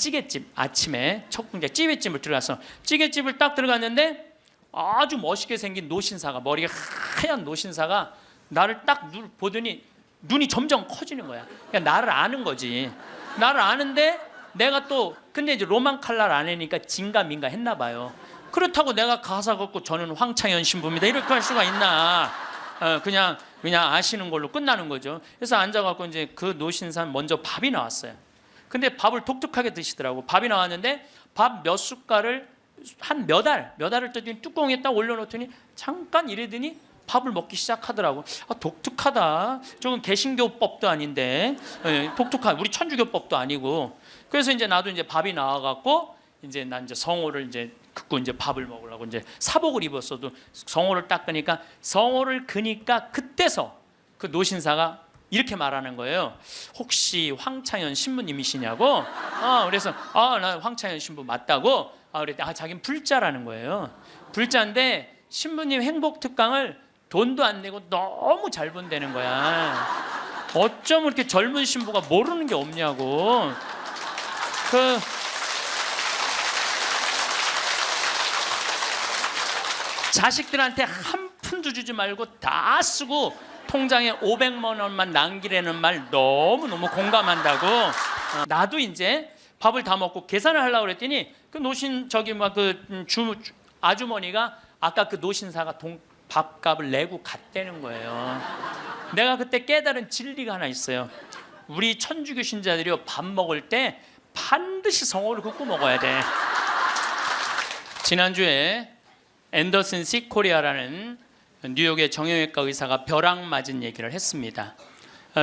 찌개집, 아침에 첫 공장 찌개집을 들어가서 찌개집을 딱 들어갔는데 아주 멋있게 생긴 노신사가, 머리가 하얀 노신사가 나를 딱 보더니 눈이 점점 커지는 거야. 그러니까 나를 아는 거지. 나를 아는데 내가 또 근데 이제 로만 칼날 아내니까 진가민가 했나 봐요. 그렇다고 내가 가사 걷고 저는 황창현 신부입니다 이렇게 할 수가 있나? 그냥 아시는 걸로 끝나는 거죠. 그래서 앉아갖고 이제 그 노신사 먼저 밥이 나왔어요. 근데 밥을 독특하게 드시더라고. 밥이 나왔는데 밥 몇 숟갈을 한 몇 알을 떠더니 뚜껑에 딱 올려놓더니 잠깐 이러더니 밥을 먹기 시작하더라고. 독특하다. 저건 개신교법도 아닌데, 독특한 우리 천주교법도 아니고. 그래서 이제 나도 이제 밥이 나와갖고 이제 난 이제 성호를 이제 긋고 이제 밥을 먹으려고 이제 사복을 입었어도 성호를 딱 그니까 성호를 그니까 그때서 그 노신사가 이렇게 말하는 거예요. 혹시 황창현 신부님이시냐고? 그래서 나 황창현 신부 맞다고. 그랬더니 자기는 불자라는 거예요. 불자인데 신부님 행복 특강을 돈도 안 내고 너무 잘 본다는 거야. 어쩜 이렇게 젊은 신부가 모르는 게 없냐고. 자식들한테 한 푼도 주지 말고 다 쓰고 통장에 500만 원만 남기라는 말 너무너무 공감한다고. 나도 이제 밥을 다 먹고 계산을 하려고 그랬더니 그 노신 아주머니가 아까 그 노신사가 밥값을 내고 갔다는 거예요. 내가 그때 깨달은 진리가 하나 있어요. 우리 천주교 신자들이 밥 먹을 때 반드시 성호를 긋고 먹어야 돼. 지난주에 앤더슨 시 코리아라는 뉴욕의 정형외과 의사가 벼락 맞은 얘기를 했습니다.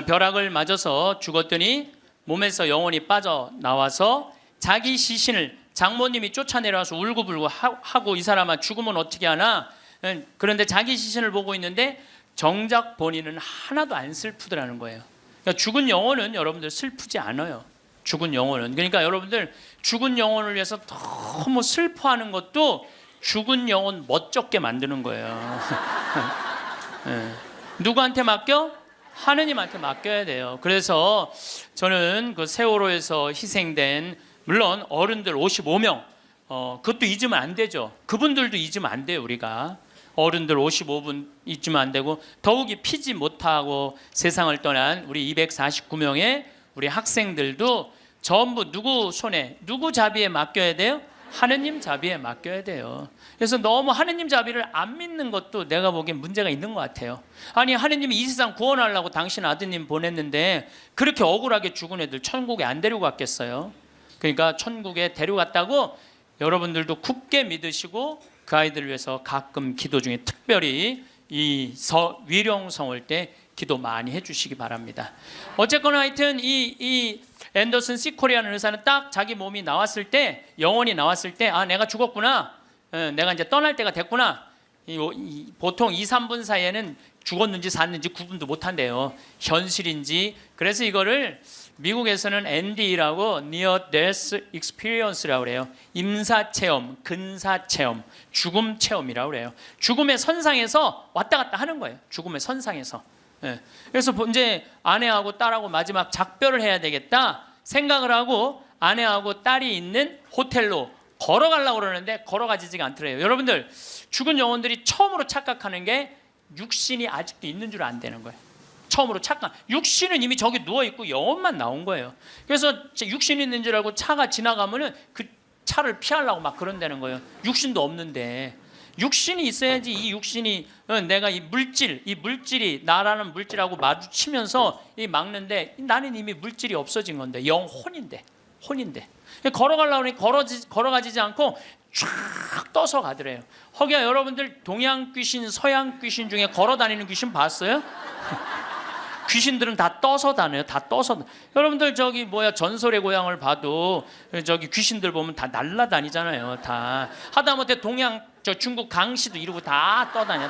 벼락을 맞아서 죽었더니 몸에서 영혼이 빠져나와서 자기 시신을 장모님이 쫓아내려와서 울고불고 하고 이 사람아 죽으면 어떻게 하나? 그런데 자기 시신을 보고 있는데 정작 본인은 하나도 안 슬프더라는 거예요. 그러니까 죽은 영혼은 여러분들 슬프지 않아요. 죽은 영혼은. 그러니까 여러분들 죽은 영혼을 위해서 너무 슬퍼하는 것도 죽은 영혼 멋쩍게 만드는 거예요. 누구한테 맡겨? 하느님한테 맡겨야 돼요. 그래서 저는 그 세월호에서 희생된 물론 어른들 55명 그것도 잊으면 안 되죠. 그분들도 잊으면 안 돼요. 우리가 어른들 55분 잊으면 안 되고 더욱이 피지 못하고 세상을 떠난 우리 249명의 우리 학생들도 전부 누구 손에 누구 자비에 맡겨야 돼요? 하느님 자비에 맡겨야 돼요. 그래서 너무 하느님 자비를 안 믿는 것도 내가 보기엔 문제가 있는 것 같아요. 아니 하느님이 이 세상 구원하려고 당신 아드님 보냈는데 그렇게 억울하게 죽은 애들 천국에 안 데리고 갔겠어요? 그러니까 천국에 데려갔다고 여러분들도 굳게 믿으시고 그 아이들을 위해서 가끔 기도 중에 특별히 이 위령성월 때 기도 많이 해주시기 바랍니다. 어쨌거나 하여튼 이 앤더슨 시 코리아는 의사는 딱 자기 몸이 나왔을 때 영혼이 나왔을 때 내가 죽었구나. 내가 이제 떠날 때가 됐구나. 보통 2, 3분 사이에는 죽었는지 샀는지 구분도 못한대요. 현실인지. 그래서 이거를 미국에서는 ND라고 Near Death Experience라고 그래요. 임사체험, 근사체험, 죽음 체험이라고 그래요. 죽음의 선상에서 왔다 갔다 하는 거예요. 죽음의 선상에서. 그래서 이제 아내하고 딸하고 마지막 작별을 해야 되겠다 생각을 하고 아내하고 딸이 있는 호텔로 걸어가려고 그러는데 걸어가지지가 않더래요. 여러분들 죽은 영혼들이 처음으로 착각하는 게 육신이 아직도 있는 줄 안 되는 거예요. 처음으로 착각. 육신은 이미 저기 누워있고 영혼만 나온 거예요. 그래서 육신이 있는 줄 알고 차가 지나가면은 그 차를 피하려고 막 그런다는 거예요. 육신도 없는데 육신이 있어야지. 이 육신이 내가 이 물질이 나라는 물질하고 마주치면서 이 막는데 나는 이미 물질이 없어진 건데 혼인데 걸어가려고 하니 걸어가지지 않고 쫙 떠서 가더래요. 허기야 여러분들 동양 귀신 서양 귀신 중에 걸어다니는 귀신 봤어요? 귀신들은 다 떠서 다녀요. 다 떠서. 여러분들 저기 전설의 고향을 봐도 저기 귀신들 보면 다 날라다니잖아요. 다 하다못해 중국 강씨도 이러고 다 떠다녀.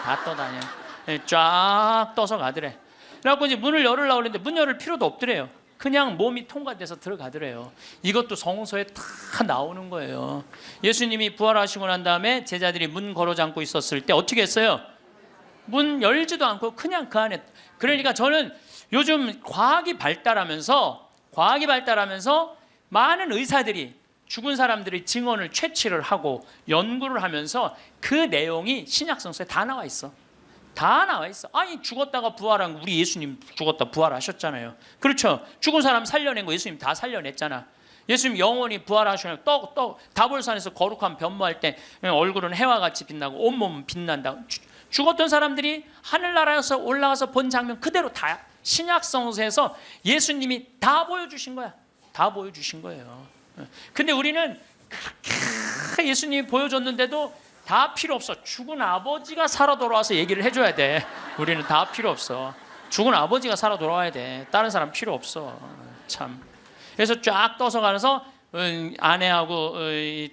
쫙 떠서 가더래. 그래갖고 이제 문을 열으려고 그랬는데 문 열을 필요도 없더래요. 그냥 몸이 통과돼서 들어가더래요. 이것도 성서에 다 나오는 거예요. 예수님이 부활하시고 난 다음에 제자들이 문 걸어 잠고 있었을 때 어떻게 했어요? 문 열지도 않고 그냥 그 안에. 그러니까 저는 요즘 과학이 발달하면서 많은 의사들이 죽은 사람들의 증언을 채취를 하고 연구를 하면서 그 내용이 신약성서에 다 나와 있어. 다 나와 있어. 아니 죽었다가 부활한 우리 예수님 죽었다 부활하셨잖아요. 그렇죠? 죽은 사람 살려낸 거 예수님 다 살려냈잖아. 예수님 영원히 부활하시면 또 다볼산에서 거룩한 변모할 때 얼굴은 해와 같이 빛나고 온몸은 빛난다. 죽었던 사람들이 하늘나라에서 올라가서 본 장면 그대로 다 신약성서에서 예수님이 다 보여주신 거야. 다 보여주신 거예요. 근데 우리는 그렇게 예수님이 보여줬는데도 다 필요 없어. 죽은 아버지가 살아 돌아와서 얘기를 해줘야 돼. 우리는 다 필요 없어. 죽은 아버지가 살아 돌아와야 돼. 다른 사람 필요 없어. 참. 그래서 쫙 떠서 가서 아내하고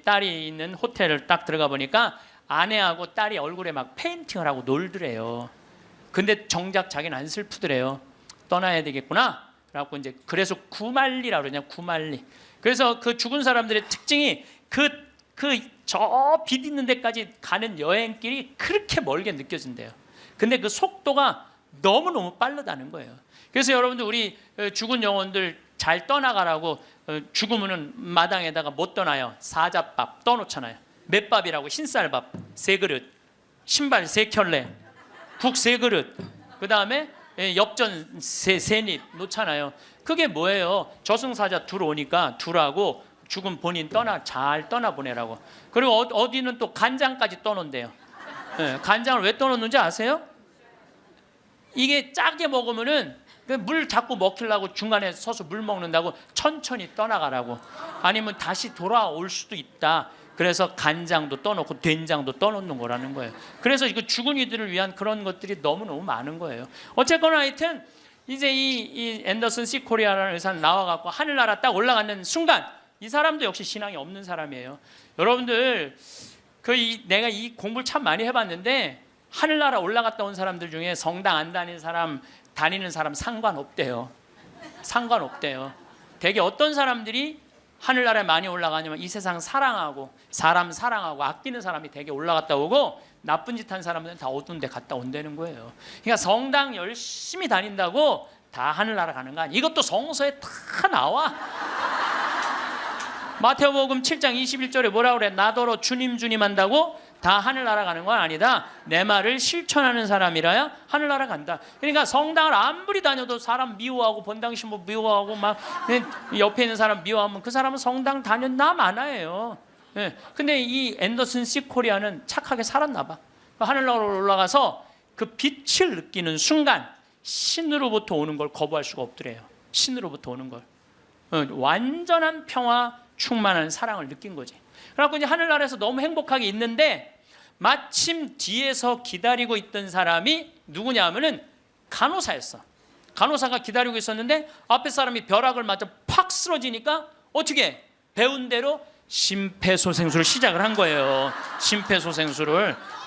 딸이 있는 호텔을 딱 들어가 보니까 아내하고 딸이 얼굴에 막 페인팅을 하고 놀더래요. 근데 정작 자기는 안 슬프더래요. 떠나야 되겠구나. 그래갖고 이제 그래서 구말리라고 그러냐, 구말리. 그래서 그 죽은 사람들의 특징이 저 빛 있는 데까지 가는 여행길이 그렇게 멀게 느껴진대요. 근데 그 속도가 너무너무 빠르다는 거예요. 그래서 여러분들 우리 죽은 영혼들 잘 떠나가라고 죽으면은 마당에다가 못 떠나요. 사자밥 떠놓잖아요. 맷밥이라고 흰쌀밥 3그릇, 신발 3켤레, 국 3그릇, 그 다음에 엽전 3입 놓잖아요. 그게 뭐예요? 저승사자 둘 오니까 둘하고 죽은 본인 잘 떠나보내라고. 그리고 어디는 또 간장까지 떠놓는데요. 간장을 왜 떠놓는지 아세요? 이게 짜게 먹으면은 물 자꾸 먹히려고 중간에 서서 물 먹는다고 천천히 떠나가라고. 아니면 다시 돌아올 수도 있다. 그래서 간장도 떠놓고 된장도 떠놓는 거라는 거예요. 그래서 이거 죽은 이들을 위한 그런 것들이 너무너무 많은 거예요. 어쨌거나 하여튼 이제 이 앤더슨 C 코리아라는 의사는 나와갖고 하늘나라 딱 올라가는 순간 이 사람도 역시 신앙이 없는 사람이에요. 여러분들 내가 이 공부를 참 많이 해봤는데 하늘나라 올라갔다 온 사람들 중에 성당 안 다니는 사람 다니는 사람 상관없대요. 상관없대요. 되게 어떤 사람들이 하늘나라에 많이 올라가냐면 이 세상 사랑하고 사람 사랑하고 아끼는 사람이 되게 올라갔다 오고 나쁜 짓 한 사람들은 다 어두운 데 갔다 온다는 거예요. 그러니까 성당 열심히 다닌다고 다 하늘나라 가는 거 아니야. 이것도 성서에 다 나와. 마태복음 7장 21절에 뭐라 그래? 나더러 주님 주님 한다고 다 하늘나라 가는 건 아니다. 내 말을 실천하는 사람이라야 하늘나라 간다. 그러니까 성당을 아무리 다녀도 사람 미워하고 본당 신부 미워하고 막 옆에 있는 사람 미워하면 그 사람은 성당 다녔나 마나예요. 근데 이 앤더슨 C 코리아는 착하게 살았나 봐. 하늘나라로 올라가서 그 빛을 느끼는 순간 신으로부터 오는 걸 거부할 수가 없더래요. 신으로부터 오는 걸. 완전한 평화 충만한 사랑을 느낀 거지. 그래갖고 이제 하늘나라에서 너무 행복하게 있는데 마침 뒤에서 기다리고 있던 사람이 누구냐 하면은 간호사였어. 간호사가 기다리고 있었는데 앞에 사람이 벼락을 맞아 팍 쓰러지니까 어떻게 배운 대로 심폐소생술을 시작을 한 거예요.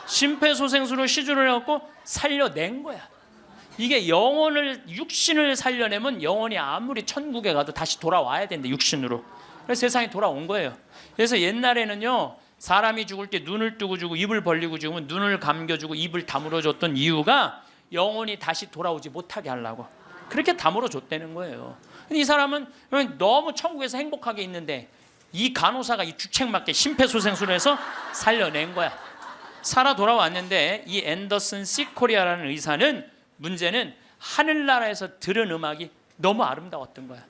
심폐소생술을 시주를 해갖고 살려낸 거야. 이게 육신을 살려내면 영혼이 아무리 천국에 가도 다시 돌아와야 된대. 육신으로. 그래서 세상에 돌아온 거예요. 그래서 옛날에는요 사람이 죽을 때 눈을 뜨고 주고 입을 벌리고 죽으면 눈을 감겨주고 입을 다물어줬던 이유가 영혼이 다시 돌아오지 못하게 하려고 그렇게 다물어줬다는 거예요. 근데 이 사람은 너무 천국에서 행복하게 있는데 이 간호사가 이 주책맞게 심폐소생술을 해서 살려낸 거야. 살아 돌아왔는데 이 앤더슨 C 코리아라는 의사는 문제는 하늘나라에서 들은 음악이 너무 아름다웠던 거야.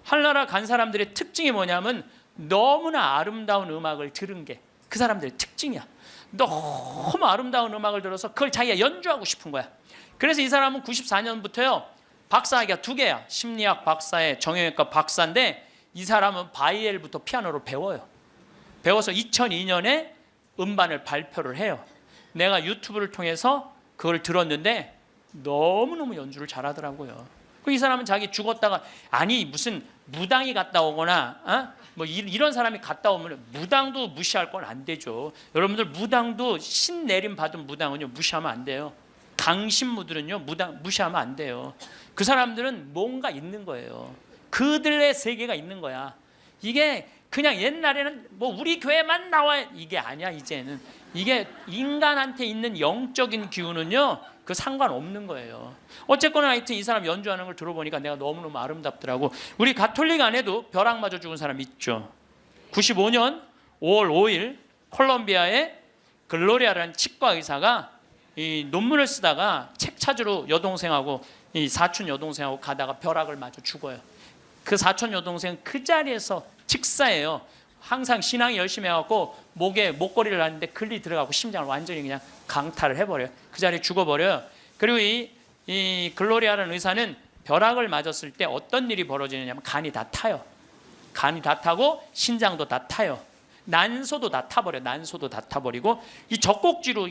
하늘나라 간 사람들의 특징이 뭐냐면 너무나 아름다운 음악을 들은 게 그 사람들의 특징이야. 너무 아름다운 음악을 들어서 그걸 자기가 연주하고 싶은 거야. 그래서 이 사람은 94년부터요 박사학위가 2개야. 심리학 박사에 정형외과 박사인데 이 사람은 바이엘부터 피아노를 배워요. 배워서 2002년에 음반을 발표를 해요. 내가 유튜브를 통해서 그걸 들었는데 너무너무 연주를 잘하더라고요. 이 사람은 자기 죽었다가 아니 무슨 무당이 갔다 오거나 뭐 이런 사람이 갔다 오면 무당도 무시할 건 안 되죠. 여러분들 무당도 신 내림 받은 무당은요 무시하면 안 돼요. 강신무들은요 무당 무시하면 안 돼요. 그 사람들은 뭔가 있는 거예요. 그들의 세계가 있는 거야. 이게 그냥 옛날에는 뭐 우리 교회만 나와 이게 아니야. 이제는 이게 인간한테 있는 영적인 기운은요 그 상관없는 거예요. 어쨌거나 하여튼 이 사람 연주하는 걸 들어보니까 내가 너무너무 아름답더라고. 우리 가톨릭 안에도 벼락 맞아 죽은 사람 있죠. 95년 5월 5일 콜롬비아의 글로리아라는 치과 의사가 이 논문을 쓰다가 책 찾으러 여동생하고 이 사촌 여동생하고 가다가 벼락을 맞아 죽어요. 그 사촌 여동생 그 자리에서 직사예요. 항상 신앙이 열심히 해갖고 목에 목걸이를 하는데 글리 들어가고 심장을 완전히 그냥 강탈을 해버려요. 그 자리에 죽어버려요. 그리고 이 글로리아라는 의사는 벼락을 맞았을 때 어떤 일이 벌어지느냐면 간이 다 타요. 간이 다 타고 신장도 다 타요. 난소도 다 타버려. 난소도 다 타버리고 이 젖꼭지로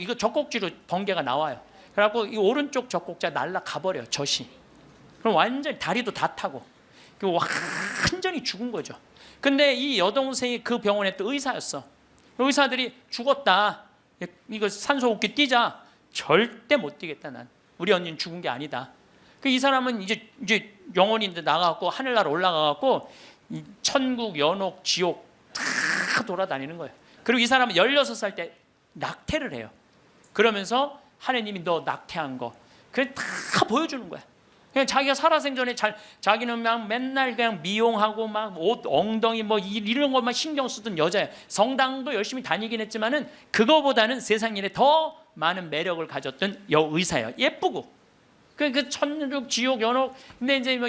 번개가 나와요. 그래갖고 이 오른쪽 젖꼭지가 날아가 버려요. 젖이. 그럼 완전히 다리도 다 타고 완전히 죽은 거죠. 근데 이 여동생이 그 병원에 또 의사였어. 의사들이 죽었다. 이거 산소호흡기 뛰자. 절대 못 뛰겠다. 난 우리 언니는 죽은 게 아니다. 이 사람은 이제 영혼인데 나가갖고 하늘나라 올라가갖고 천국, 연옥, 지옥 다 돌아다니는 거예요. 그리고 이 사람은 16살 때 낙태를 해요. 그러면서 하느님이 너 낙태한 거 그냥 다 보여주는 거야. 그냥 자기가 살아생전에 자기는 막 맨날 그냥 미용하고 막 옷 엉덩이 뭐 이런 것만 신경 쓰던 여자예요. 성당도 열심히 다니긴 했지만은 그거보다는 세상 일에 더 많은 매력을 가졌던 여의사예요. 예쁘고 그 천국, 지옥, 연옥. 근데 이제 뭐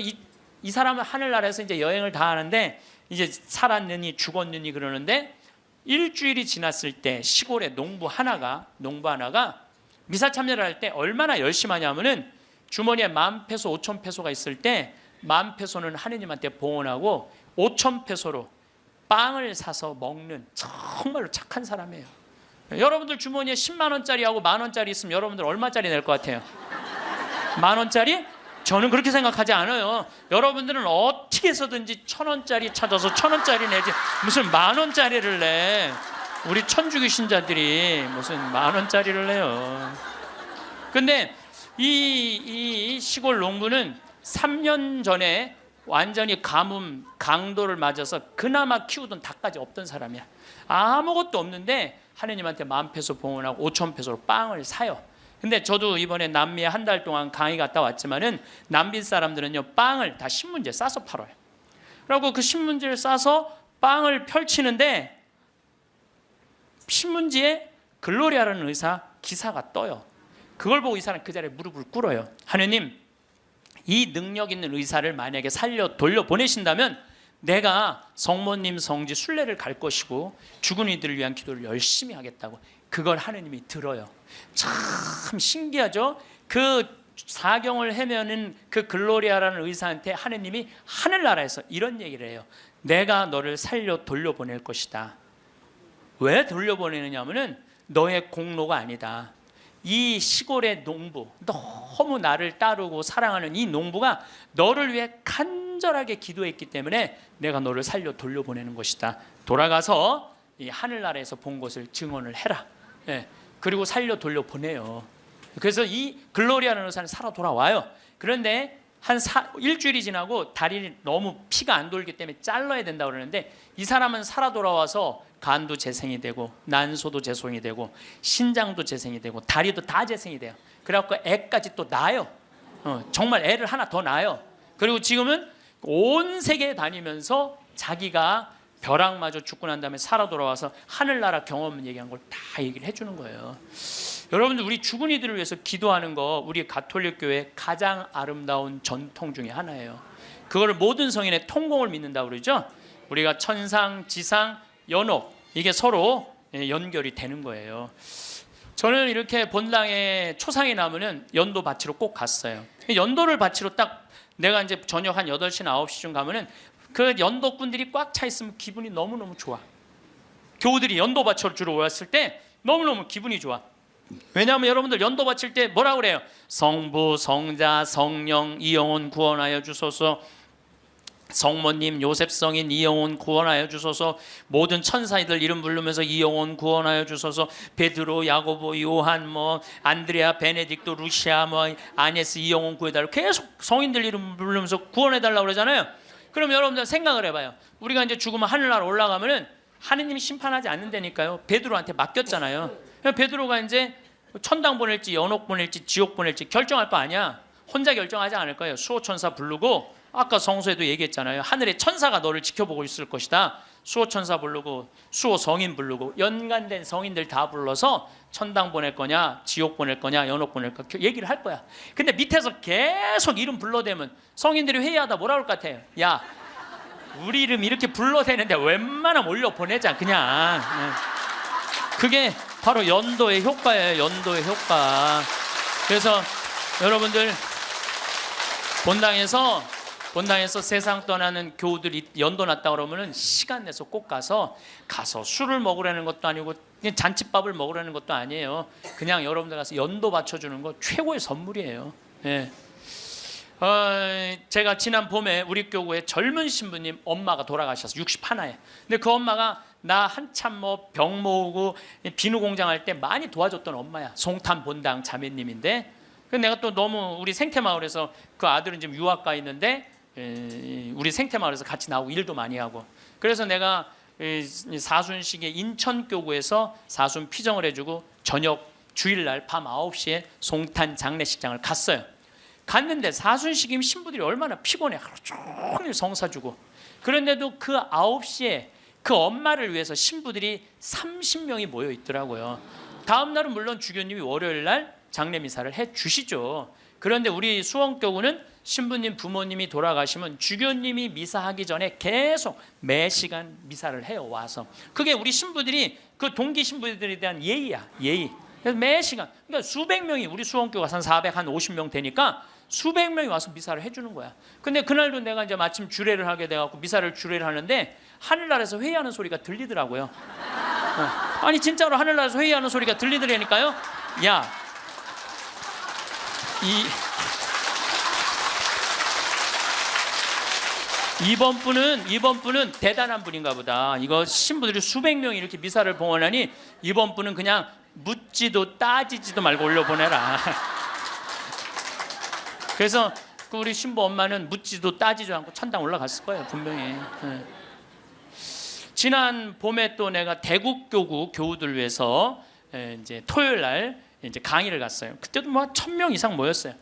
이 사람은 하늘나라에서 이제 여행을 다 하는데 이제 살았느니 죽었느니 그러는데 일주일이 지났을 때 시골에 농부 하나가 미사 참여를 할 때 얼마나 열심히 하냐면은 주머니에 10,000페소, 5,000페소가 있을 때 10,000페소는 하느님한테 봉헌하고 5,000페소로 빵을 사서 먹는 정말로 착한 사람이에요. 여러분들 주머니에 10만 원짜리하고 10,000원짜리 있으면 여러분들 얼마짜리 낼 것 같아요? 10,000원짜리? 저는 그렇게 생각하지 않아요. 여러분들은 어떻게 해서든지 1,000원짜리 찾아서 1,000원짜리 내지 무슨 10,000원짜리를 내. 우리 천주교 신자들이 무슨 10,000원짜리를 내요. 근데 이 시골 농부는 3년 전에 완전히 가뭄, 강도를 맞아서 그나마 키우던 닭까지 없던 사람이야. 아무것도 없는데 하느님한테 10,000페소 봉헌하고 5,000페소로 빵을 사요. 근데 저도 이번에 남미에 한 달 동안 강의 갔다 왔지만은 남미 사람들은요 빵을 다 신문지에 싸서 팔아요. 그리고 그 신문지를 싸서 빵을 펼치는데 신문지에 글로리아라는 의사 기사가 떠요. 그걸 보고 이 사람 그 자리에 무릎을 꿇어요. 하느님, 이 능력 있는 의사를 만약에 돌려보내신다면 내가 성모님 성지 순례를 갈 것이고 죽은 이들을 위한 기도를 열심히 하겠다고. 그걸 하느님이 들어요. 참 신기하죠? 그 사경을 헤매는 그 글로리아라는 의사한테 하느님이 하늘나라에서 이런 얘기를 해요. 내가 너를 살려 돌려보낼 것이다. 왜 돌려보내느냐 하면은 너의 공로가 아니다. 이 시골의 농부, 너무 나를 따르고 사랑하는 이 농부가 너를 위해 간절하게 기도했기 때문에 내가 너를 살려 돌려보내는 것이다. 돌아가서 이 하늘나라에서 본 것을 증언을 해라. 예, 그리고 살려 돌려보내요. 그래서 이 글로리아라는 의사는 살아 돌아와요. 그런데 일주일이 지나고 다리를 너무 피가 안 돌기 때문에 잘라야 된다고 그러는데 이 사람은 살아 돌아와서 간도 재생이 되고 난소도 재생이 되고 신장도 재생이 되고 다리도 다 재생이 돼요. 그래갖고 애까지 또 낳아요. 정말 애를 하나 더 낳아요. 그리고 지금은 온 세계에 다니면서 자기가 벼락 맞아 죽고 난 다음에 살아 돌아와서 하늘나라 경험 얘기한 걸 다 얘기를 해주는 거예요. 여러분들 우리 죽은 이들을 위해서 기도하는 거 우리 가톨릭 교회 가장 아름다운 전통 중에 하나예요. 그거를 모든 성인의 통공을 믿는다고 그러죠. 우리가 천상, 지상, 연옥 이게 서로 연결이 되는 거예요. 저는 이렇게 본당에 초상이 나면은 연도 바치러 꼭 갔어요. 연도를 바치러 딱 내가 이제 저녁 한 8시나 9시쯤 가면은 그 연도꾼들이 꽉 차 있으면 기분이 너무너무 좋아. 교우들이 연도 바치러 주러 왔을 때 너무너무 기분이 좋아. 왜냐하면 여러분들 연도 바칠 때 뭐라고 그래요? 성부, 성자, 성령 이 영혼 구원하여 주소서. 성모님, 요셉성인 이 영혼 구원하여 주소서. 모든 천사이들 이름 부르면서 이 영혼 구원하여 주소서. 베드로, 야고보, 요한, 안드레아, 베네딕토, 루시아, 아네스 이 영혼 구해달라고 계속 성인들 이름 부르면서 구원해달라고 그러잖아요. 그럼 여러분들 생각을 해봐요. 우리가 이제 죽으면 하늘나라 올라가면은 하느님이 심판하지 않는다니까요. 베드로한테 맡겼잖아요. 베드로가 이제 천당 보낼지 연옥 보낼지 지옥 보낼지 결정할 거 아니야. 혼자 결정하지 않을 거예요. 수호천사 부르고, 아까 성서에도 얘기했잖아요. 하늘의 천사가 너를 지켜보고 있을 것이다. 수호천사 부르고 수호 성인 부르고 연관된 성인들 다 불러서 천당 보낼 거냐 지옥 보낼 거냐 연옥 보낼 거냐 얘기를 할 거야. 근데 밑에서 계속 이름 불러대면 성인들이 회의하다 뭐라 그럴 것 같아요? 야, 우리 이름 이렇게 불러대는데 웬만하면 올려 보내자 그냥. 그게 바로 연도의 효과예요. 연도의 효과. 그래서 여러분들 본당에서 세상 떠나는 교우들이 연도 났다 그러면은 시간 내서 꼭 가서 술을 먹으라는 것도 아니고 그냥 잔치밥을 먹으라는 것도 아니에요. 그냥 여러분들 가서 연도 받쳐주는 거 최고의 선물이에요. 예. 제가 지난 봄에 우리 교구에 젊은 신부님 엄마가 돌아가셔서 61에. 근데 그 엄마가 나 한참 뭐 병 모으고 비누 공장 할 때 많이 도와줬던 엄마야. 송탄 본당 자매님인데. 근데 내가 또 너무 우리 생태마을에서 그 아들은 지금 유학 가 있는데 우리 생태마을에서 같이 나오고 일도 많이 하고. 그래서 내가 사순식에 인천교구에서 사순 피정을 해주고 저녁 주일날 밤 9시에 송탄 장례식장을 갔어요. 갔는데 사순식이면 신부들이 얼마나 피곤해. 하루 종일 성사 주고. 그런데도 그 9시에 그 엄마를 위해서 신부들이 30명이 모여 있더라고요. 다음 날은 물론 주교님이 월요일날 장례미사를 해주시죠. 그런데 우리 수원교구는 신부님 부모님이 돌아가시면 주교님이 미사하기 전에 계속 매 시간 미사를 해요. 와서 그게 우리 신부들이 그 동기 신부들에 대한 예의야. 예의. 그래서 매 시간 그러니까 수백 명이 우리 수원교가 한 450명 되니까 수백 명이 와서 미사를 해주는 거야. 근데 그날도 내가 이제 마침 주례를 하게 돼갖고 미사를 주례를 하는데 하늘나라에서 회의하는 소리가 들리더라고요. 아니 진짜로 하늘나라에서 회의하는 소리가 들리더라니까요. 야, 이번 분은 대단한 분인가 보다. 이거 신부들이 수백 명이 이렇게 미사를 봉헌하니 이번 분은 그냥 묻지도 따지지도 말고 올려보내라. 그래서 우리 신부 엄마는 묻지도 따지지도 않고 천당 올라갔을 거예요, 분명히. 지난 봄에 또 내가 대국교구 교우들 위해서 이제 토요일 날 이제 강의를 갔어요. 그때도 뭐 1000명 이상 모였어요.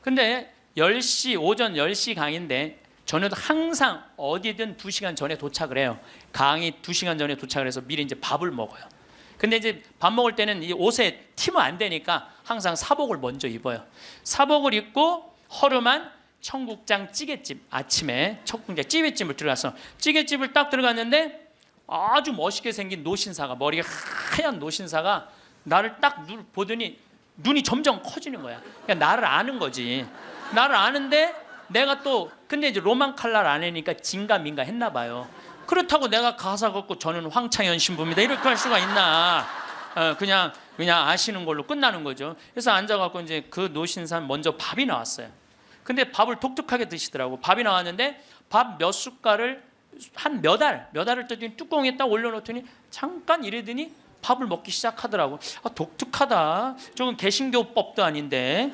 근데 10시 오전 10시 강의인데 저는 항상 어디든 2시간 전에 도착을 해요. 강의 2시간 전에 도착을 해서 미리 이제 밥을 먹어요. 근데 이제 밥 먹을 때는 이 옷에 튀면 안 되니까 항상 사복을 먼저 입어요. 사복을 입고 허름한 청국장 찌개집, 아침에 청국장 찌개집을 들어가서 찌개집을 딱 들어갔는데 아주 멋있게 생긴 노신사가, 머리가 하얀 노신사가 나를 딱 보더니 눈이 점점 커지는 거야. 그냥 나를 아는 거지. 나를 아는데 내가 또 근데 이제 로만 칼날 아내니까 진가민가 했나 봐요. 그렇다고 내가 가사 걷고 저는 황창현 신부입니다 이렇게 할 수가 있나. 그냥 아시는 걸로 끝나는 거죠. 그래서 앉아갖고 이제 그 노신사 먼저 밥이 나왔어요. 근데 밥을 독특하게 드시더라고. 밥이 나왔는데 밥 몇 숟갈을 한 몇 알을 떠더니 뚜껑에 딱 올려놓더니 잠깐 이러더니 밥을 먹기 시작하더라고. 독특하다. 저건 개신교법도 아닌데,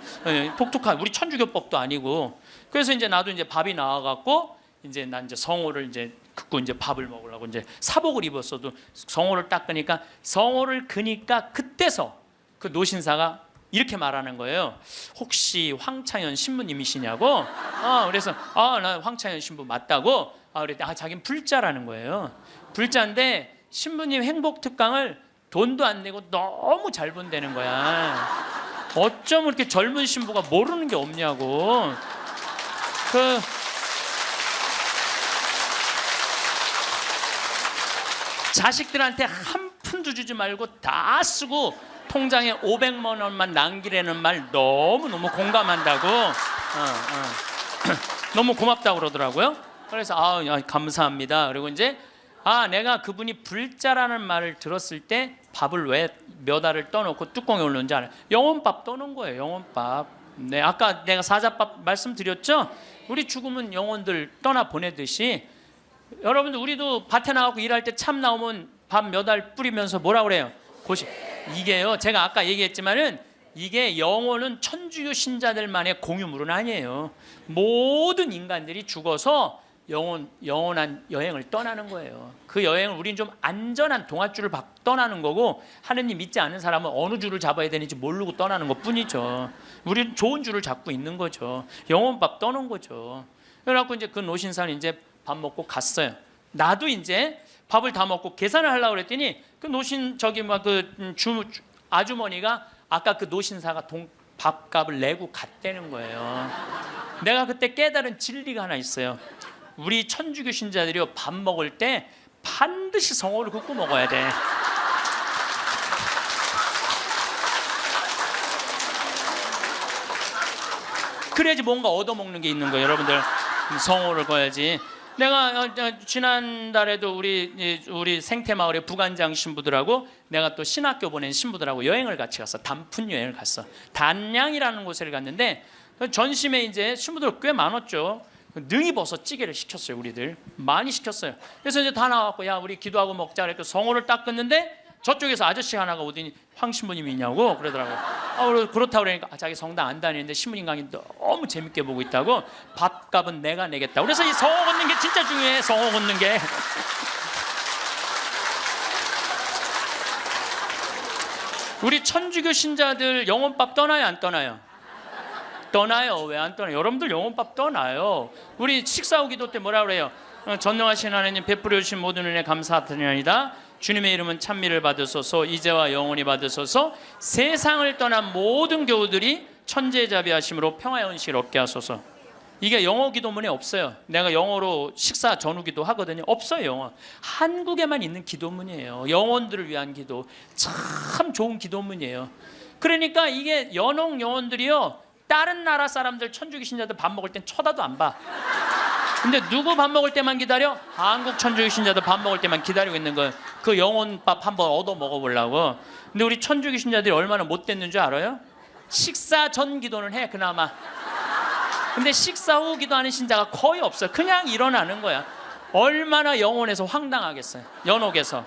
독특한 우리 천주교법도 아니고. 그래서 이제 나도 이제 밥이 나와갖고 이제 난 이제 성호를 이제 긋고 이제 밥을 먹으려고 이제 사복을 입었어도 성호를 닦으니까 성호를 그니까 그때서 그 노신사가 이렇게 말하는 거예요. 혹시 황창현 신부님이시냐고? 그래서 나 황창현 신부 맞다고. 그랬더니 자기는 불자라는 거예요. 불자인데 신부님 행복 특강을 돈도 안 내고 너무 잘 본다는 거야. 어쩜 이렇게 젊은 신부가 모르는 게 없냐고. 자식들한테 한 푼도 주지 말고 다 쓰고 통장에 500만 원만 남기라는 말 너무너무 공감한다고. 너무 고맙다고 그러더라고요. 그래서 감사합니다. 그리고 이제 내가 그분이 불자라는 말을 들었을 때 밥을 왜 몇 알을 떠놓고 뚜껑에 올렸는지 알아요. 영혼밥 떠놓은 거예요. 영혼밥. 네, 아까 내가 사자밥 말씀드렸죠. 우리 죽으면 영혼들 떠나 보내듯이 여러분들 우리도 밭에 나가고 일할 때 참 나오면 밥 몇 알 뿌리면서 뭐라 그래요? 이게요. 제가 아까 얘기했지만은 이게 영혼은 천주교 신자들만의 공유물은 아니에요. 모든 인간들이 죽어서 영원한 여행을 떠나는 거예요. 그 여행을 우린 좀 안전한 동아줄을 떠나는 거고, 하느님 믿지 않은 사람은 어느 줄을 잡아야 되는지 모르고 떠나는 것뿐이죠. 우리는 좋은 줄을 잡고 있는 거죠. 영혼밥 떠는 거죠. 그래갖고 이제 그 노신사는 이제 밥 먹고 갔어요. 나도 이제 밥을 다 먹고 계산을 하려고 그랬더니 그 노신 저기 막 그 아주머니가 아까 그 노신사가 밥값을 내고 갔다는 거예요. 내가 그때 깨달은 진리가 하나 있어요. 우리 천주교 신자들이 밥 먹을 때 반드시 성호를 긋고 먹어야 돼. 그래야지 뭔가 얻어먹는 게 있는 거예요. 여러분들 성호를 거야지. 내가 지난달에도 우리 생태마을의 부관장 신부들하고 내가 또 신학교 보낸 신부들하고 여행을 같이 갔어. 단풍 여행을 갔어. 단양이라는 곳을 갔는데 전심에 이제 신부들 꽤 많았죠. 능이버섯 찌개를 시켰어요. 우리들 많이 시켰어요. 그래서 이제 다 나왔고, 야 우리 기도하고 먹자 그랬고 성호를 딱 끊는데 저쪽에서 아저씨 하나가 오더니 황 신부님이 있냐고 그러더라고요. 그렇다고 그러니까 자기 성당 안 다니는데 신부님 강의 너무 재밌게 보고 있다고, 밥값은 내가 내겠다. 그래서 이 성호 걷는 게 진짜 중요해. 성호 걷는 게. 우리 천주교 신자들 영혼밥 떠나요 안 떠나요? 떠나요. 왜 안 떠나요? 여러분들 영혼밥 떠나요. 우리 식사 후 기도 때 뭐라 그래요? 전능하신 하나님 베풀어 주신 모든 은혜 감사드리나이다. 주님의 이름은 찬미를 받으소서, 이제와 영원히 받으소서. 세상을 떠난 모든 교우들이 천재자비하심으로 평화의 은식을 얻게 하소서. 이게 영어 기도문에 없어요. 내가 영어로 식사 전후 기도 하거든요. 없어요. 영어. 한국에만 있는 기도문이에요. 영혼들을 위한 기도. 참 좋은 기도문이에요. 그러니까 이게 연옥 영혼들이요, 다른 나라 사람들 천주교 신자들 밥 먹을 땐 쳐다도 안 봐. 근데 누구 밥 먹을 때만 기다려? 한국 천주교 신자들 밥 먹을 때만 기다리고 있는 거예요. 그 영혼밥 한번 얻어 먹어보려고. 근데 우리 천주교 신자들이 얼마나 못됐는 줄 알아요? 식사 전 기도는 해 그나마. 근데 식사 후 기도하는 신자가 거의 없어요. 그냥 일어나는 거야. 얼마나 영혼에서 황당하겠어요. 연옥에서.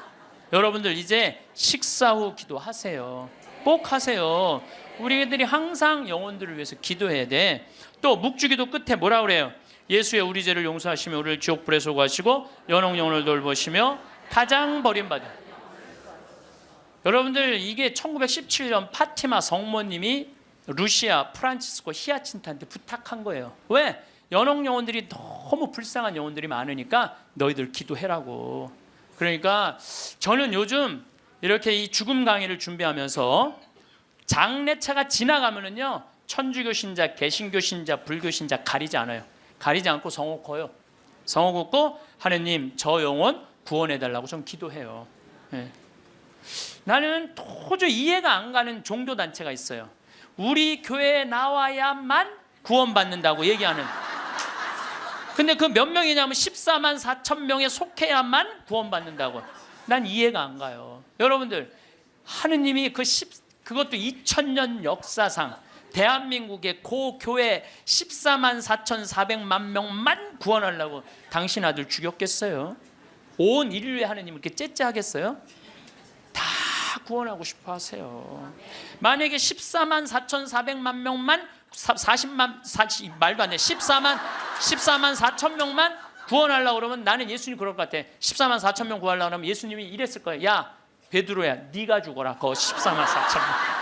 여러분들 이제 식사 후 기도하세요. 꼭 하세요. 우리들이 항상 영혼들을 위해서 기도해야 돼. 또 묵주기도 끝에 뭐라 그래요? 예수의 우리 죄를 용서하시며 우리를 지옥불에 소구하시고 연옥 영혼을 돌보시며 가장 버림받은. 여러분들 이게 1917년 파티마 성모님이 루시아 프란치스코 히아친트한테 부탁한 거예요. 왜? 연옥 영혼들이 너무 불쌍한 영혼들이 많으니까 너희들 기도해라고. 그러니까 저는 요즘 이렇게 이 죽음 강의를 준비하면서 장례차가 지나가면은요, 천주교 신자, 개신교 신자, 불교 신자 가리지 않아요. 가리지 않고 성호 커요. 성호 걷고 하느님 저 영혼 구원해달라고 좀 기도해요. 네. 나는 도저히 이해가 안 가는 종교단체가 있어요. 우리 교회에 나와야만 구원받는다고 얘기하는. 근데 그 몇 명이냐면 14만 4천 명에 속해야만 구원받는다고. 난 이해가 안 가요. 여러분들 하느님이 그것도 2000년 역사상 대한민국의 고교회 14만 4,400만 명만 구원하려고 당신 아들 죽였겠어요? 온 인류의 하느님을 이렇게 째째하겠어요? 다 구원하고 싶어 하세요. 만약에 14만 4,400만 명만 말도 안 돼. 14만 4천 명만 구원하려고 그러면 나는 예수님 그럴 것 같아. 14만 4천 명 구하려고 그러면 예수님이 이랬을 거야. 야 베드로야 네가 죽어라. 그 14만 4천 명.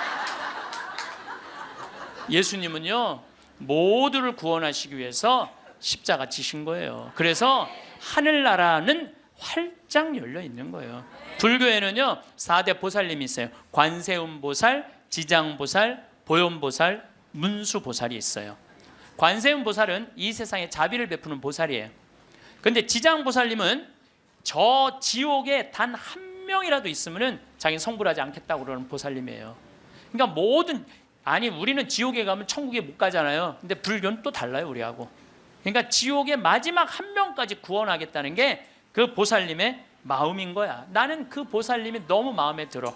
예수님은요 모두를 구원하시기 위해서 십자가 지신 거예요. 그래서 하늘나라는 활짝 열려 있는 거예요. 불교에는요 4대 보살님이 있어요. 관세음보살, 지장보살, 보현보살, 문수보살이 있어요. 관세음보살은 이 세상에 자비를 베푸는 보살이에요. 근데 지장보살님은 저 지옥에 단 한 명이라도 있으면은 자기는 성불하지 않겠다고 그러는 보살님이에요. 그러니까 우리는 지옥에 가면 천국에 못 가잖아요. 근데 불교는 또 달라요, 우리하고. 그러니까 지옥의 마지막 한 명까지 구원하겠다는 게 그 보살님의 마음인 거야. 나는 그 보살님이 너무 마음에 들어.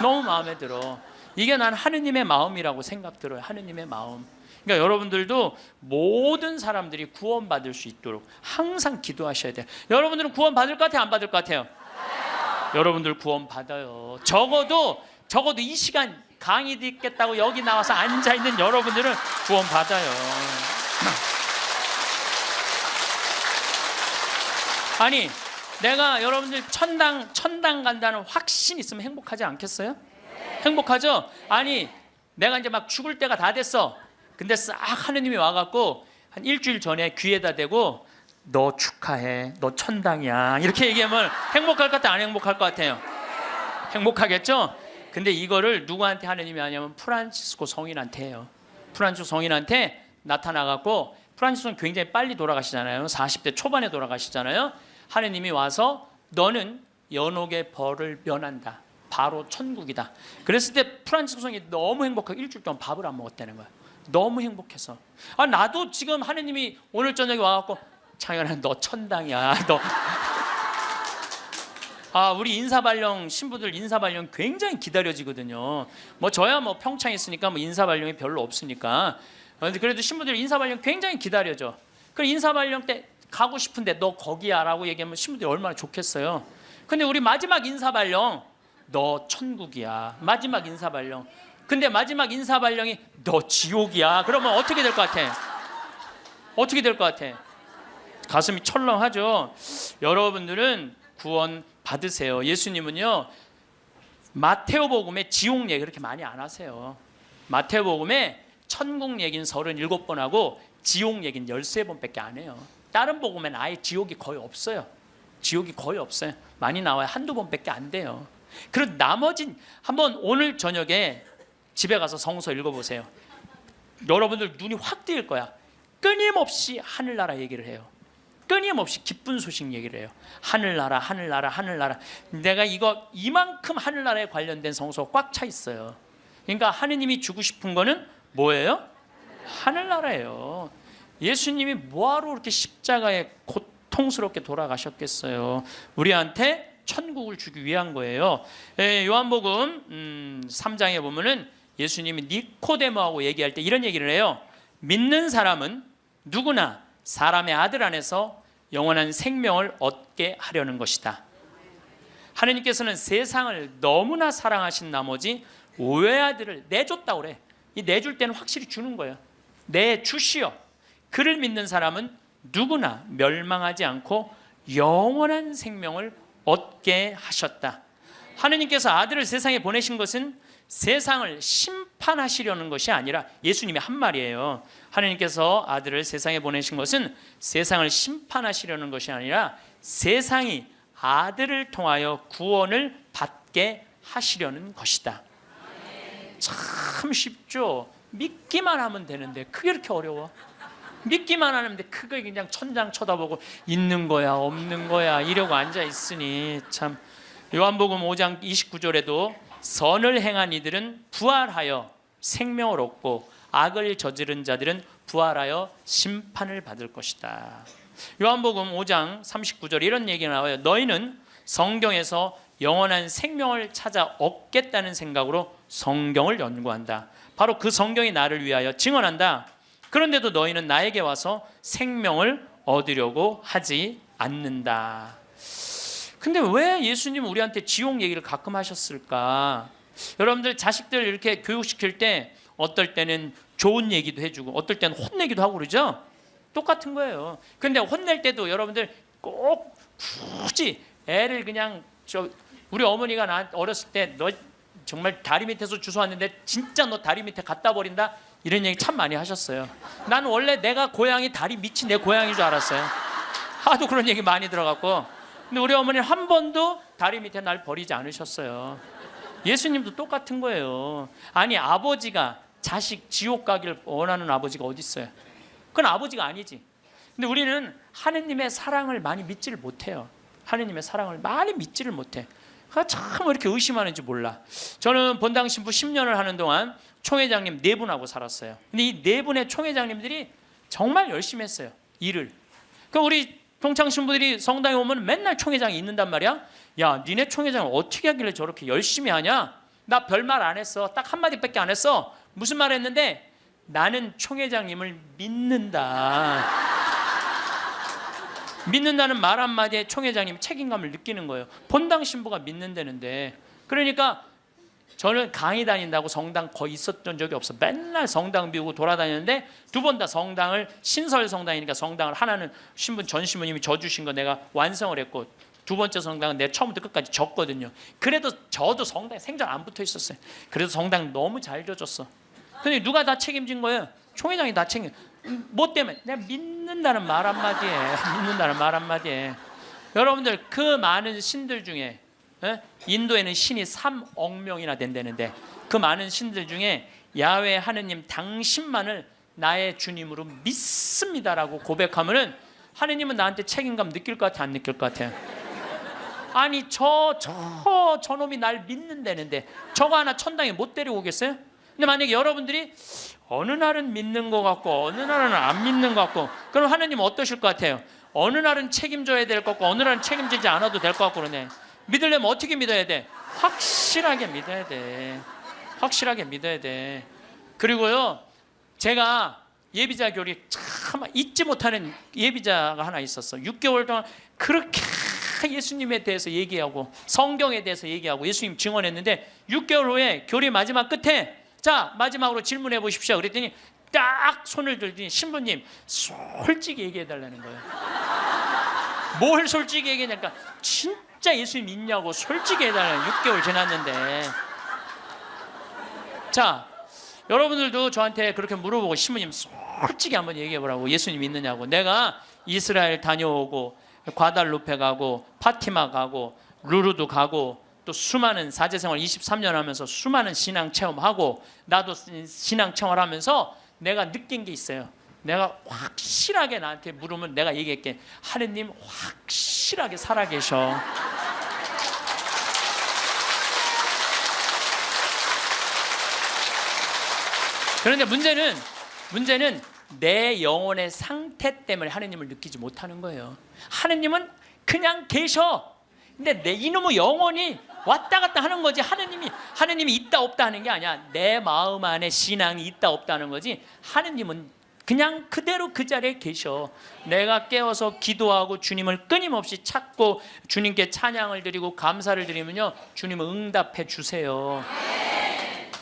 너무 마음에 들어. 이게 난 하느님의 마음이라고 생각 들어요. 하느님의 마음. 그러니까 여러분들도 모든 사람들이 구원받을 수 있도록 항상 기도하셔야 돼요. 여러분들은 구원 받을 것 같아요? 안 받을 것 같아요? 여러분들 구원 받아요. 적어도 이 시간 강의 듣겠다고 여기 나와서 앉아있는 여러분들은 구원 받아요. 아니 내가 여러분들 천당 간다는 확신 있으면 행복하지 않겠어요? 행복하죠? 아니 내가 이제 막 죽을 때가 다 됐어. 근데 싹 하느님이 와갖고 한 일주일 전에 귀에다 대고 너 축하해, 너 천당이야 이렇게 얘기하면 행복할 것 같아, 안 행복할 것 같아요? 행복하겠죠? 근데 이거를 누구한테 하느님이 하냐면 프란치스코 성인한테 해요. 프란치스코 성인한테 나타나갖고, 프란치스코는 굉장히 빨리 돌아가시잖아요. 40대 초반에 돌아가시잖아요. 하느님이 와서 너는 연옥의 벌을 면한다, 바로 천국이다. 그랬을 때 프란치스코 성인이 너무 행복하고 일주일 동안 밥을 안 먹었다는 거야. 너무 행복해서. 나도 지금 하느님이 오늘 저녁에 와갖고 창현아 너 천당이야, 너. 우리 인사발령 신부들 인사발령 굉장히 기다려지거든요. 뭐 저야 뭐 평창에 있으니까 뭐 인사발령이 별로 없으니까. 그래도 신부들 인사발령 굉장히 기다려져. 그럼 인사발령 때 가고 싶은데 너 거기야라고 얘기하면 신부들이 얼마나 좋겠어요. 근데 우리 마지막 인사발령 너 천국이야, 마지막 인사발령. 근데 마지막 인사발령이 너 지옥이야. 그러면 어떻게 될 것 같아? 어떻게 될 것 같아? 가슴이 철렁하죠. 여러분들은 구원 받으세요. 예수님은요 마테오복음에 지옥 얘기 그렇게 많이 안 하세요. 마테오복음에 천국 얘기는 37번 하고 지옥 얘기는 13번밖에 안 해요. 다른 복음에는 아예 지옥이 거의 없어요. 지옥이 거의 없어요. 많이 나와요. 한두 번밖에 안 돼요. 그리고 나머진 한번 오늘 저녁에 집에 가서 성서 읽어보세요. 여러분들 눈이 확 뜨일 거야. 끊임없이 하늘나라 얘기를 해요. 끊임없이 기쁜 소식 얘기를 해요. 하늘나라, 하늘나라, 하늘나라. 내가 이만큼 하늘나라에 관련된 성서가 꽉 차 있어요. 그러니까 하느님이 주고 싶은 거는 뭐예요? 하늘나라예요. 예수님이 뭐하러 그렇게 십자가에 고통스럽게 돌아가셨겠어요? 우리한테 천국을 주기 위한 거예요. 요한복음 3장에 보면은 예수님이 니코데모하고 얘기할 때 이런 얘기를 해요. 믿는 사람은 누구나 사람의 아들 안에서 영원한 생명을 얻게 하려는 것이다. 하느님께서는 세상을 너무나 사랑하신 나머지 외아들을 내줬다고 그래. 이 내줄 때는 확실히 주는 거예요. 내주시어 그를 믿는 사람은 누구나 멸망하지 않고 영원한 생명을 얻게 하셨다. 하느님께서 아들을 세상에 보내신 것은 세상을 심판하시려는 것이 아니라, 예수님이 한 말이에요. 하느님께서 아들을 세상에 보내신 것은 세상을 심판하시려는 것이 아니라 세상이 아들을 통하여 구원을 받게 하시려는 것이다. 참 쉽죠? 믿기만 하면 되는데 그게 이렇게 어려워? 믿기만 하는데 크게 그냥 천장 쳐다보고 있는 거야 없는 거야 이러고 앉아 있으니 참. 요한복음 5장 29절에도 선을 행한 이들은 부활하여 생명을 얻고 악을 저지른 자들은 부활하여 심판을 받을 것이다. 요한복음 5장 39절에 이런 얘기가 나와요. 너희는 성경에서 영원한 생명을 찾아 얻겠다는 생각으로 성경을 연구한다. 바로 그 성경이 나를 위하여 증언한다. 그런데도 너희는 나에게 와서 생명을 얻으려고 하지 않는다. 근데 왜 예수님은 우리한테 지옥 얘기를 가끔 하셨을까? 여러분들 자식들 이렇게 교육시킬 때 어떨 때는 좋은 얘기도 해주고 어떨 때는 혼내기도 하고 그러죠? 똑같은 거예요. 근데 혼낼 때도 여러분들 꼭 굳이 애를 그냥 우리 어머니가 나 어렸을 때 너 정말 다리 밑에서 주워왔는데 진짜 너 다리 밑에 갖다 버린다 이런 얘기 참 많이 하셨어요. 나는 원래 내가 고향이 다리 밑이 내 고향인 줄 알았어요. 하도 그런 얘기 많이 들어갔고. 근데 우리 어머니는 한 번도 다리 밑에 날 버리지 않으셨어요. 예수님도 똑같은 거예요. 아니 아버지가 자식 지옥 가기를 원하는 아버지가 어디 있어요? 그건 아버지가 아니지. 근데 우리는 하느님의 사랑을 많이 믿지를 못해요. 하느님의 사랑을 많이 믿지를 못해. 참 왜 이렇게 의심하는지 몰라. 저는 본당 신부 10년을 하는 동안 총회장님 4분하고 살았어요. 근데 이 4분의 총회장님들이 정말 열심히 했어요. 일을. 그러니까 우리 동창 신부들이 성당에 오면 맨날 총회장이 있는단 말이야. 야, 니네 총회장을 어떻게 하길래 저렇게 열심히 하냐? 나 별말 안 했어. 딱 한마디밖에 안 했어. 무슨 말 했는데? 나는 총회장님을 믿는다. 믿는다는 말 한마디에 총회장님이 책임감을 느끼는 거예요. 본당 신부가 믿는다는데. 그러니까 저는 강의 다닌다고 성당 거의 있었던 적이 없어. 맨날 성당 비우고 돌아다녔는데 두 번 다 성당을 신설 성당이니까 성당을 하나는 전 신부님이 져주신 거 내가 완성을 했고 두 번째 성당은 내가 처음부터 끝까지 졌거든요. 그래도 저도 성당에 생전 안 붙어 있었어요. 그래도 성당 너무 잘 져줬어. 근데 누가 다 책임진 거예요? 총회장이 다 책임. 뭐 때문에? 내가 믿는다는 말 한마디에 믿는다는 말 한마디에 여러분들 그 많은 신들 중에 인도에는 신이 3억 명이나 된다는데 그 많은 신들 중에 야훼 하느님 당신만을 나의 주님으로 믿습니다라고 고백하면은 하느님은 나한테 책임감 느낄 것 같아 안 느낄 것 같아? 아니 저놈이 날 믿는다는데 저거 하나 천당에 못 데려오겠어요? 근데 만약에 여러분들이 어느 날은 믿는 것 같고 어느 날은 안 믿는 것 같고 그럼 하느님 어떠실 것 같아요? 어느 날은 책임져야 될 것 같고 어느 날은 책임지지 않아도 될 것 같고 그러네. 믿으려면 어떻게 믿어야 돼? 확실하게 믿어야 돼. 확실하게 믿어야 돼. 그리고요 제가 예비자 교리 참 잊지 못하는 예비자가 하나 있었어. 6개월 동안 그렇게 예수님에 대해서 얘기하고 성경에 대해서 얘기하고 예수님 증언했는데 6개월 후에 교리 마지막 끝에 자 마지막으로 질문해 보십시오 그랬더니 딱 손을 들더니 신부님 솔직히 얘기해 달라는 거예요. 뭘 솔직히 얘기하니까 진짜 예수님 믿냐고 솔직히 해달라는 6개월 지났는데 자 여러분들도 저한테 그렇게 물어보고 신부님 솔직히 한번 얘기해 보라고 예수님 믿느냐고. 내가 이스라엘 다녀오고 과달루페 가고 파티마 가고 루르도 가고 또 수많은 사제생활 23년 하면서 수많은 신앙 체험하고 나도 신앙 체험하면서 내가 느낀 게 있어요. 내가 확실하게 나한테 물으면 내가 얘기할게. 하느님 확실하게 살아계셔. 그런데 문제는 내 영혼의 상태 때문에 하느님을 느끼지 못하는 거예요. 하느님은 그냥 계셔. 근데 내 이놈의 영혼이 왔다 갔다 하는 거지. 하느님이 있다 없다 하는 게 아니야. 내 마음 안에 신앙이 있다 없다 하는 거지. 하느님은 그냥 그대로 그 자리에 계셔. 내가 깨어서 기도하고 주님을 끊임없이 찾고 주님께 찬양을 드리고 감사를 드리면요 주님은 응답해 주세요.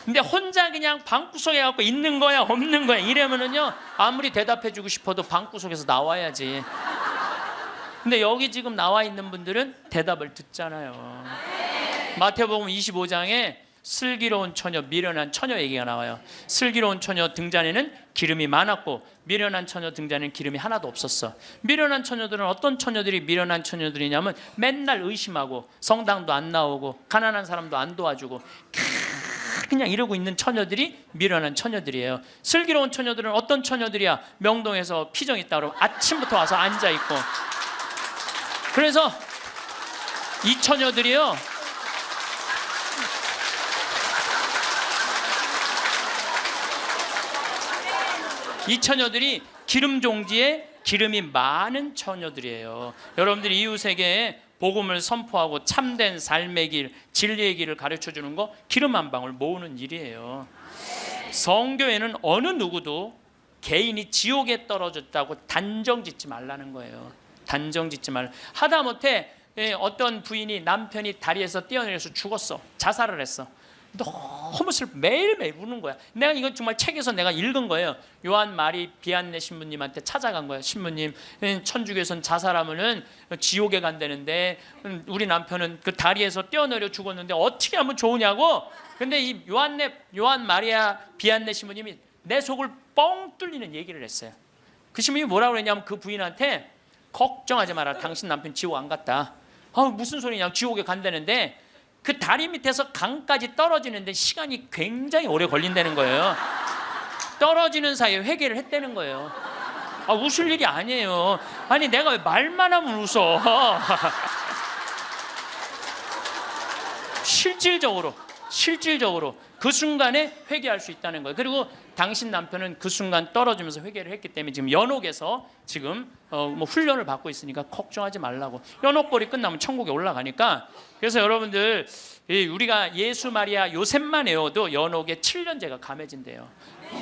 근데 혼자 그냥 방구석에 갖고 있는 거야 없는 거야 이러면은요 아무리 대답해 주고 싶어도 방구석에서 나와야지. 근데 여기 지금 나와 있는 분들은 대답을 듣잖아요. 마태복음 25장에 슬기로운 처녀, 미련한 처녀 얘기가 나와요. 슬기로운 처녀 등잔에는 기름이 많았고 미련한 처녀 등잔에는 기름이 하나도 없었어. 미련한 처녀들은 어떤 처녀들이 미련한 처녀들이냐면 맨날 의심하고 성당도 안 나오고 가난한 사람도 안 도와주고 그냥 이러고 있는 처녀들이 미련한 처녀들이에요. 슬기로운 처녀들은 어떤 처녀들이야? 명동에서 피정 있다 그러면 아침부터 와서 앉아있고 그래서 이 처녀들이요 이 처녀들이 기름 종지에 기름이 많은 처녀들이에요. 여러분들이 이웃에게 복음을 선포하고 참된 삶의 길, 진리의 길을 가르쳐주는 거 기름 한 방울 모으는 일이에요. 성교에는 어느 누구도 개인이 지옥에 떨어졌다고 단정 짓지 말라는 거예요. 단정 짓지 말라. 하다못해 어떤 부인이 남편이 다리에서 뛰어내려서 죽었어. 자살을 했어. 너무 슬퍼. 매일매일 우는 거야. 내가 이거 정말 책에서 내가 읽은 거예요. 요한 마리 비안네 신부님한테 찾아간 거예요. 신부님, 천주교에서는 자살하면은 지옥에 간다는데 우리 남편은 그 다리에서 뛰어내려 죽었는데 어떻게 하면 좋으냐고. 근데 이 요한 마리아 비안네 신부님이 내 속을 뻥 뚫리는 얘기를 했어요. 그 신부님이 뭐라고 그랬냐면 그 부인한테 걱정하지 마라. 당신 남편 지옥 안 갔다. 무슨 소리냐. 지옥에 간다는데 그 다리 밑에서 강까지 떨어지는데 시간이 굉장히 오래 걸린다는 거예요. 떨어지는 사이에 회개를 했다는 거예요. 웃을 일이 아니에요. 아니 내가 왜 말만 하면 웃어. 실질적으로 그 순간에 회개할 수 있다는 거예요. 그리고 당신 남편은 그 순간 떨어지면서 회개를 했기 때문에 지금 연옥에서 지금 훈련을 받고 있으니까 걱정하지 말라고. 연옥벌이 끝나면 천국에 올라가니까. 그래서 여러분들 우리가 예수 마리아 요셉만 외워도 연옥에 7년제가 감해진대요.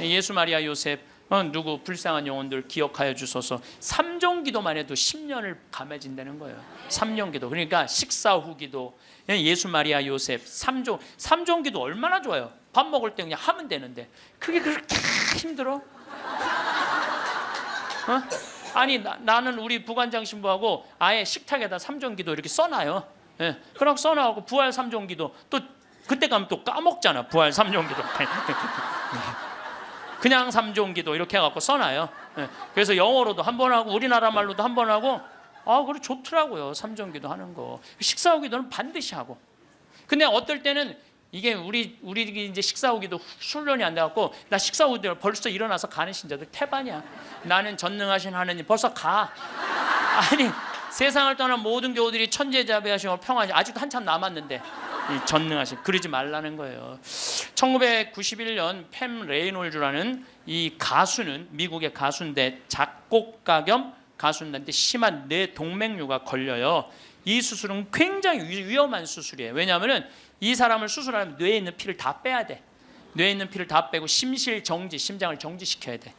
예수 마리아 요셉 누구 불쌍한 영혼들 기억하여 주소서. 3종 기도만 해도 10년을 감해진다는 거예요. 3년 기도. 그러니까 식사 후 기도, 예수 마리아 요셉 3종 기도 얼마나 좋아요. 밥 먹을 때 그냥 하면 되는데 그게 그렇게 힘들어? 아니 나는 우리 부관장 신부하고 아예 식탁에다 3종 기도 이렇게 써놔요. 그럼 써놔고 부활 3종 기도, 또 그때 가면 또 까먹잖아. 부활 3종 기도 그냥 3종 기도 이렇게 해갖고 써놔요. 그래서 영어로도 한 번 하고 우리나라 말로도 한 번 하고, 그래 좋더라고요. 3종 기도 하는 거. 식사 후 기도는 반드시 하고. 근데 어떨 때는 이게 우리 이제 식사 후 기도 훈련이 안 돼갖고, 나 식사 후 기도 벌써 일어나서 가는 신자들 태반이야. 나는 전능하신 하느님 벌써 가. 아니 세상을 떠난 모든 교우들이 천지자비하시고 평안하시, 아직도 한참 남았는데 전능하신, 그러지 말라는 거예요. 1991년 팸 레이놀즈라는 이 가수는 미국의 가수인데 작곡가 겸 가수인데 심한 뇌 동맥류가 걸려요. 이 수술은 굉장히 위험한 수술이에요. 왜냐하면 이 사람을 수술하면 뇌에 있는 피를 다 빼야 돼. 뇌에 있는 피를 다 빼고 심실 정지, 심장을 정지시켜야 돼.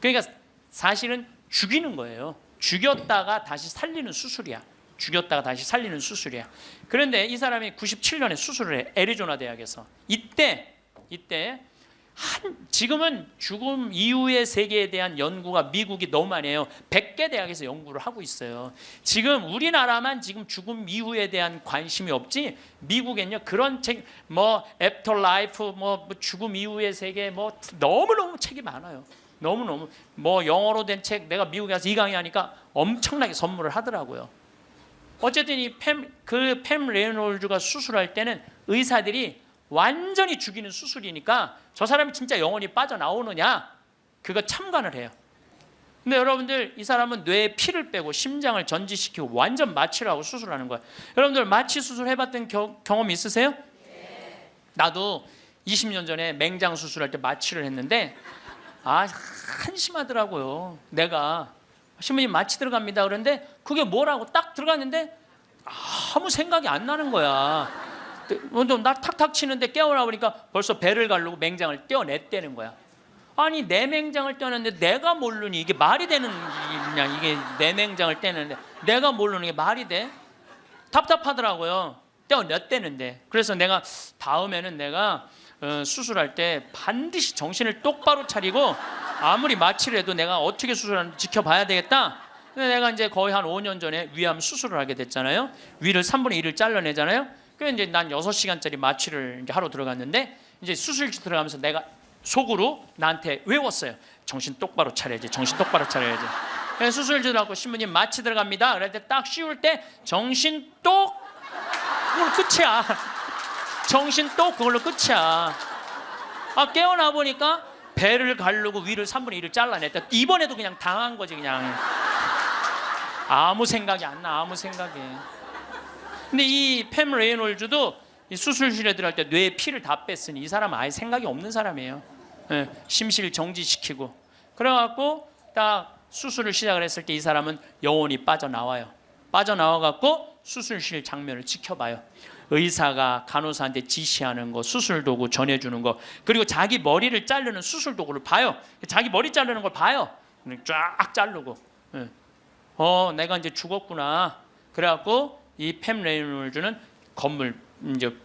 그러니까 사실은 죽이는 거예요. 죽였다가 다시 살리는 수술이야. 죽였다가 다시 살리는 수술이야. 그런데 이 사람이 97년에 수술을 해. 애리조나 대학에서. 이때 지금은 죽음 이후의 세계에 대한 연구가 미국이 너무 많이 해요. 100개 대학에서 연구를 하고 있어요. 지금 우리나라만 지금 죽음 이후에 대한 관심이 없지, 미국엔요 그런 책, 애프터 라이프, 죽음 이후의 세계, 너무너무 책이 많아요. 너무너무 영어로 된 책, 내가 미국에 가서 이 강의 하니까 엄청나게 선물을 하더라고요. 어쨌든 이 팸 레이놀즈가 수술할 때는 의사들이 완전히 죽이는 수술이니까 저 사람이 진짜 영혼이 빠져나오느냐, 그거 참관을 해요. 근데 여러분들, 이 사람은 뇌에 피를 빼고 심장을 전지시키고 완전 마취를 하고 수술하는 거예요. 여러분들 마취 수술 해봤던 경험 있으세요? 네. 나도 20년 전에 맹장 수술할 때 마취를 했는데 한심하더라고요. 내가 신부님 마취 들어갑니다 그런데 그게 뭐라고 딱 들어갔는데 아무 생각이 안 나는 거야. 나 탁탁 치는데 깨어나 보니까 벌써 배를 가르고 맹장을 떼어냈다는 거야. 아니 내 맹장을 떼었는데 내가 모르니 이게 말이 되는 일이냐. 이게 내 맹장을 떼는데 내가 모르는 게 말이 돼? 답답하더라고요. 떼어냈다는데. 그래서 내가 다음에는 내가 수술할 때 반드시 정신을 똑바로 차리고 아무리 마취를 해도 내가 어떻게 수술하는지 지켜봐야 되겠다. 근데 내가 이제 거의 한 5년 전에 위암 수술을 하게 됐잖아요. 위를 3분의 1을 잘라내잖아요. 그래서 이제 난 6시간짜리 마취를 이제 하러 들어갔는데, 이제 수술실 들어가면서 내가 속으로 나한테 외웠어요. 정신 똑바로 차려야지. 정신 똑바로 차려야지. 그래서 수술실 들어가고 신부님 마취 들어갑니다. 그럴 때 딱 씌울 때 정신 똑, 그걸로 끝이야. 정신 똑, 그걸로 끝이야. 깨어나 보니까 배를 가르고 위를 3분의 1을 잘라냈다. 이번에도 그냥 당한 거지 그냥. 아무 생각이 안 나. 아무 생각이. 근데 이 팸 레이놀즈도 이 수술실에 들어갈 때 뇌에 피를 다 뺐으니 이 사람은 아예 생각이 없는 사람이에요. 심실 정지시키고. 그래갖고 딱 수술을 시작을 했을 때 이 사람은 영혼이 빠져나와요. 빠져나와갖고 수술실 장면을 지켜봐요. 의사가 간호사한테 지시하는 거, 수술 도구 전해주는 거, 그리고 자기 머리를 자르는 수술 도구를 봐요. 자기 머리 자르는 걸 봐요. 쫙 자르고, 내가 이제 죽었구나. 그래갖고 이 팸 레이놀즈는 건물 이제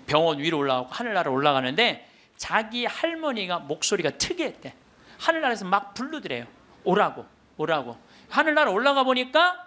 병원 위로 올라가고 하늘나라 올라가는데 자기 할머니가 목소리가 특이했대. 하늘나라에서 막 부르더래요. 오라고. 하늘나라 올라가 보니까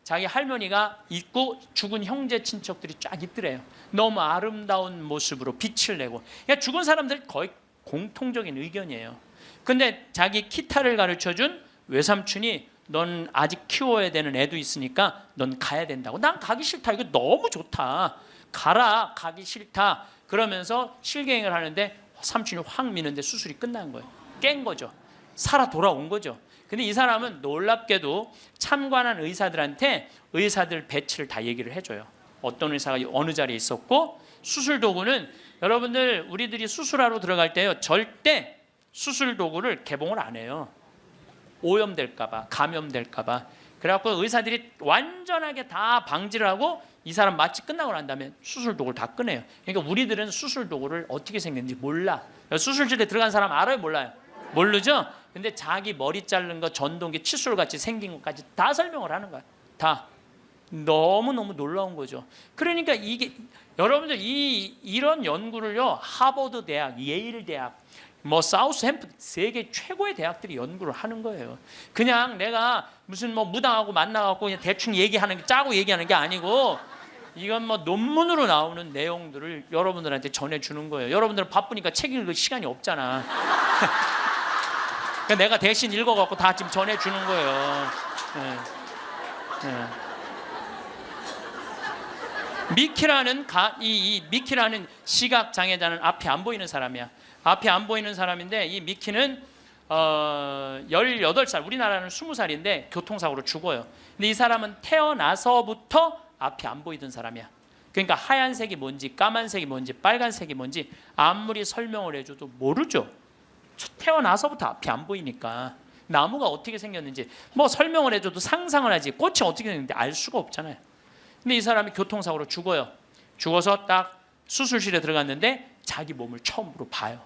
자기 할머니가 있고 죽은 형제 친척들이 쫙 있더래요. 너무 아름다운 모습으로 빛을 내고. 그러니까 죽은 사람들 거의 공통적인 의견이에요. 근데 자기 기타를 가르쳐준 외삼촌이 넌 아직 키워야 되는 애도 있으니까 넌 가야 된다고. 난 가기 싫다. 이거 너무 좋다. 가라. 가기 싫다. 그러면서 실갱을 하는데 삼촌이 확 미는데 수술이 끝난 거예요. 깬 거죠. 살아 돌아온 거죠. 근데 이 사람은 놀랍게도 참관한 의사들한테 의사들 배치를 다 얘기를 해줘요. 어떤 의사가 어느 자리에 있었고, 수술 도구는 여러분들 우리들이 수술하러 들어갈 때요 절대 수술 도구를 개봉을 안 해요. 오염될까봐, 감염될까봐. 그래갖고 의사들이 완전하게 다 방지를 하고 이 사람 마취 끝나고 난 다음에 수술 도구를 다 꺼내요. 그러니까 우리들은 수술 도구를 어떻게 생겼는지 몰라. 수술실에 들어간 사람 알아요, 몰라요? 모르죠? 근데 자기 머리 자른 거 전동기 칫솔같이 생긴 것까지 다 설명을 하는 거야. 다. 너무너무 놀라운 거죠. 그러니까 이게 여러분들 이런 연구를요. 하버드 대학, 예일 대학, 뭐 사우스햄프턴 세계 최고의 대학들이 연구를 하는 거예요. 그냥 내가 무슨 뭐 무당하고 만나갖고 그냥 대충 얘기하는 게 짜고 얘기하는 게 아니고 이건 뭐 논문으로 나오는 내용들을 여러분들한테 전해주는 거예요. 여러분들은 바쁘니까 책 읽을 시간이 없잖아. 그러니까 내가 대신 읽어갖고 다 지금 전해주는 거예요. 네. 네. 미키라는 미키라는 시각 장애자는 앞이 안 보이는 사람이야. 앞이 안 보이는 사람인데 이 미키는 18살, 우리나라는 20살인데 교통사고로 죽어요. 근데 이 사람은 태어나서부터 앞이 안 보이던 사람이야. 그러니까 하얀색이 뭔지 까만색이 뭔지 빨간색이 뭔지 아무리 설명을 해줘도 모르죠. 태어나서부터 앞이 안 보이니까 나무가 어떻게 생겼는지 뭐 설명을 해줘도 상상을 하지 꽃이 어떻게 생겼는지 알 수가 없잖아요. 근데 이 사람이 교통사고로 죽어요. 죽어서 딱 수술실에 들어갔는데 자기 몸을 처음으로 봐요.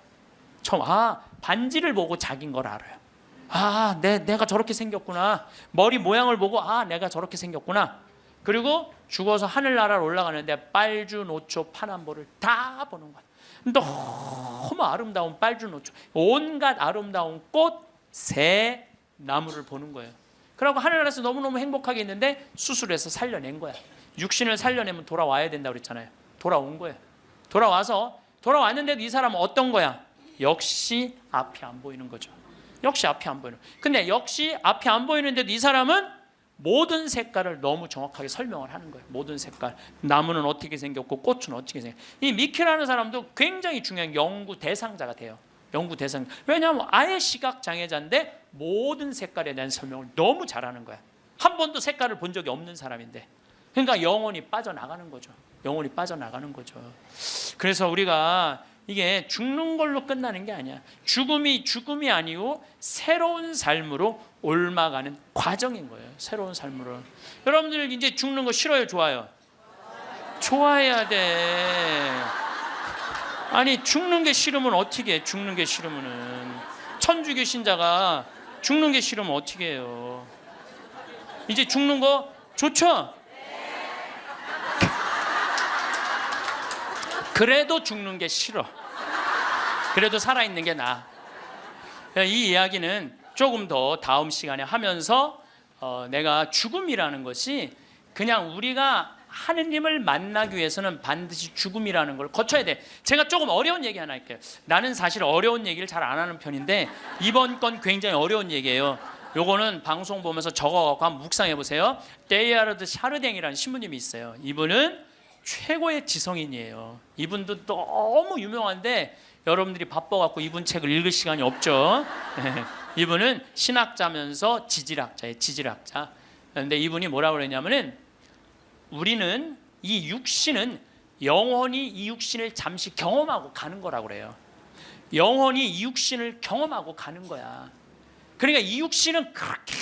반지를 보고 자기인 걸 알아요. 내가 저렇게 생겼구나. 머리 모양을 보고 내가 저렇게 생겼구나. 그리고 죽어서 하늘나라로 올라가는데 빨주노초 파남보를 다 보는 거야. 너무 아름다운 빨주노초, 온갖 아름다운 꽃, 새, 나무를 보는 거예요. 그러고 하늘나라에서 너무너무 행복하게 있는데 수술해서 살려낸 거야. 육신을 살려내면 돌아와야 된다고 그랬잖아요. 돌아온 거예요. 돌아왔는데도 이 사람은 어떤 거야? 역시 앞이 안 보이는 거죠. 역시 앞이 안 보이는. 근데 역시 앞이 안 보이는데도 이 사람은 모든 색깔을 너무 정확하게 설명을 하는 거예요. 모든 색깔. 나무는 어떻게 생겼고 꽃은 어떻게 생겼고. 이 미키라는 사람도 굉장히 중요한 연구 대상자가 돼요. 연구 대상. 왜냐하면 아예 시각 장애자인데 모든 색깔에 대한 설명을 너무 잘하는 거야. 한 번도 색깔을 본 적이 없는 사람인데. 그러니까 영혼이 빠져나가는 거죠. 영혼이 빠져나가는 거죠. 그래서 우리가 이게 죽는 걸로 끝나는 게 아니야. 죽음이 아니고 새로운 삶으로 옮아가는 과정인 거예요. 새로운 삶으로. 여러분들 이제 죽는 거 싫어요, 좋아요? 좋아해야 돼. 아니 죽는 게 싫으면 어떻게 해? 죽는 게 싫으면은 천주교 신자가 죽는 게 싫으면 어떻게 해요? 이제 죽는 거 좋죠? 그래도 죽는 게 싫어. 그래도 살아있는 게 나아. 이 이야기는 조금 더 다음 시간에 하면서 내가 죽음이라는 것이 그냥 우리가 하느님을 만나기 위해서는 반드시 죽음이라는 걸 거쳐야 돼. 제가 조금 어려운 얘기 하나 할게요. 나는 사실 어려운 얘기를 잘 안 하는 편인데 이번 건 굉장히 어려운 얘기예요. 요거는 방송 보면서 적어갖고 한번 묵상해 보세요. 데이아르드 샤르댕이라는 신부님이 있어요. 이분은 최고의 지성인이에요. 이분도 너무 유명한데 여러분들이 바빠갖고 이분 책을 읽을 시간이 없죠. 이분은 신학자면서 지질학자예요. 지질학자. 그런데 이분이 뭐라고 그러냐면은 우리는 이 육신은 영원히 이 육신을 잠시 경험하고 가는 거라고 그래요. 영원히 이 육신을 경험하고 가는 거야. 그러니까 이 육신은 그렇게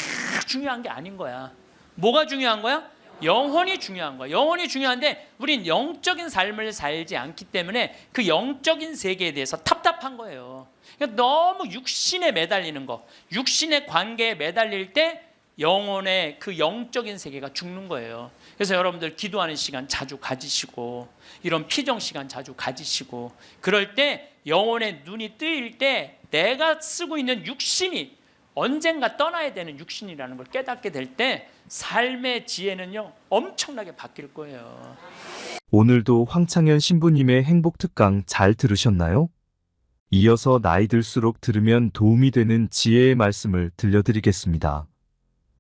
중요한 게 아닌 거야. 뭐가 중요한 거야? 영혼이 중요한 거야. 영혼이 중요한데 우린 영적인 삶을 살지 않기 때문에 그 영적인 세계에 대해서 답답한 거예요. 그러니까 너무 육신에 매달리는 거, 육신의 관계에 매달릴 때 영혼의 그 영적인 세계가 죽는 거예요. 그래서 여러분들 기도하는 시간 자주 가지시고 이런 피정 시간 자주 가지시고 그럴 때 영혼의 눈이 뜨일 때 내가 쓰고 있는 육신이 언젠가 떠나야 되는 육신이라는 걸 깨닫게 될 때 삶의 지혜는요 엄청나게 바뀔 거예요. 오늘도 황창현 신부님의 행복 특강 잘 들으셨나요? 이어서 나이 들수록 들으면 도움이 되는 지혜의 말씀을 들려드리겠습니다.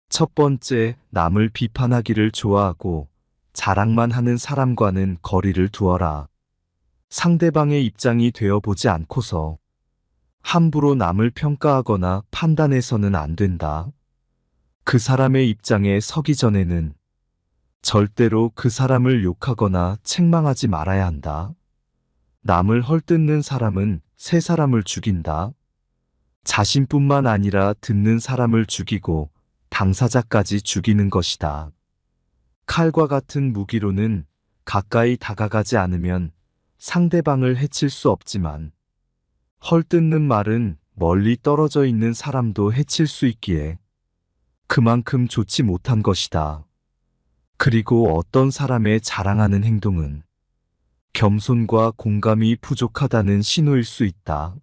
첫 번째, 남을 비판하기를 좋아하고 자랑만 하는 사람과는 거리를 두어라. 상대방의 입장이 되어보지 않고서 함부로 남을 평가하거나 판단해서는 안 된다. 그 사람의 입장에 서기 전에는 절대로 그 사람을 욕하거나 책망하지 말아야 한다. 남을 헐뜯는 사람은 새 사람을 죽인다. 자신뿐만 아니라 듣는 사람을 죽이고 당사자까지 죽이는 것이다. 칼과 같은 무기로는 가까이 다가가지 않으면 상대방을 해칠 수 없지만 헐뜯는 말은 멀리 떨어져 있는 사람도 해칠 수 있기에 그만큼 좋지 못한 것이다. 그리고 어떤 사람의 자랑하는 행동은 겸손과 공감이 부족하다는 신호일 수 있다.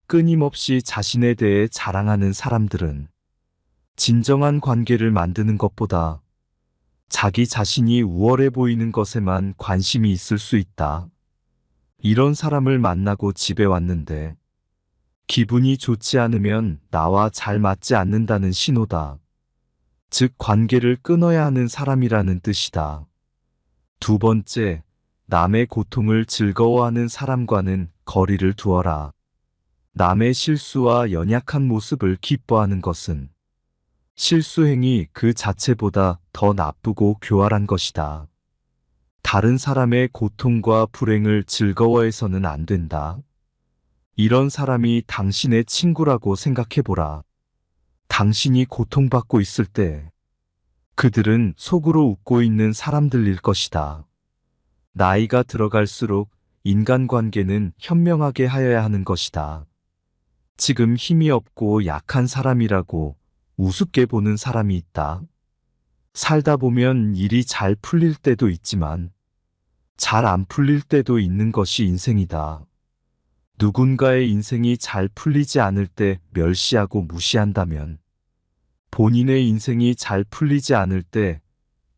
끊임없이 자신에 대해 자랑하는 사람들은 진정한 관계를 만드는 것보다 자기 자신이 우월해 보이는 것에만 관심이 있을 수 있다. 이런 사람을 만나고 집에 왔는데 기분이 좋지 않으면 나와 잘 맞지 않는다는 신호다. 즉, 관계를 끊어야 하는 사람이라는 뜻이다. 두 번째, 남의 고통을 즐거워하는 사람과는 거리를 두어라. 남의 실수와 연약한 모습을 기뻐하는 것은 실수 행위 그 자체보다 더 나쁘고 교활한 것이다. 다른 사람의 고통과 불행을 즐거워해서는 안 된다. 이런 사람이 당신의 친구라고 생각해보라. 당신이 고통받고 있을 때 그들은 속으로 웃고 있는 사람들일 것이다. 나이가 들어갈수록 인간관계는 현명하게 하여야 하는 것이다. 지금 힘이 없고 약한 사람이라고 우습게 보는 사람이 있다. 살다 보면 일이 잘 풀릴 때도 있지만 잘 안 풀릴 때도 있는 것이 인생이다. 누군가의 인생이 잘 풀리지 않을 때 멸시하고 무시한다면 본인의 인생이 잘 풀리지 않을 때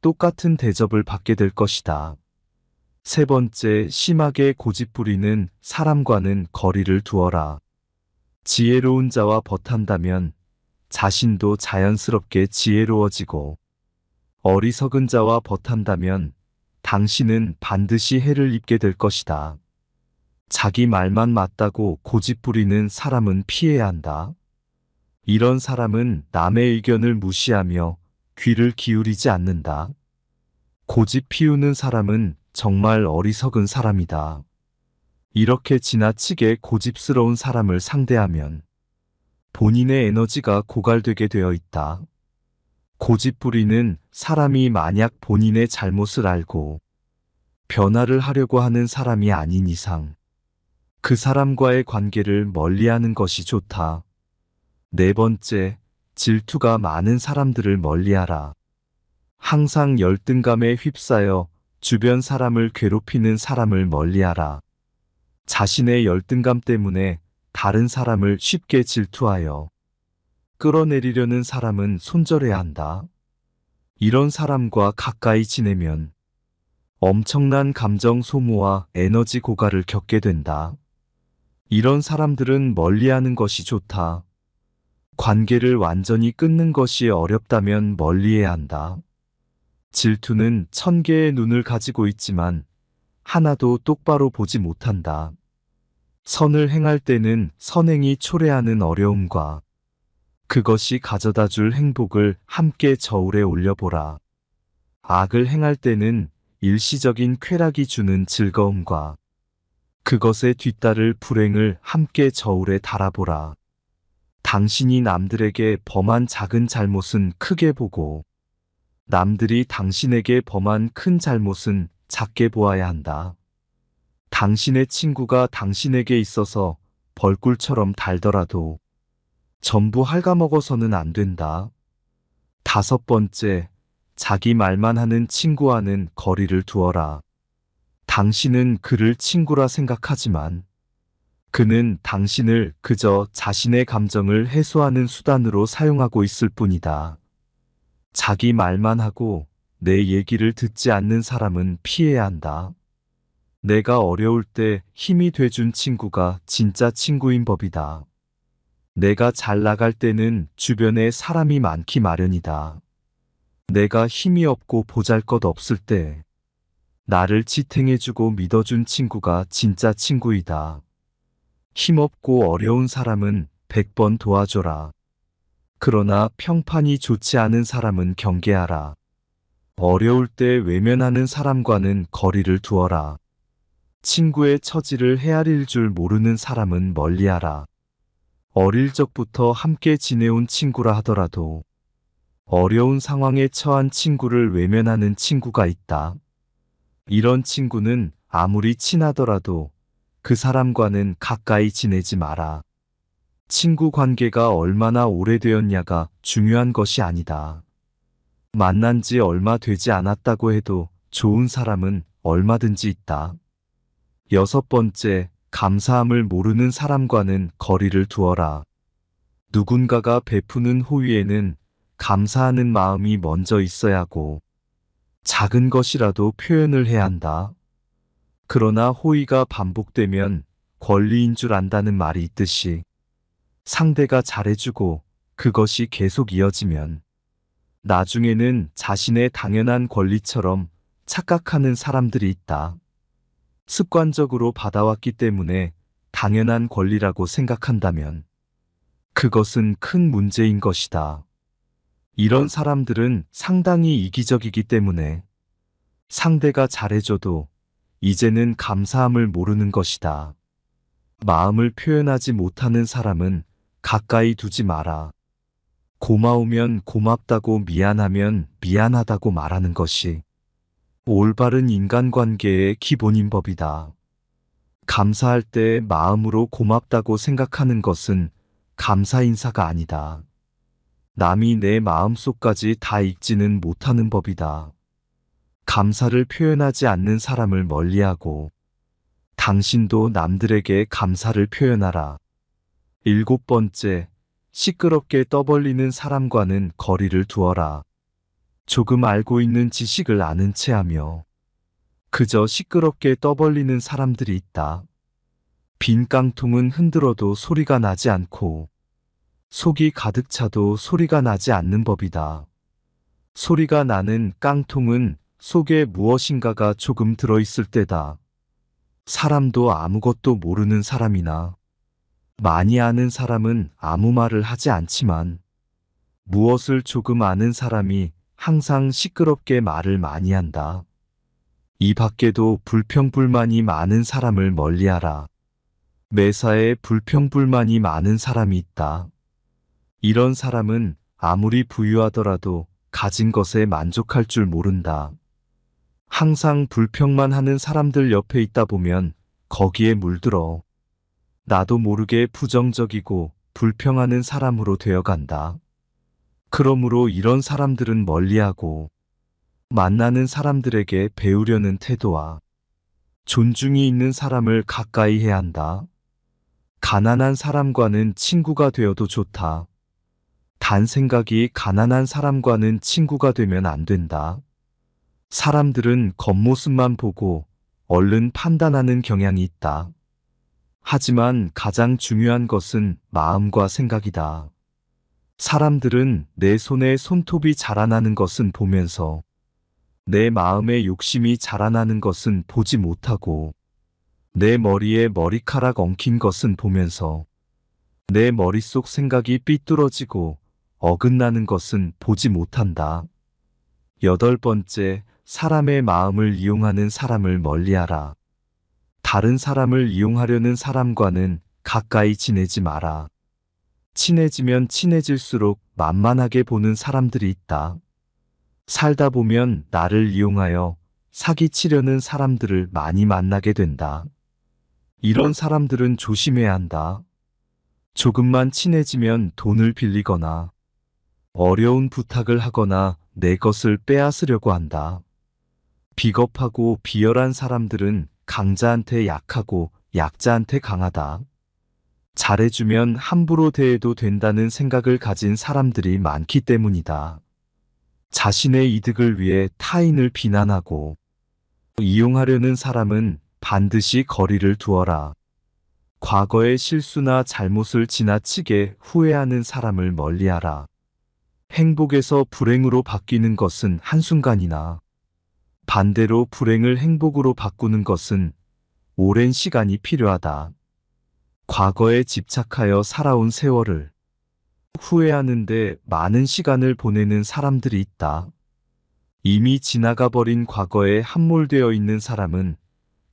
똑같은 대접을 받게 될 것이다. 세 번째, 심하게 고집부리는 사람과는 거리를 두어라. 지혜로운 자와 벗한다면 자신도 자연스럽게 지혜로워지고 어리석은 자와 벗한다면 당신은 반드시 해를 입게 될 것이다. 자기 말만 맞다고 고집부리는 사람은 피해야 한다. 이런 사람은 남의 의견을 무시하며 귀를 기울이지 않는다. 고집 피우는 사람은 정말 어리석은 사람이다. 이렇게 지나치게 고집스러운 사람을 상대하면 본인의 에너지가 고갈되게 되어 있다. 고집부리는 사람이 만약 본인의 잘못을 알고 변화를 하려고 하는 사람이 아닌 이상 그 사람과의 관계를 멀리하는 것이 좋다. 네 번째, 질투가 많은 사람들을 멀리하라. 항상 열등감에 휩싸여 주변 사람을 괴롭히는 사람을 멀리하라. 자신의 열등감 때문에 다른 사람을 쉽게 질투하여 끌어내리려는 사람은 손절해야 한다. 이런 사람과 가까이 지내면 엄청난 감정 소모와 에너지 고갈을 겪게 된다. 이런 사람들은 멀리하는 것이 좋다. 관계를 완전히 끊는 것이 어렵다면 멀리해야 한다. 질투는 1000개의 눈을 가지고 있지만 하나도 똑바로 보지 못한다. 선을 행할 때는 선행이 초래하는 어려움과 그것이 가져다 줄 행복을 함께 저울에 올려보라. 악을 행할 때는 일시적인 쾌락이 주는 즐거움과 그것에 뒤따를 불행을 함께 저울에 달아보라. 당신이 남들에게 범한 작은 잘못은 크게 보고 남들이 당신에게 범한 큰 잘못은 작게 보아야 한다. 당신의 친구가 당신에게 있어서 벌꿀처럼 달더라도 전부 갉아먹어서는 안 된다. 다섯 번째, 자기 말만 하는 친구와는 거리를 두어라. 당신은 그를 친구라 생각하지만 그는 당신을 그저 자신의 감정을 해소하는 수단으로 사용하고 있을 뿐이다. 자기 말만 하고 내 얘기를 듣지 않는 사람은 피해야 한다. 내가 어려울 때 힘이 돼준 친구가 진짜 친구인 법이다. 내가 잘 나갈 때는 주변에 사람이 많기 마련이다. 내가 힘이 없고 보잘것없을 때 나를 지탱해주고 믿어준 친구가 진짜 친구이다. 힘없고 어려운 사람은 100번 도와줘라. 그러나 평판이 좋지 않은 사람은 경계하라. 어려울 때 외면하는 사람과는 거리를 두어라. 친구의 처지를 헤아릴 줄 모르는 사람은 멀리하라. 어릴 적부터 함께 지내온 친구라 하더라도 어려운 상황에 처한 친구를 외면하는 친구가 있다. 이런 친구는 아무리 친하더라도 그 사람과는 가까이 지내지 마라. 친구 관계가 얼마나 오래되었냐가 중요한 것이 아니다. 만난 지 얼마 되지 않았다고 해도 좋은 사람은 얼마든지 있다. 6번째, 감사함을 모르는 사람과는 거리를 두어라. 누군가가 베푸는 호의에는 감사하는 마음이 먼저 있어야 하고, 작은 것이라도 표현을 해야 한다. 그러나 호의가 반복되면 권리인 줄 안다는 말이 있듯이, 상대가 잘해주고 그것이 계속 이어지면 나중에는 자신의 당연한 권리처럼 착각하는 사람들이 있다. 습관적으로 받아왔기 때문에 당연한 권리라고 생각한다면 그것은 큰 문제인 것이다. 이런 사람들은 상당히 이기적이기 때문에 상대가 잘해줘도 이제는 감사함을 모르는 것이다. 마음을 표현하지 못하는 사람은 가까이 두지 마라. 고마우면 고맙다고 미안하면 미안하다고 말하는 것이 올바른 인간관계의 기본인 법이다. 감사할 때 마음으로 고맙다고 생각하는 것은 감사 인사가 아니다. 남이 내 마음속까지 다 읽지는 못하는 법이다. 감사를 표현하지 않는 사람을 멀리하고 당신도 남들에게 감사를 표현하라. 7번째, 시끄럽게 떠벌리는 사람과는 거리를 두어라. 조금 알고 있는 지식을 아는 체 하며 그저 시끄럽게 떠벌리는 사람들이 있다. 빈 깡통은 흔들어도 소리가 나지 않고 속이 가득 차도 소리가 나지 않는 법이다. 소리가 나는 깡통은 속에 무엇인가가 조금 들어있을 때다. 사람도 아무것도 모르는 사람이나 많이 아는 사람은 아무 말을 하지 않지만 무엇을 조금 아는 사람이 항상 시끄럽게 말을 많이 한다. 이 밖에도 불평불만이 많은 사람을 멀리하라. 매사에 불평불만이 많은 사람이 있다. 이런 사람은 아무리 부유하더라도 가진 것에 만족할 줄 모른다. 항상 불평만 하는 사람들 옆에 있다 보면 거기에 물들어 나도 모르게 부정적이고 불평하는 사람으로 되어간다. 그러므로 이런 사람들은 멀리하고 만나는 사람들에게 배우려는 태도와 존중이 있는 사람을 가까이 해야 한다. 가난한 사람과는 친구가 되어도 좋다. 단 생각이 가난한 사람과는 친구가 되면 안 된다. 사람들은 겉모습만 보고 얼른 판단하는 경향이 있다. 하지만 가장 중요한 것은 마음과 생각이다. 사람들은 내 손에 손톱이 자라나는 것은 보면서 내 마음에 욕심이 자라나는 것은 보지 못하고 내 머리에 머리카락 엉킨 것은 보면서 내 머릿속 생각이 삐뚤어지고 어긋나는 것은 보지 못한다. 8번째, 사람의 마음을 이용하는 사람을 멀리하라. 다른 사람을 이용하려는 사람과는 가까이 지내지 마라. 친해지면 친해질수록 만만하게 보는 사람들이 있다. 살다 보면 나를 이용하여 사기치려는 사람들을 많이 만나게 된다. 이런 사람들은 조심해야 한다. 조금만 친해지면 돈을 빌리거나 어려운 부탁을 하거나 내 것을 빼앗으려고 한다. 비겁하고 비열한 사람들은 강자한테 약하고 약자한테 강하다. 잘해주면 함부로 대해도 된다는 생각을 가진 사람들이 많기 때문이다. 자신의 이득을 위해 타인을 비난하고 이용하려는 사람은 반드시 거리를 두어라. 과거의 실수나 잘못을 지나치게 후회하는 사람을 멀리하라. 행복에서 불행으로 바뀌는 것은 한순간이나 반대로 불행을 행복으로 바꾸는 것은 오랜 시간이 필요하다. 과거에 집착하여 살아온 세월을 후회하는데 많은 시간을 보내는 사람들이 있다. 이미 지나가 버린 과거에 함몰되어 있는 사람은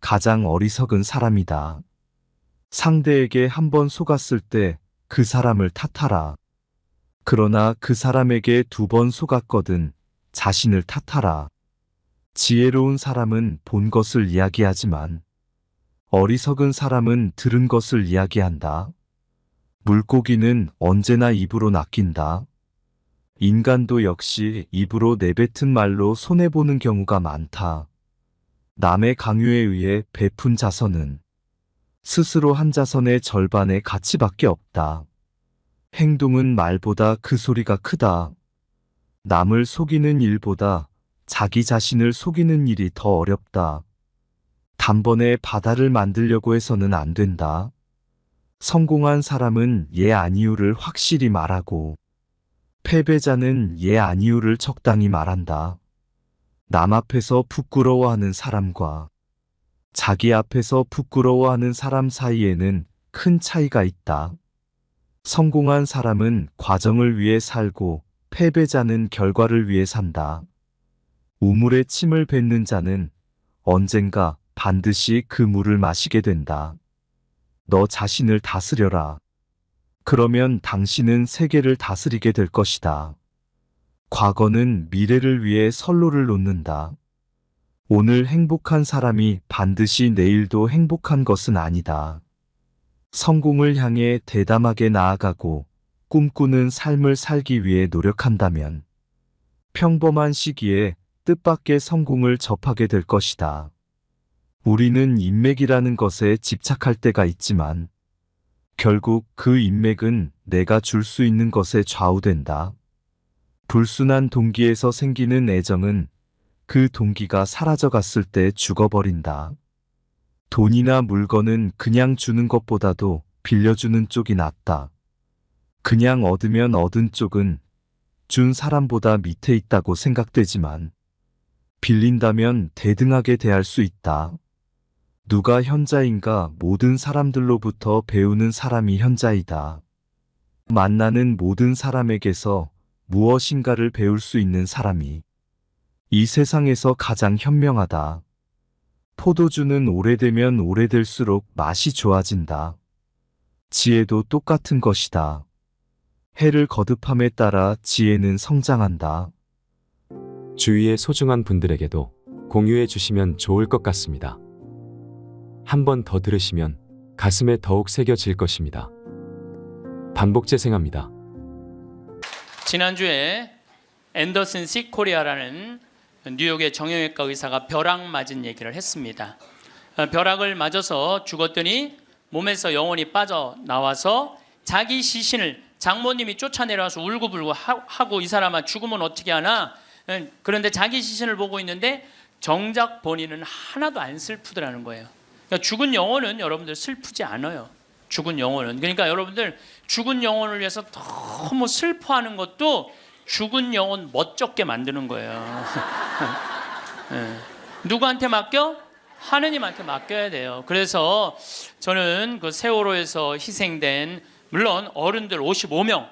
가장 어리석은 사람이다. 상대에게 한번 속았을 때 그 사람을 탓하라. 그러나 그 사람에게 2번 속았거든 자신을 탓하라. 지혜로운 사람은 본 것을 이야기하지만 어리석은 사람은 들은 것을 이야기한다. 물고기는 언제나 입으로 낚인다. 인간도 역시 입으로 내뱉은 말로 손해보는 경우가 많다. 남의 강요에 의해 베푼 자선은 스스로 한 자선의 절반의 가치밖에 없다. 행동은 말보다 그 소리가 크다. 남을 속이는 일보다 자기 자신을 속이는 일이 더 어렵다. 단번에 바다를 만들려고 해서는 안 된다. 성공한 사람은 예 아니요를 확실히 말하고 패배자는 예 아니요를 적당히 말한다. 남 앞에서 부끄러워하는 사람과 자기 앞에서 부끄러워하는 사람 사이에는 큰 차이가 있다. 성공한 사람은 과정을 위해 살고 패배자는 결과를 위해 산다. 우물에 침을 뱉는 자는 언젠가 반드시 그 물을 마시게 된다. 너 자신을 다스려라. 그러면 당신은 세계를 다스리게 될 것이다. 과거는 미래를 위해 선로를 놓는다. 오늘 행복한 사람이 반드시 내일도 행복한 것은 아니다. 성공을 향해 대담하게 나아가고 꿈꾸는 삶을 살기 위해 노력한다면 평범한 시기에 뜻밖의 성공을 접하게 될 것이다. 우리는 인맥이라는 것에 집착할 때가 있지만 결국 그 인맥은 내가 줄 수 있는 것에 좌우된다. 불순한 동기에서 생기는 애정은 그 동기가 사라져갔을 때 죽어버린다. 돈이나 물건은 그냥 주는 것보다도 빌려주는 쪽이 낫다. 그냥 얻으면 얻은 쪽은 준 사람보다 밑에 있다고 생각되지만 빌린다면 대등하게 대할 수 있다. 누가 현자인가? 모든 사람들로부터 배우는 사람이 현자이다. 만나는 모든 사람에게서 무엇인가를 배울 수 있는 사람이 이 세상에서 가장 현명하다. 포도주는 오래되면 오래될수록 맛이 좋아진다. 지혜도 똑같은 것이다. 해를 거듭함에 따라 지혜는 성장한다. 주위의 소중한 분들에게도 공유해 주시면 좋을 것 같습니다. 한 번 더 들으시면 가슴에 더욱 새겨질 것입니다. 반복 재생합니다. 지난주에 앤더슨 시 코리아라는 뉴욕의 정형외과 의사가 벼락 맞은 얘기를 했습니다. 벼락을 맞아서 죽었더니 몸에서 영혼이 빠져나와서 자기 시신을 장모님이 쫓아내려와서 울고불고 하고 이 사람아 죽으면 어떻게 하나? 그런데 자기 시신을 보고 있는데 정작 본인은 하나도 안 슬프더라는 거예요. 그러니까 죽은 영혼은 여러분들 슬프지 않아요. 죽은 영혼은. 그러니까 여러분들 죽은 영혼을 위해서 너무 슬퍼하는 것도 죽은 영혼 멋쩍게 만드는 거예요. 네. 누구한테 맡겨? 하느님한테 맡겨야 돼요. 그래서 저는 그 세월호에서 희생된 물론 어른들 55명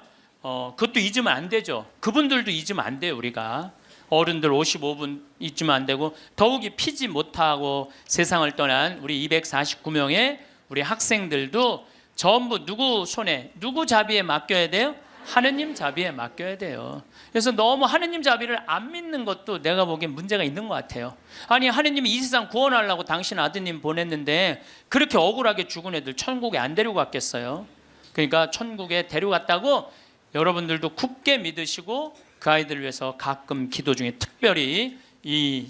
그것도 잊으면 안 되죠. 그분들도 잊으면 안 돼요. 우리가 어른들 55분 잊으면 안 되고 더욱이 피지 못하고 세상을 떠난 우리 249명의 우리 학생들도 전부 누구 손에 누구 자비에 맡겨야 돼요? 하느님 자비에 맡겨야 돼요. 그래서 너무 하느님 자비를 안 믿는 것도 내가 보기엔 문제가 있는 것 같아요. 아니 하느님이 이 세상 구원하려고 당신 아드님 보냈는데 그렇게 억울하게 죽은 애들 천국에 안 데리고 갔겠어요? 그러니까 천국에 데려갔다고 여러분들도 굳게 믿으시고 그 아이들을 위해서 가끔 기도 중에 특별히 이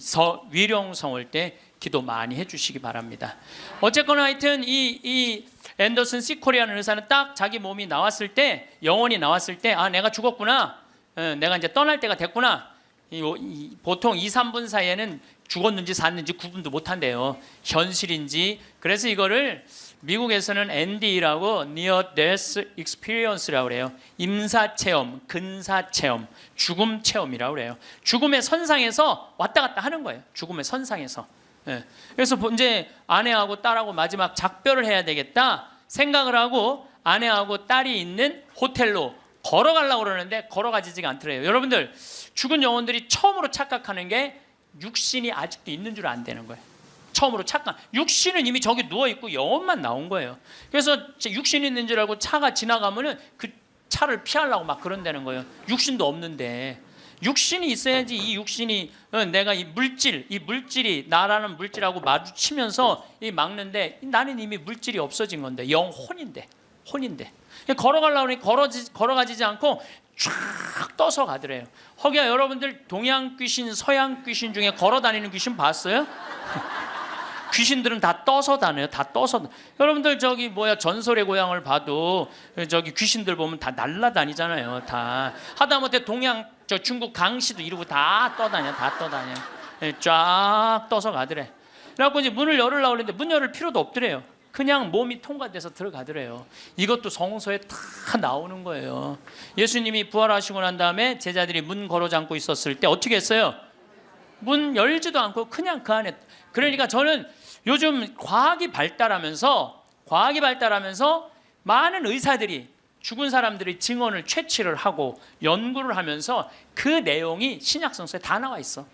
위령성을 때 기도 많이 해주시기 바랍니다. 어쨌거나 하여튼 이 앤더슨 시 코리아는 의사는 딱 자기 몸이 나왔을 때 영혼이 나왔을 때 아 내가 죽었구나 내가 이제 떠날 때가 됐구나 보통 2, 3분 사이에는 죽었는지 샀는지 구분도 못한대요. 현실인지. 그래서 이거를 미국에서는 ND라고 Near Death Experience라고 그래요. 임사체험, 근사체험, 죽음 체험이라고 그래요. 죽음의 선상에서 왔다 갔다 하는 거예요. 죽음의 선상에서. 네. 그래서 이제 아내하고 딸하고 마지막 작별을 해야 되겠다 생각을 하고 아내하고 딸이 있는 호텔로 걸어가려고 그러는데 걸어가지지가 않더래요. 여러분들 죽은 영혼들이 처음으로 착각하는 게 육신이 아직도 있는 줄 안 되는 거예요. 처음으로 착각. 육신은 이미 저기 누워있고 영혼만 나온 거예요. 그래서 육신이 있는 줄 알고 차가 지나가면은 그 차를 피하려고 막 그런다는 거예요. 육신도 없는데. 육신이 있어야지 이 육신이 내가 이 물질이 나라는 물질하고 마주치면서 이 막는데 나는 이미 물질이 없어진 건데 영혼인데 혼인대. 걸어가려고 하니 걸어가지지 않고 쫙 떠서 가더래요. 허기야, 여러분들 동양 귀신, 서양 귀신 중에 걸어다니는 귀신 봤어요? 귀신들은 다 떠서 다녀요. 다 떠서. 여러분들 저기 전설의 고향을 봐도 저기 귀신들 보면 다 날라다니잖아요. 다 하다못해 중국 강시도 이러고 다 떠다녀. 쫙 떠서 가더래. 그래갖고 이제 문을 열으려고 했는데 문 열을 필요도 없더래요. 그냥 몸이 통과돼서 들어가더래요. 이것도 성서에 다 나오는 거예요. 예수님이 부활하시고 난 다음에 제자들이 문 걸어 잠고 있었을 때 어떻게 했어요? 문 열지도 않고 그냥 그 안에. 그러니까 저는 요즘 과학이 발달하면서 많은 의사들이 죽은 사람들의 증언을 채취를 하고 연구를 하면서 그 내용이 신약 성서에 다 나와 있어.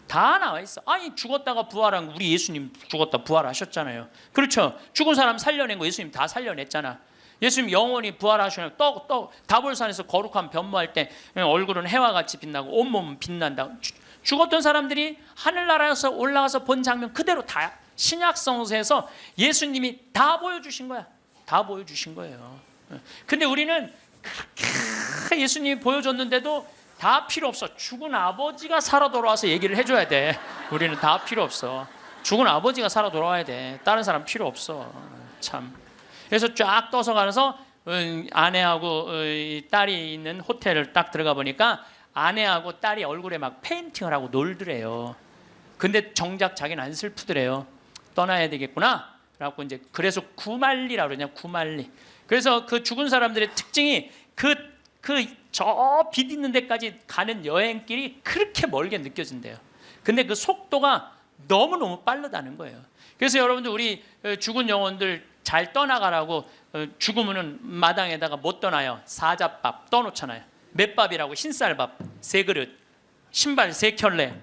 다 나와 있어. 아니, 죽었다가 부활한 거, 우리 예수님 죽었다 부활하셨잖아요. 그렇죠? 죽은 사람 살려낸 거 예수님 다 살려냈잖아. 예수님 영원히 부활하시는 다볼산에서 거룩한 변모할 때 얼굴은 해와 같이 빛나고 온몸은 빛난다. 죽었던 사람들이 하늘나라에서 올라가서 본 장면 그대로 다 신약 성서에서 예수님이 다 보여주신 거야. 다 보여주신 거예요. 근데 우리는 그렇게 예수님이 보여줬는데도 다 필요 없어. 죽은 아버지가 살아 돌아와서 얘기를 해줘야 돼. 우리는 다 필요 없어. 죽은 아버지가 살아 돌아와야 돼. 다른 사람 필요 없어. 참. 그래서 쫙 떠서 가서 아내하고 딸이 있는 호텔을 딱 들어가 보니까 아내하고 딸이 얼굴에 막 페인팅을 하고 놀더래요. 근데 정작 자기는 안 슬프더래요. 떠나야 되겠구나. 그래서 구말리라고 그러냐, 구말리. 그래서 그 죽은 사람들의 특징이 저 빛 있는 데까지 가는 여행길이 그렇게 멀게 느껴진대요. 근데 그 속도가 너무너무 빠르다는 거예요. 그래서 여러분들 우리 죽은 영혼들 잘 떠나가라고 죽으면은 마당에다가 못 떠나요. 사자밥 떠놓잖아요. 맷밥이라고 흰쌀밥 3그릇, 신발 3켤레,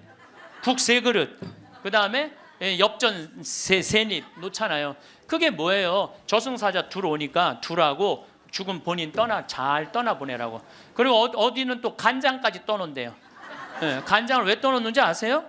국 3그릇, 그 다음에 엽전 3입 놓잖아요. 그게 뭐예요? 저승사자 둘 오니까 둘하고 죽은 본인 잘 떠나보내라고. 그리고 어디는 또 간장까지 떠놓는데요. 간장을 왜 떠놓는지 아세요?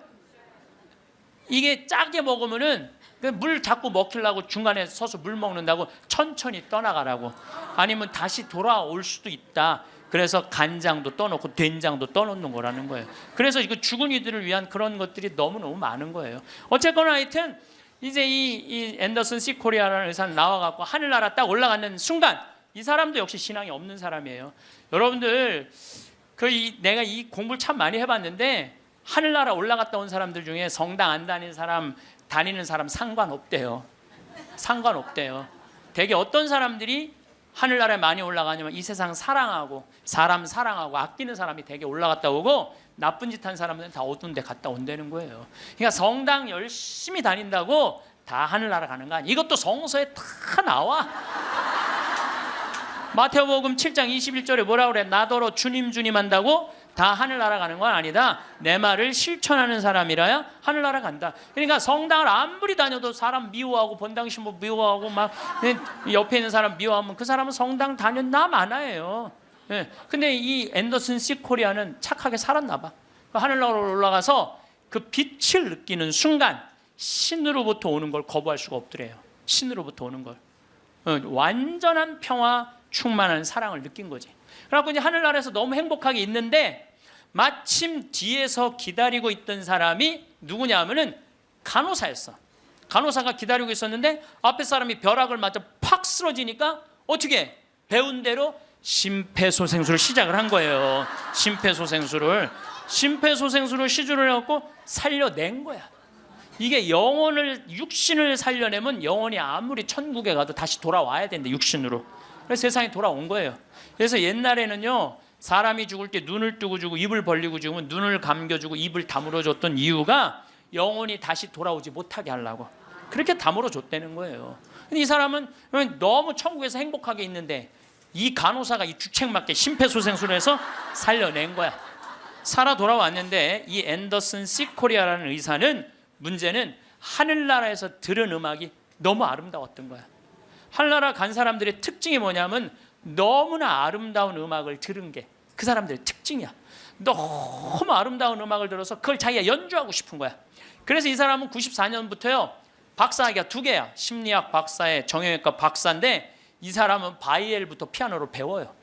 이게 짜게 먹으면은 물 자꾸 먹히려고 중간에 서서 물 먹는다고 천천히 떠나가라고. 아니면 다시 돌아올 수도 있다. 그래서 간장도 떠놓고 된장도 떠놓는 거라는 거예요. 그래서 이거 죽은 이들을 위한 그런 것들이 너무너무 많은 거예요. 어쨌거나 하여튼 이제 이 앤더슨 C 코리아라는 의사는 나와갖고 하늘나라 딱 올라가는 순간 이 사람도 역시 신앙이 없는 사람이에요. 여러분들 내가 이 공부를 참 많이 해봤는데 하늘나라 올라갔다 온 사람들 중에 성당 안 다니는 사람 상관없대요. 상관없대요. 되게 어떤 사람들이 하늘나라에 많이 올라가냐면 이 세상 사랑하고 사람 사랑하고 아끼는 사람이 되게 올라갔다 오고 나쁜 짓 한 사람들은 다 어두운 데 갔다 온다는 거예요. 그러니까 성당 열심히 다닌다고 다 하늘나라 가는 거 아니야. 이것도 성서에 다 나와. 마태복음 7장 21절에 뭐라 그래? 나더러 주님 주님 한다고 다 하늘나라 가는 건 아니다. 내 말을 실천하는 사람이라야 하늘나라 간다. 그러니까 성당을 아무리 다녀도 사람 미워하고 본당 신부 미워하고 막 옆에 있는 사람 미워하면 그 사람은 성당 다녔나 마나예요. 근데 이 앤더슨 C 코리아는 착하게 살았나 봐. 하늘나라로 올라가서 그 빛을 느끼는 순간 신으로부터 오는 걸 거부할 수가 없더래요. 신으로부터 오는 걸. 완전한 평화 충만한 사랑을 느낀 거지. 그래갖고 이제 하늘나라에서 너무 행복하게 있는데 마침 뒤에서 기다리고 있던 사람이 누구냐 하면은 간호사였어. 간호사가 기다리고 있었는데 앞에 사람이 벼락을 맞아 팍 쓰러지니까 어떻게 배운 대로 심폐소생술을 시작을 한 거예요. 심폐소생술을 시주를 해갖고 살려낸 거야. 이게 육신을 살려내면 영혼이 아무리 천국에 가도 다시 돌아와야 된대, 육신으로. 그래서 세상에 돌아온 거예요. 그래서 옛날에는요, 사람이 죽을 때 눈을 뜨고 주고 입을 벌리고 죽으면 눈을 감겨주고 입을 다물어 줬던 이유가 영혼이 다시 돌아오지 못하게 하려고. 그렇게 다물어 줬다는 거예요. 근데 이 사람은 너무 천국에서 행복하게 있는데 이 간호사가 이 주책맞게 심폐소생술을 해서 살려낸 거야. 살아 돌아왔는데 이 앤더슨 C 코리아라는 의사는 문제는 하늘나라에서 들은 음악이 너무 아름다웠던 거야. 하늘나라 간 사람들의 특징이 뭐냐면 너무나 아름다운 음악을 들은 게 그 사람들의 특징이야. 너무 아름다운 음악을 들어서 그걸 자기가 연주하고 싶은 거야. 그래서 이 사람은 94년부터요 박사학위가 2개야. 심리학 박사에 정형외과 박사인데 이 사람은 바이엘부터 피아노를 배워요.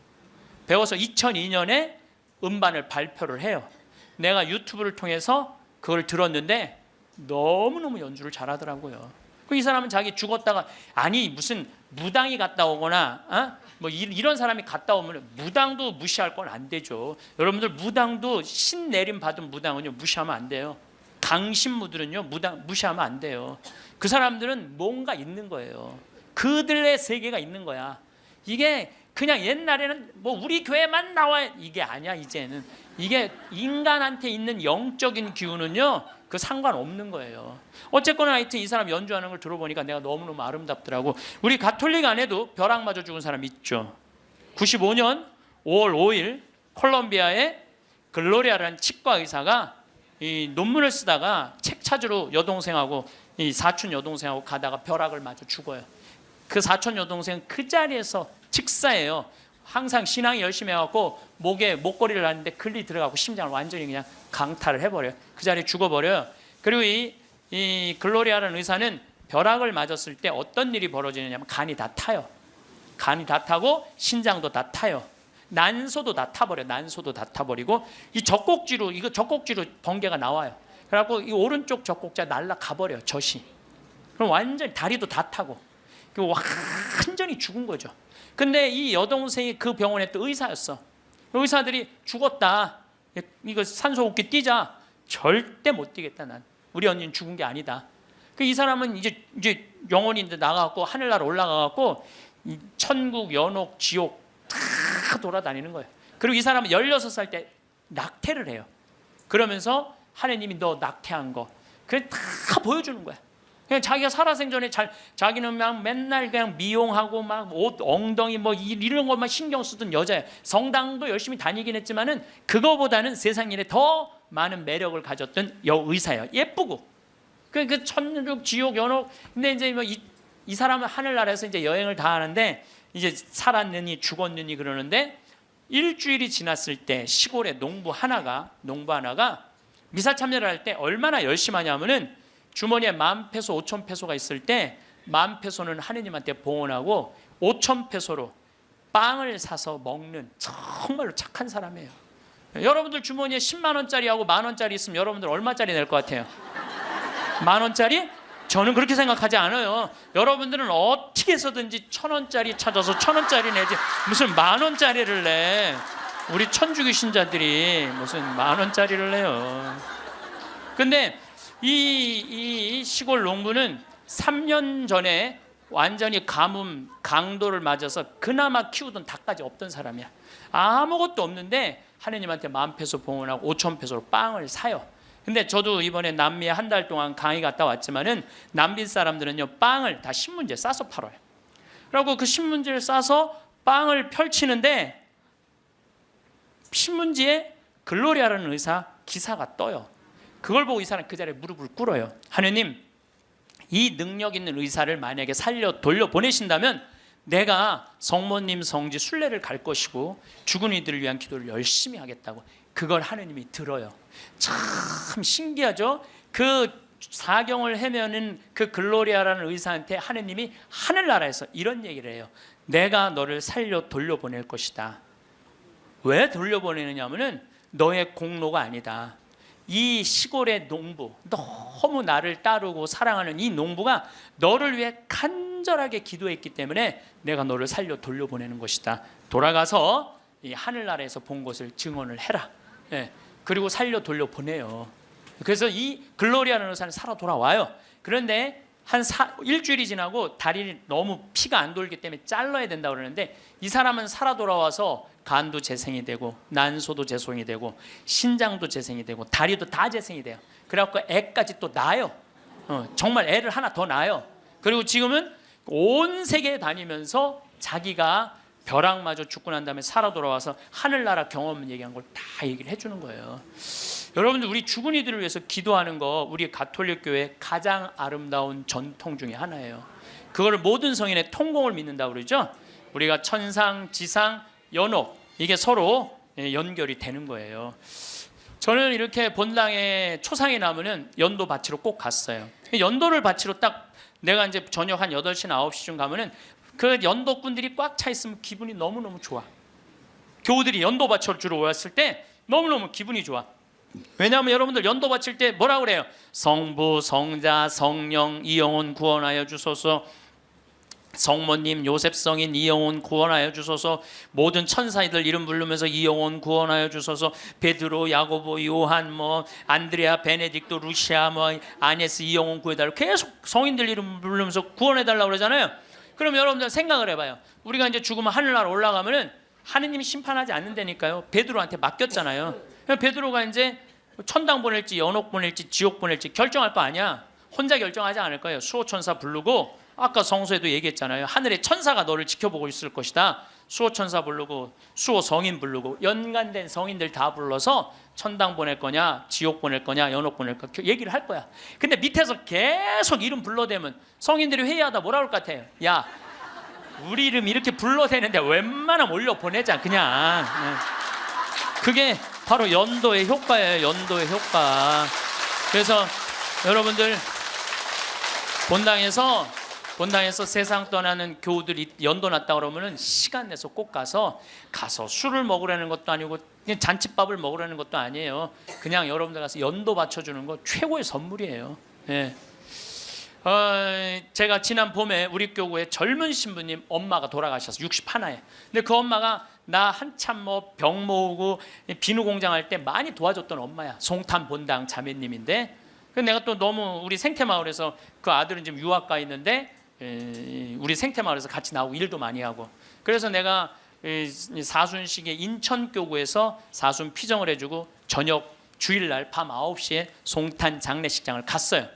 배워서 2002년에 음반을 발표를 해요. 내가 유튜브를 통해서 그걸 들었는데 너무너무 연주를 잘하더라고요. 이 사람은 자기 죽었다가 아니 무슨 무당이 갔다 오거나 뭐 이런 사람이 갔다 오면 무당도 무시할 건 안 되죠. 여러분들 무당도 신 내림 받은 무당은요 무시하면 안 돼요. 강신무들은요 무당 무시하면 안 돼요. 그 사람들은 뭔가 있는 거예요. 그들의 세계가 있는 거야. 이게 그냥 옛날에는 뭐 우리 교회만 나와 이게 아니야. 이제는 이게 인간한테 있는 영적인 기운은요 그 상관없는 거예요. 어쨌거나 하여튼 이 사람 연주하는 걸 들어보니까 내가 너무너무 아름답더라고. 우리 가톨릭 안에도 벼락 맞아 죽은 사람 있죠. 95년 5월 5일 콜롬비아의 글로리아라는 치과 의사가 이 논문을 쓰다가 책 찾으러 여동생하고 이 사촌 여동생하고 가다가 벼락을 맞아 죽어요. 그 사촌 여동생 그 자리에서 즉사예요. 항상 신앙이 열심히 해갖고 목에 목걸이를 하는데 글리 들어가고 심장을 완전히 그냥 강탈을 해버려요. 그 자리에 죽어버려요. 그리고 이 글로리아라는 의사는 벼락을 맞았을 때 어떤 일이 벌어지느냐면 간이 다 타요. 간이 다 타고 신장도 다 타요. 난소도 다 타버려. 난소도 다 타버리고 이 젖꼭지로 번개가 나와요. 그래갖고 이 오른쪽 젖꼭지가 날아가 버려. 젖이. 그럼 완전히 다리도 다 타고 완전히 죽은 거죠. 근데 이 여동생이 그 병원에 또 의사였어. 의사들이 죽었다. 이거 산소호흡기 뛰자. 절대 못 뛰겠다. 난 우리 언니는 죽은 게 아니다. 이 사람은 이제 영혼이 나가갖고 하늘나라 올라가갖고 천국, 연옥, 지옥 다 돌아다니는 거예요. 그리고 이 사람은 16살 때 낙태를 해요. 그러면서 하느님이 너 낙태한 거 그래 다 보여주는 거야. 그냥 자기가 살아생전에 자기는 막 맨날 그냥 미용하고 막 옷 엉덩이 뭐 이런 것만 신경 쓰던 여자예요. 성당도 열심히 다니긴 했지만은 그거보다는 세상 일에 더 많은 매력을 가졌던 여의사예요. 예쁘고 그 천국 지옥 연옥. 근데 이제 뭐 이 사람은 하늘나라에서 이제 여행을 다 하는데 이제 살았느니 죽었느니 그러는데 일주일이 지났을 때 시골에 농부 하나가 미사 참여를 할 때 얼마나 열심히 하냐면은 주머니에 10,000페소, 5,000페소가 있을 때 10,000페소는 하느님한테 봉헌하고 5,000페소로 빵을 사서 먹는 정말로 착한 사람이에요. 여러분들 주머니에 10만 원짜리하고 10,000원짜리 있으면 여러분들 얼마짜리 낼 것 같아요? 10,000원짜리? 저는 그렇게 생각하지 않아요. 여러분들은 어떻게 해서든지 1,000원짜리 찾아서 1,000원짜리 내지 무슨 10,000원짜리를 내. 우리 천주교 신자들이 무슨 10,000원짜리를 내요. 근데 이 시골 농부는 3년 전에 완전히 가뭄, 강도를 맞아서 그나마 키우던 닭까지 없던 사람이야. 아무것도 없는데 하느님한테 10,000페소 봉헌하고 5,000페소로 빵을 사요. 근데 저도 이번에 남미에 한 달 동안 강의 갔다 왔지만은 남미 사람들은요 빵을 다 신문지에 싸서 팔아요. 그리고 그 신문지를 싸서 빵을 펼치는데 신문지에 글로리아라는 의사 기사가 떠요. 그걸 보고 이 사람 그 자리에 무릎을 꿇어요. 하느님, 이 능력 있는 의사를 만약에 살려 돌려보내신다면 내가 성모님 성지 순례를 갈 것이고 죽은 이들을 위한 기도를 열심히 하겠다고. 그걸 하느님이 들어요. 참 신기하죠? 그 사경을 헤매는 그 글로리아라는 의사한테 하느님이 하늘나라에서 이런 얘기를 해요. 내가 너를 살려 돌려보낼 것이다. 왜 돌려보내느냐 하면은 너의 공로가 아니다. 이 시골의 농부, 너무 나를 따르고 사랑하는 이 농부가 너를 위해 간절하게 기도했기 때문에 내가 너를 살려 돌려보내는 것이다. 돌아가서 이 하늘나라에서 본 것을 증언을 해라. 그리고 살려 돌려보내요. 그래서 이 글로리아라는 의사는 살아 돌아와요. 그런데 일주일이 지나고 다리를 너무 피가 안 돌기 때문에 잘라야 된다고 그러는데 이 사람은 살아 돌아와서 간도 재생이 되고 난소도 재생이 되고 신장도 재생이 되고 다리도 다 재생이 돼요. 그래갖고 애까지 또 낳아요. 정말 애를 하나 더 낳아요. 그리고 지금은 온 세계에 다니면서 자기가 벼락 맞아 죽고 난 다음에 살아 돌아와서 하늘나라 경험 얘기한 걸 다 얘기를 해주는 거예요. 여러분들 우리 죽은 이들을 위해서 기도하는 거 우리 가톨릭 교회 가장 아름다운 전통 중에 하나예요. 그거를 모든 성인의 통공을 믿는다고 그러죠. 우리가 천상, 지상, 연옥 이게 서로 연결이 되는 거예요. 저는 이렇게 본당에 초상이 나면은 연도 바치러 꼭 갔어요. 연도를 바치러 딱 내가 이제 저녁 한 8시나 9시쯤 가면은 그 연도꾼들이 꽉 차 있으면 기분이 너무너무 좋아. 교우들이 연도 바쳐 주러 왔을 때 너무너무 기분이 좋아. 왜냐하면 여러분들 연도 바칠 때 뭐라 그래요? 성부, 성자, 성령, 이영혼 구원하여 주소서. 성모님, 요셉 성인 이영혼 구원하여 주소서. 모든 천사들 이름 부르면서 이영혼 구원하여 주소서. 베드로, 야고보, 요한, 안드레아, 베네딕토, 루시아, 아네스 이영혼 구해달라고 계속 성인들 이름 부르면서 구원해달라고 그러잖아요. 그럼 여러분들 생각을 해봐요. 우리가 이제 죽으면 하늘나라 올라가면은 하느님이 심판하지 않는다니까요. 베드로한테 맡겼잖아요. 베드로가 이제 천당 보낼지 연옥 보낼지 지옥 보낼지 결정할 거 아니야. 혼자 결정하지 않을 거예요. 수호천사 부르고, 아까 성서에도 얘기했잖아요. 하늘의 천사가 너를 지켜보고 있을 것이다. 수호천사 부르고 수호 성인 부르고 연관된 성인들 다 불러서 천당 보낼 거냐 지옥 보낼 거냐 연옥 보낼 거냐 얘기를 할 거야. 근데 밑에서 계속 이름 불러대면 성인들이 회의하다 뭐라 그럴 것 같아요? 야, 우리 이름 이렇게 불러대는데 웬만하면 올려 보내자 그냥. 그게 바로 연도의 효과예요. 연도의 효과. 그래서 여러분들 본당에서 세상 떠나는 교우들이 연도 났다 그러면은 시간 내서 꼭 가서 술을 먹으라는 것도 아니고 그냥 잔치밥을 먹으라는 것도 아니에요. 그냥 여러분들 가서 연도 바쳐주는 거 최고의 선물이에요. 예. 제가 지난 봄에 우리 교구에 젊은 신부님 엄마가 돌아가셔서 61에. 근데 그 엄마가 나 한참 병 모으고 비누 공장 할 때 많이 도와줬던 엄마야. 송탄 본당 자매님인데. 내가 또 너무 우리 생태마을에서 그 아들은 지금 유학 가 있는데 우리 생태마을에서 같이 나오고 일도 많이 하고. 그래서 내가 사순식에 인천교구에서 사순 피정을 해주고 저녁 주일날 밤 9시에 송탄 장례식장을 갔어요.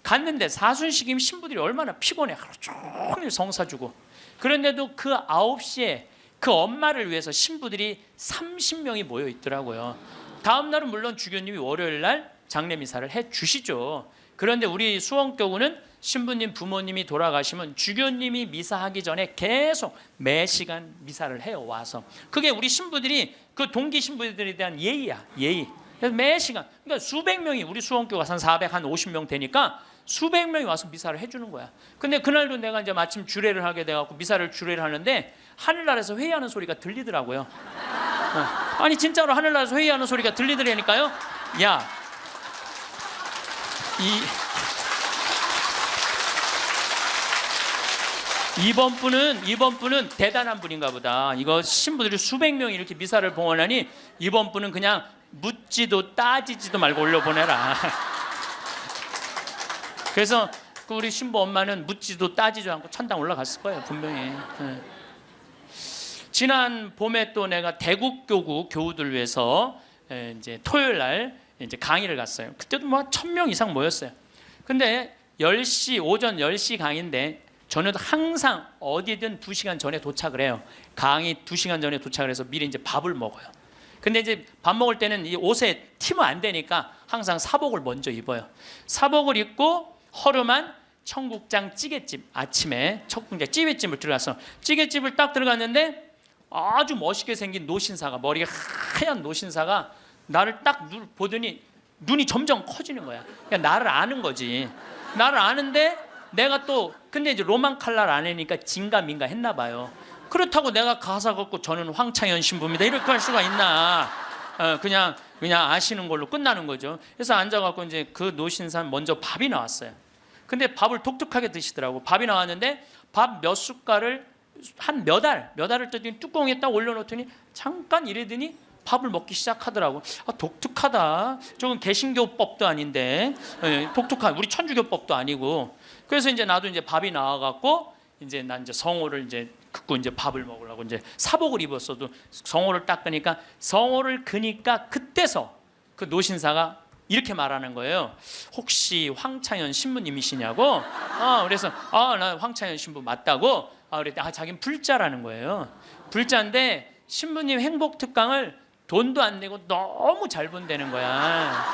갔는데 사순식임 신부들이 얼마나 피곤해. 하루 종일 성사주고. 그런데도 그 9시에 그 엄마를 위해서 신부들이 30명이 모여 있더라고요. 다음 날은 물론 주교님이 월요일날 장례미사를 해주시죠. 그런데 우리 수원교구는 신부님 부모님이 돌아가시면 주교님이 미사하기 전에 계속 매 시간 미사를 해요. 와서 그게 우리 신부들이 그 동기 신부들에 대한 예의야. 예의. 그래서 매 시간 그러니까 수백 명이 우리 수원교가 한 450명 되니까 수백 명이 와서 미사를 해주는 거야. 근데 그날도 내가 이제 마침 주례를 하게 돼갖고 미사를 주례를 하는데 하늘나라에서 회의하는 소리가 들리더라고요. 아니 진짜로 하늘나라에서 회의하는 소리가 들리더라니까요. 야, 이번 분은 대단한 분인가 보다. 이거 신부들이 수백 명이 이렇게 미사를 봉헌하니 이번 분은 그냥 묻지도 따지지도 말고 올려보내라. 그래서 우리 신부 엄마는 묻지도 따지도 않고 천당 올라갔을 거예요, 분명히. 지난 봄에 또 내가 대국교구 교우들 위해서 이제 토요일 날 이제 강의를 갔어요. 그때도 1000명 이상 모였어요. 근데 10시 오전 10시 강의인데 저는 항상 어디든 2시간 전에 도착을 해요. 강의 2시간 전에 도착을 해서 미리 이제 밥을 먹어요. 근데 이제 밥 먹을 때는 이 옷에 튀면 안 되니까 항상 사복을 먼저 입어요. 사복을 입고 허름한 청국장 찌개집, 아침에 청국장 찌개집을 들어가서 찌개집을 딱 들어갔는데 아주 멋있게 생긴 노신사가, 머리가 하얀 노신사가 나를 딱 보더니 눈이 점점 커지는 거야. 그러니까 나를 아는 거지. 나를 아는데 내가 또 근데 이제 로만 칼날 아내니까 진가민가 했나 봐요. 그렇다고 내가 가사 걷고 저는 황창현 신부입니다 이렇게 할 수가 있나? 그냥 아시는 걸로 끝나는 거죠. 그래서 앉아갖고 이제 그 노신사 먼저 밥이 나왔어요. 근데 밥을 독특하게 드시더라고. 밥이 나왔는데 밥 몇 숟갈을 한 몇 알을 떠더니 뚜껑에 딱 올려놓더니 잠깐 이러더니 밥을 먹기 시작하더라고. 독특하다. 저건 개신교법도 아닌데, 독특한 우리 천주교법도 아니고. 그래서 이제 나도 이제 밥이 나와갖고 이제 난 이제 성호를 이제 긋고 이제 밥을 먹으려고 이제 사복을 입었어도 성호를 딱 끄니까 그때서 그 노신사가 이렇게 말하는 거예요. 혹시 황창현 신부님이시냐고? 그래서 나 황창현 신부 맞다고. 그랬더니 자기는 불자라는 거예요. 불자인데 신부님 행복 특강을 돈도 안 내고 너무 잘 본다는 거야.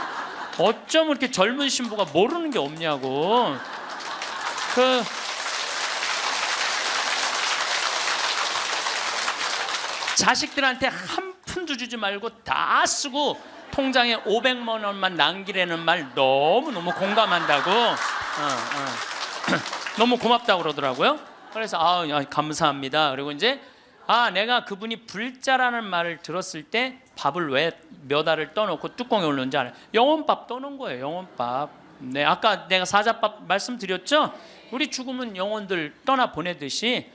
어쩜 이렇게 젊은 신부가 모르는 게 없냐고. 자식들한테 한 푼도 주지 말고 다 쓰고 통장에 500만 원만 남기라는 말 너무너무 공감한다고. 너무 고맙다고 그러더라고요. 그래서 감사합니다. 그리고 이제 내가 그분이 불자라는 말을 들었을 때 밥을 왜 몇 알을 떠놓고 뚜껑에 올렸는지 알아요. 영혼밥 떠놓은 거예요. 영혼밥. 네, 아까 내가 사자밥 말씀드렸죠. 우리 죽으면 영혼들 떠나 보내듯이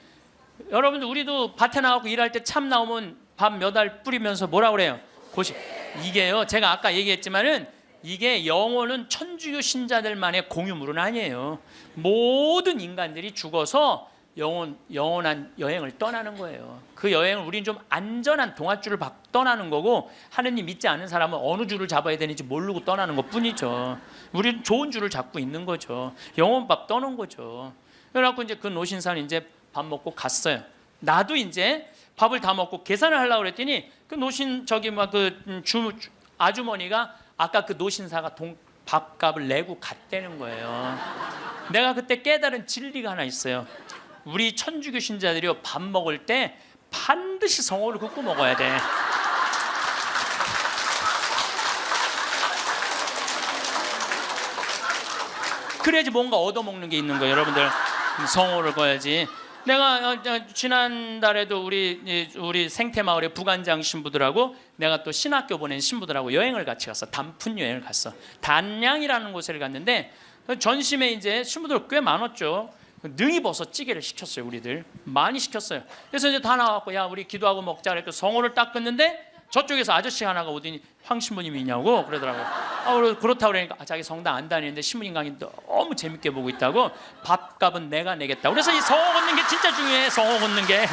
여러분들 우리도 밭에 나가고 일할 때 참 나오면 밥 몇 알 뿌리면서 뭐라 그래요? 이게요. 제가 아까 얘기했지만은 이게 영혼은 천주교 신자들만의 공유물은 아니에요. 모든 인간들이 죽어서 영원한 여행을 떠나는 거예요. 그 여행을 우리는 좀 안전한 동아줄을 떠나는 거고, 하느님 믿지 않는 사람은 어느 줄을 잡아야 되는지 모르고 떠나는 것뿐이죠. 우리는 좋은 줄을 잡고 있는 거죠. 영혼밥 떠는 거죠. 그래갖고 이제 그 노신사는 이제 밥 먹고 갔어요. 나도 이제 밥을 다 먹고 계산을 하려고 그랬더니 그 노신 아주머니가 아까 그 노신사가 밥값을 내고 갔다는 거예요. 내가 그때 깨달은 진리가 하나 있어요. 우리 천주교 신자들이요, 밥 먹을 때 반드시 성호를 긋고 먹어야 돼. 그래야지 뭔가 얻어먹는 게 있는 거예요. 여러분들 성호를 꺼야지. 내가 지난달에도 우리 생태마을의 부관장 신부들하고 내가 또 신학교 보낸 신부들하고 여행을 같이 갔어. 단풍 여행을 갔어. 단양이라는 곳을 갔는데 전심에 이제 신부들 꽤 많았죠. 능이버섯 찌개를 시켰어요. 우리들 많이 시켰어요. 그래서 이제 다 나왔고, 야 우리 기도하고 먹자 그랬고 성호를 딱 끊는데 저쪽에서 아저씨 하나가 오더니 황 신부님이냐고 그러더라고요. 그렇다고 그러니까 자기 성당 안 다니는데 신부님 강의 너무 재밌게 보고 있다고, 밥값은 내가 내겠다고. 그래서 이 성호 걷는 게 진짜 중요해. 성호 걷는 게.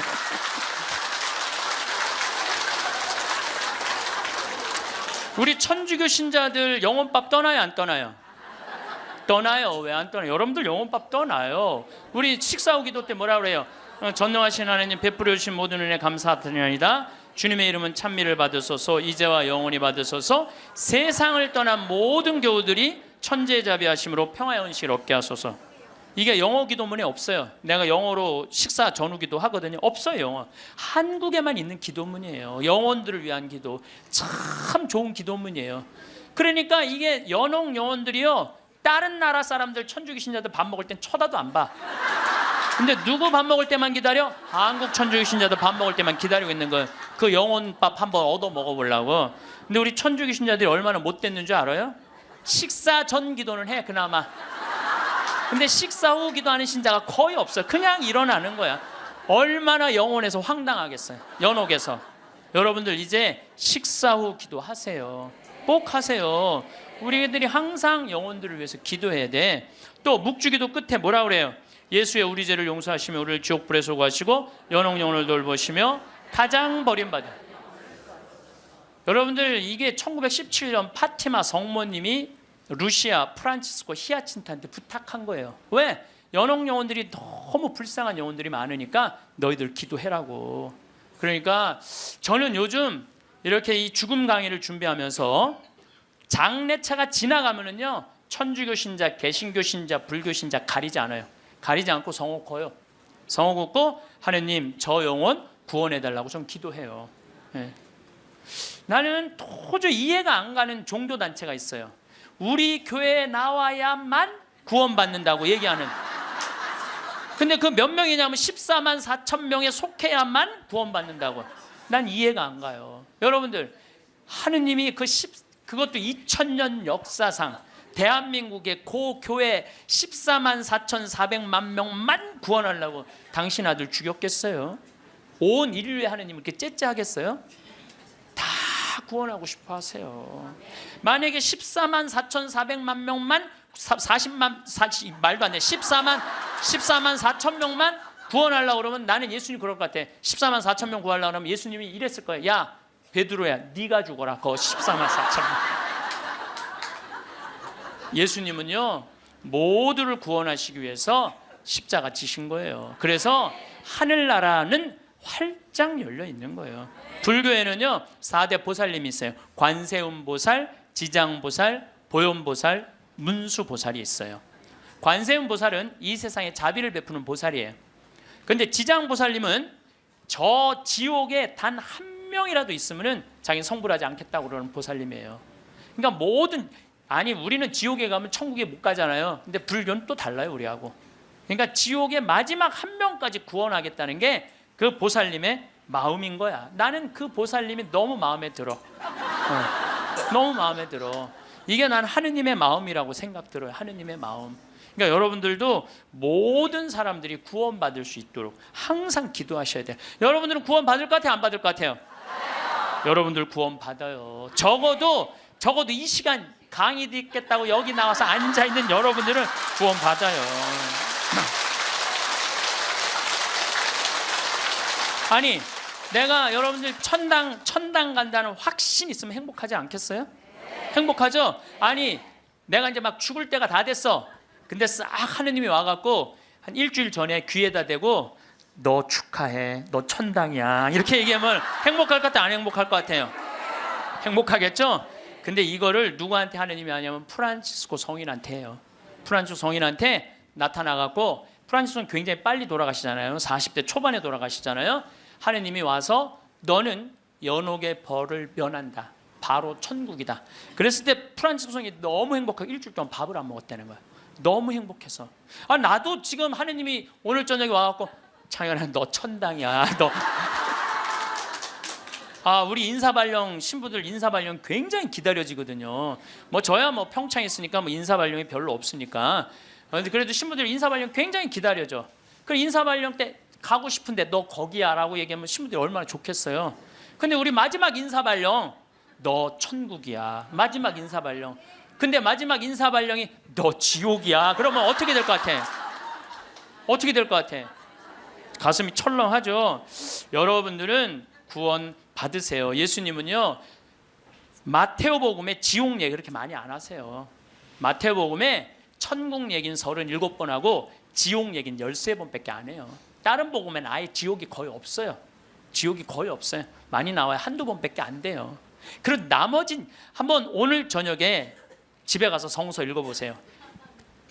우리 천주교 신자들 영혼밥 떠나요 안 떠나요? 떠나요. 왜 안 떠나요? 여러분들 영혼밥 떠나요. 우리 식사 후 기도 때 뭐라 그래요? 전능하신 하나님 베풀어 주신 모든 은혜 감사드리나이다. 주님의 이름은 찬미를 받으소서, 이제와 영원히 받으소서. 세상을 떠난 모든 교우들이 천재자비하심으로 평화의 은식을 얻게 하소서. 이게 영어 기도문에 없어요. 내가 영어로 식사 전후 기도 하거든요. 없어요. 영어. 한국에만 있는 기도문이에요. 영혼들을 위한 기도. 참 좋은 기도문이에요. 그러니까 이게 연옥 영혼들이요, 다른 나라 사람들 천주교 신자들 밥 먹을 땐 쳐다도 안 봐. 근데 누구 밥 먹을 때만 기다려? 한국 천주교 신자들 밥 먹을 때만 기다리고 있는 거예요. 그 영혼밥 한번 얻어 먹어보려고. 근데 우리 천주교 신자들이 얼마나 못됐는 줄 알아요? 식사 전 기도는 해 그나마. 근데 식사 후 기도하는 신자가 거의 없어요. 그냥 일어나는 거야. 얼마나 영혼에서 황당하겠어요. 연옥에서. 여러분들 이제 식사 후 기도하세요. 꼭 하세요. 우리들이 항상 영혼들을 위해서 기도해야 돼. 또 묵주기도 끝에 뭐라 그래요? 예수의 우리 죄를 용서하시며 우리를 지옥불에 소구하시고 연옥 영혼을 돌보시며 가장 버림받은. 여러분들 이게 1917년 파티마 성모님이 루시아 프란치스코 히아친트한테 부탁한 거예요. 왜? 연옥 영혼들이 너무 불쌍한 영혼들이 많으니까 너희들 기도해라고. 그러니까 저는 요즘 이렇게 이 죽음 강의를 준비하면서 장례차가 지나가면은요, 천주교 신자, 개신교 신자, 불교 신자 가리지 않아요. 가리지 않고 성호 커요. 성호 걷고 하느님 저 영혼 구원해달라고 좀 기도해요. 네. 나는 도저히 이해가 안 가는 종교 단체가 있어요. 우리 교회에 나와야만 구원받는다고 얘기하는. 근데 그 몇 명이냐면 14만 4천 명에 속해야만 구원받는다고. 난 이해가 안 가요. 여러분들 하느님이 그것도 2000년 역사상 대한민국의 고교회 14만 4,400만 명만 구원하려고 당신 아들 죽였겠어요? 온 인류의 하느님 이렇게 째째하겠어요? 다 구원하고 싶어 하세요. 만약에 14만 4,400만 명만 14만 4천 명만 구원하려고 그러면 나는 예수님 그럴 것 같아. 14만 4천 명 구하려고 그러면 예수님이 이랬을 거예요. 야 베드로야 네가 죽어라. 그 14만 4천 명. 예수님은요 모두를 구원하시기 위해서 십자가 지신 거예요. 그래서 하늘나라는 활짝 열려 있는 거예요. 불교에는요 4대 보살님이 있어요. 관세음보살, 지장보살, 보현보살, 문수보살이 있어요. 관세음보살은 이 세상에 자비를 베푸는 보살이에요. 그런데 지장보살님은 저 지옥에 단 한 명이라도 있으면은 자기 성불하지 않겠다고 그러는 보살님이에요. 그러니까 우리는 지옥에 가면 천국에 못 가잖아요. 근데 불교는 또 달라요, 우리하고. 그러니까 지옥의 마지막 한 명까지 구원하겠다는 게 그 보살님의 마음인 거야. 나는 그 보살님이 너무 마음에 들어. 너무 마음에 들어. 이게 난 하느님의 마음이라고 생각 들어요. 하느님의 마음. 그러니까 여러분들도 모든 사람들이 구원받을 수 있도록 항상 기도하셔야 돼요. 여러분들은 구원 받을 것 같아요? 안 받을 것 같아요? 여러분들 구원 받아요. 적어도 이 시간 강의 듣겠다고 여기 나와서 앉아 있는 여러분들은 구원 받아요. 아니, 내가 여러분들 천당 간다는 확신 있으면 행복하지 않겠어요? 행복하죠? 아니, 내가 이제 막 죽을 때가 다 됐어. 근데 싹 하느님이 와갖고 한 일주일 전에 귀에다 대고 너 축하해, 너 천당이야, 이렇게 얘기하면 행복할 것 같아요? 안 행복할 것 같아요? 행복하겠죠? 근데 이거를 누구한테 하느님이 하냐면 프란치스코 성인한테 해요. 프란치스코 성인한테 나타나갖고, 프란치스코는 굉장히 빨리 돌아가시잖아요. 40대 초반에 돌아가시잖아요. 하느님이 와서 너는 연옥의 벌을 면한다, 바로 천국이다. 그랬을 때 프란치스코 성인이 너무 행복하고 일주일 동안 밥을 안 먹었다는 거야. 너무 행복해서. 나도 지금 하느님이 오늘 저녁에 와갖고 창현아 너 천당이야, 너. 우리 인사발령 신부들 인사발령 굉장히 기다려지거든요. 뭐 저야 뭐 평창에 있으니까 뭐 인사발령이 별로 없으니까. 그래도 신부들 인사발령 굉장히 기다려져. 그 인사발령 때 가고 싶은데 너 거기야라고 얘기하면 신부들이 얼마나 좋겠어요. 근데 우리 마지막 인사발령 너 천국이야, 마지막 인사발령. 근데 마지막 인사발령이 너 지옥이야. 그러면 어떻게 될 것 같아? 어떻게 될 것 같아? 가슴이 철렁하죠. 여러분들은 구원 받으세요. 예수님은요, 마태오복음에 지옥 얘기 그렇게 많이 안 하세요. 마태오복음에 천국 얘기는 37번 하고 지옥 얘기는 13번밖에 안 해요. 다른 복음에는 아예 지옥이 거의 없어요. 지옥이 거의 없어요. 많이 나와요. 한두 번밖에 안 돼요. 그리고 나머진 한번 오늘 저녁에 집에 가서 성서 읽어보세요.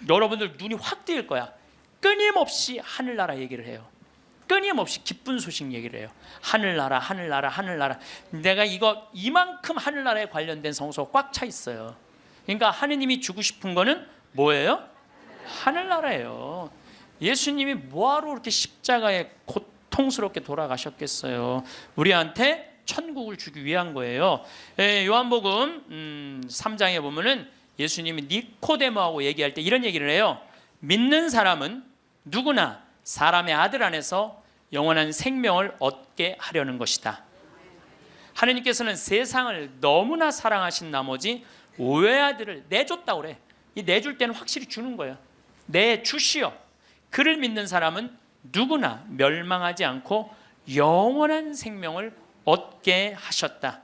여러분들 눈이 확 뜨일 거야. 끊임없이 하늘나라 얘기를 해요. 끊임없이 기쁜 소식 얘기를 해요. 하늘나라, 하늘나라, 하늘나라. 내가 이만큼 하늘나라에 관련된 성서가 꽉 차 있어요. 그러니까 하느님이 주고 싶은 거는 뭐예요? 하늘나라예요. 예수님이 뭐하러 그렇게 십자가에 고통스럽게 돌아가셨겠어요? 우리한테 천국을 주기 위한 거예요. 요한복음 3장에 보면은 예수님이 니코데모하고 얘기할 때 이런 얘기를 해요. 믿는 사람은 누구나 사람의 아들 안에서 영원한 생명을 얻게 하려는 것이다. 하느님께서는 세상을 너무나 사랑하신 나머지 외아들을 내줬다고 그래. 이 내줄 때는 확실히 주는 거예요. 내주시오. 그를 믿는 사람은 누구나 멸망하지 않고 영원한 생명을 얻게 하셨다.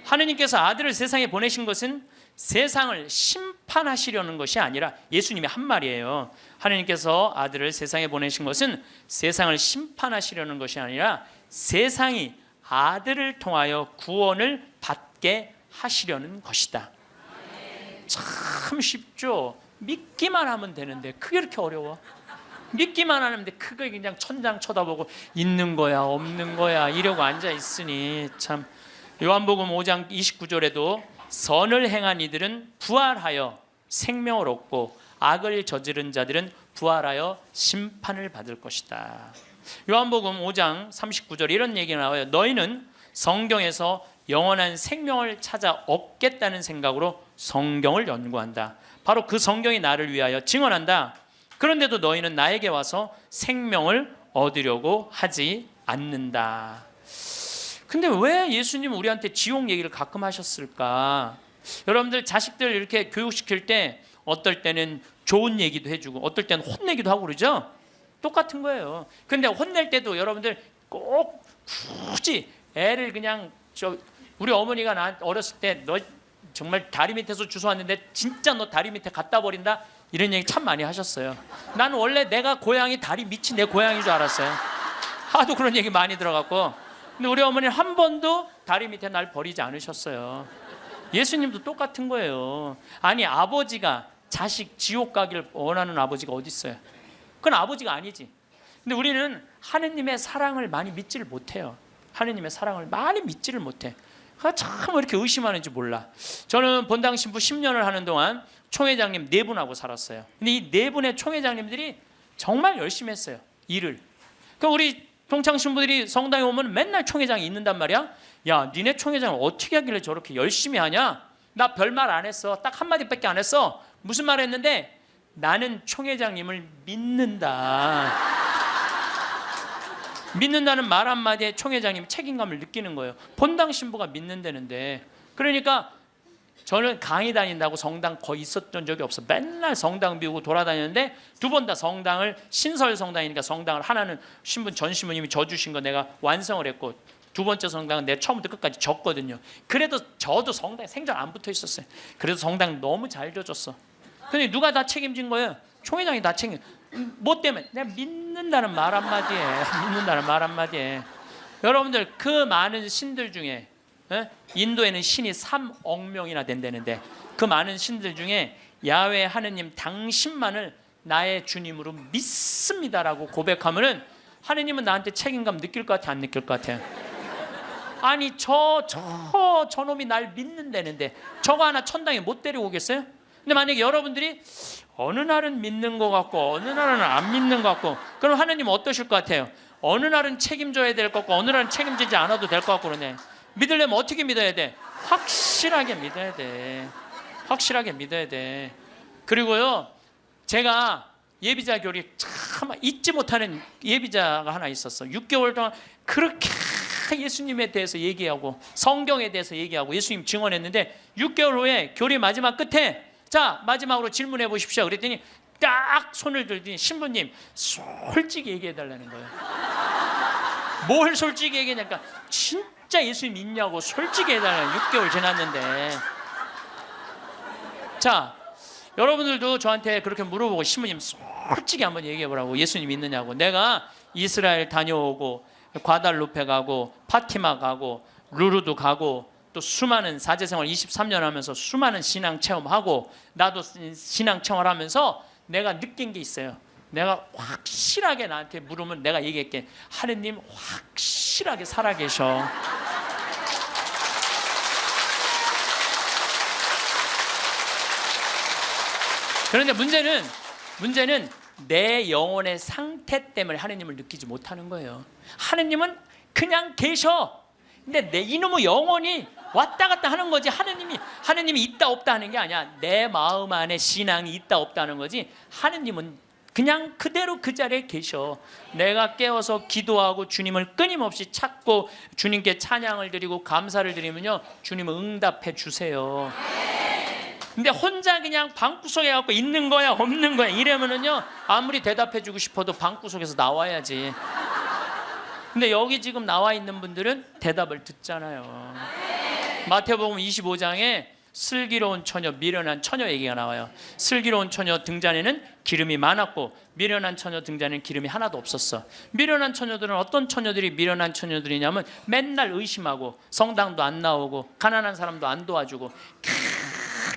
하느님께서 아들을 세상에 보내신 것은 세상을 심판하시려는 것이 아니라, 예수님이 한 말이에요. 하느님께서 아들을 세상에 보내신 것은 세상을 심판하시려는 것이 아니라 세상이 아들을 통하여 구원을 받게 하시려는 것이다. 참 쉽죠? 믿기만 하면 되는데 그게 이렇게 어려워? 믿기만 하는데 그게 그냥 천장 쳐다보고 있는 거야 없는 거야 이러고 앉아 있으니 참. 요한복음 5장 29절에도 선을 행한 이들은 부활하여 생명을 얻고 악을 저지른 자들은 부활하여 심판을 받을 것이다. 요한복음 5장 39절에 이런 얘기가 나와요. 너희는 성경에서 영원한 생명을 찾아 얻겠다는 생각으로 성경을 연구한다. 바로 그 성경이 나를 위하여 증언한다. 그런데도 너희는 나에게 와서 생명을 얻으려고 하지 않는다. 근데 왜 예수님은 우리한테 지옥 얘기를 가끔 하셨을까? 여러분들 자식들 이렇게 교육시킬 때 어떨 때는 좋은 얘기도 해주고 어떨 때는 혼내기도 하고 그러죠? 똑같은 거예요. 근데 혼낼 때도 여러분들 꼭 굳이 애를 그냥 우리 어머니가 나 어렸을 때 너 정말 다리 밑에서 주워왔는데 진짜 너 다리 밑에 갖다 버린다 이런 얘기 참 많이 하셨어요. 나는 원래 내가 고향이 다리 밑이 내 고향인 줄 알았어요. 하도 그런 얘기 많이 들어갖고. 근데 우리 어머니는 한 번도 다리 밑에 날 버리지 않으셨어요. 예수님도 똑같은 거예요. 아니 아버지가 자식 지옥 가기를 원하는 아버지가 어디 있어요? 그건 아버지가 아니지. 근데 우리는 하느님의 사랑을 많이 믿지를 못해요. 하느님의 사랑을 많이 믿지를 못해. 참 이렇게 의심하는지 몰라. 저는 본당 신부 10년을 하는 동안 총회장님 4분하고 살았어요. 근데 이 4분의 총회장님들이 정말 열심히 했어요. 일을. 그러니까 우리 동창 신부들이 성당에 오면 맨날 총회장이 있는단 말이야. 야, 니네 총회장을 어떻게 하길래 저렇게 열심히 하냐? 나 별말 안 했어. 딱 한마디밖에 안 했어. 무슨 말 했는데? 나는 총회장님을 믿는다. 믿는다는 말 한마디에 총회장님이 책임감을 느끼는 거예요. 본당 신부가 믿는다는데. 그러니까 저는 강의 다닌다고 성당 거의 있었던 적이 없어. 맨날 성당 비우고 돌아다녔는데 두 번 다 성당을, 신설 성당이니까 성당을 하나는 전 신부님이 져주신 거 내가 완성을 했고, 두 번째 성당은 내가 처음부터 끝까지 졌거든요. 그래도 저도 성당에 생전 안 붙어 있었어요. 그래도 성당 너무 잘 져줬어. 근데 누가 다 책임진 거예요? 총회장이 다 책임. 뭐 때문에? 내가 믿는다는 말 한마디에, 믿는다는 말 한마디에. 여러분들, 그 많은 신들 중에, 인도에는 신이 3억 명이나 된다는데, 그 많은 신들 중에 야훼 하느님 당신만을 나의 주님으로 믿습니다라고 고백하면은 하느님은 나한테 책임감 느낄 것 같아, 안 느낄 것 같아? 아니 저놈이 날 믿는다는데 저거 하나 천당에 못 데려오겠어요? 근데 만약에 여러분들이 어느 날은 믿는 것 같고 어느 날은 안 믿는 것 같고, 그럼 하느님 어떠실 것 같아요? 어느 날은 책임져야 될 것 같고 어느 날은 책임지지 않아도 될 것 같고 그러네. 믿으려면 어떻게 믿어야 돼? 확실하게 믿어야 돼. 확실하게 믿어야 돼. 그리고요, 제가 예비자 교리 참 잊지 못하는 예비자가 하나 있었어. 6개월 동안 그렇게 예수님에 대해서 얘기하고 성경에 대해서 얘기하고 예수님 증언했는데 6개월 후에 교리 마지막 끝에 자, 마지막으로 질문해 보십시오. 그랬더니 딱 손을 들더니 신부님 솔직히 얘기해 달라는 거예요. 뭘 솔직히 얘기하냐니까 진짜 예수 믿냐고 솔직히 해달라는. 6개월 지났는데. 자, 여러분들도 저한테 그렇게 물어보고 신부님 솔직히 한번 얘기해 보라고. 예수님 믿느냐고. 내가 이스라엘 다녀오고 과달루페 가고 파티마 가고 루르도 가고 또 수많은 사제생활 23년 하면서 수많은 신앙 체험하고 나도 신앙 체험하면서 내가 느낀 게 있어요. 내가 확실하게 나한테 물으면 내가 얘기할게. 하느님 확실하게 살아계셔. 그런데 문제는 내 영혼의 상태 때문에 하느님을 느끼지 못하는 거예요. 하느님은 그냥 계셔. 근데 내 이놈의 영혼이 왔다 갔다 하는 거지. 하느님이 있다 없다 하는 게 아니야. 내 마음 안에 신앙이 있다 없다 하는 거지. 하느님은 그냥 그대로 그 자리에 계셔. 내가 깨어서 기도하고 주님을 끊임없이 찾고 주님께 찬양을 드리고 감사를 드리면요, 주님은 응답해 주세요. 근데 혼자 그냥 방구석에 갖고 있는 거야 없는 거야 이러면은요, 아무리 대답해 주고 싶어도 방구석에서 나와야지. 근데 여기 지금 나와 있는 분들은 대답을 듣잖아요. 마태복음 25장에 슬기로운 처녀, 미련한 처녀 얘기가 나와요. 슬기로운 처녀 등잔에는 기름이 많았고 미련한 처녀 등잔에는 기름이 하나도 없었어. 미련한 처녀들은 어떤 처녀들이 미련한 처녀들이냐면 맨날 의심하고 성당도 안 나오고 가난한 사람도 안 도와주고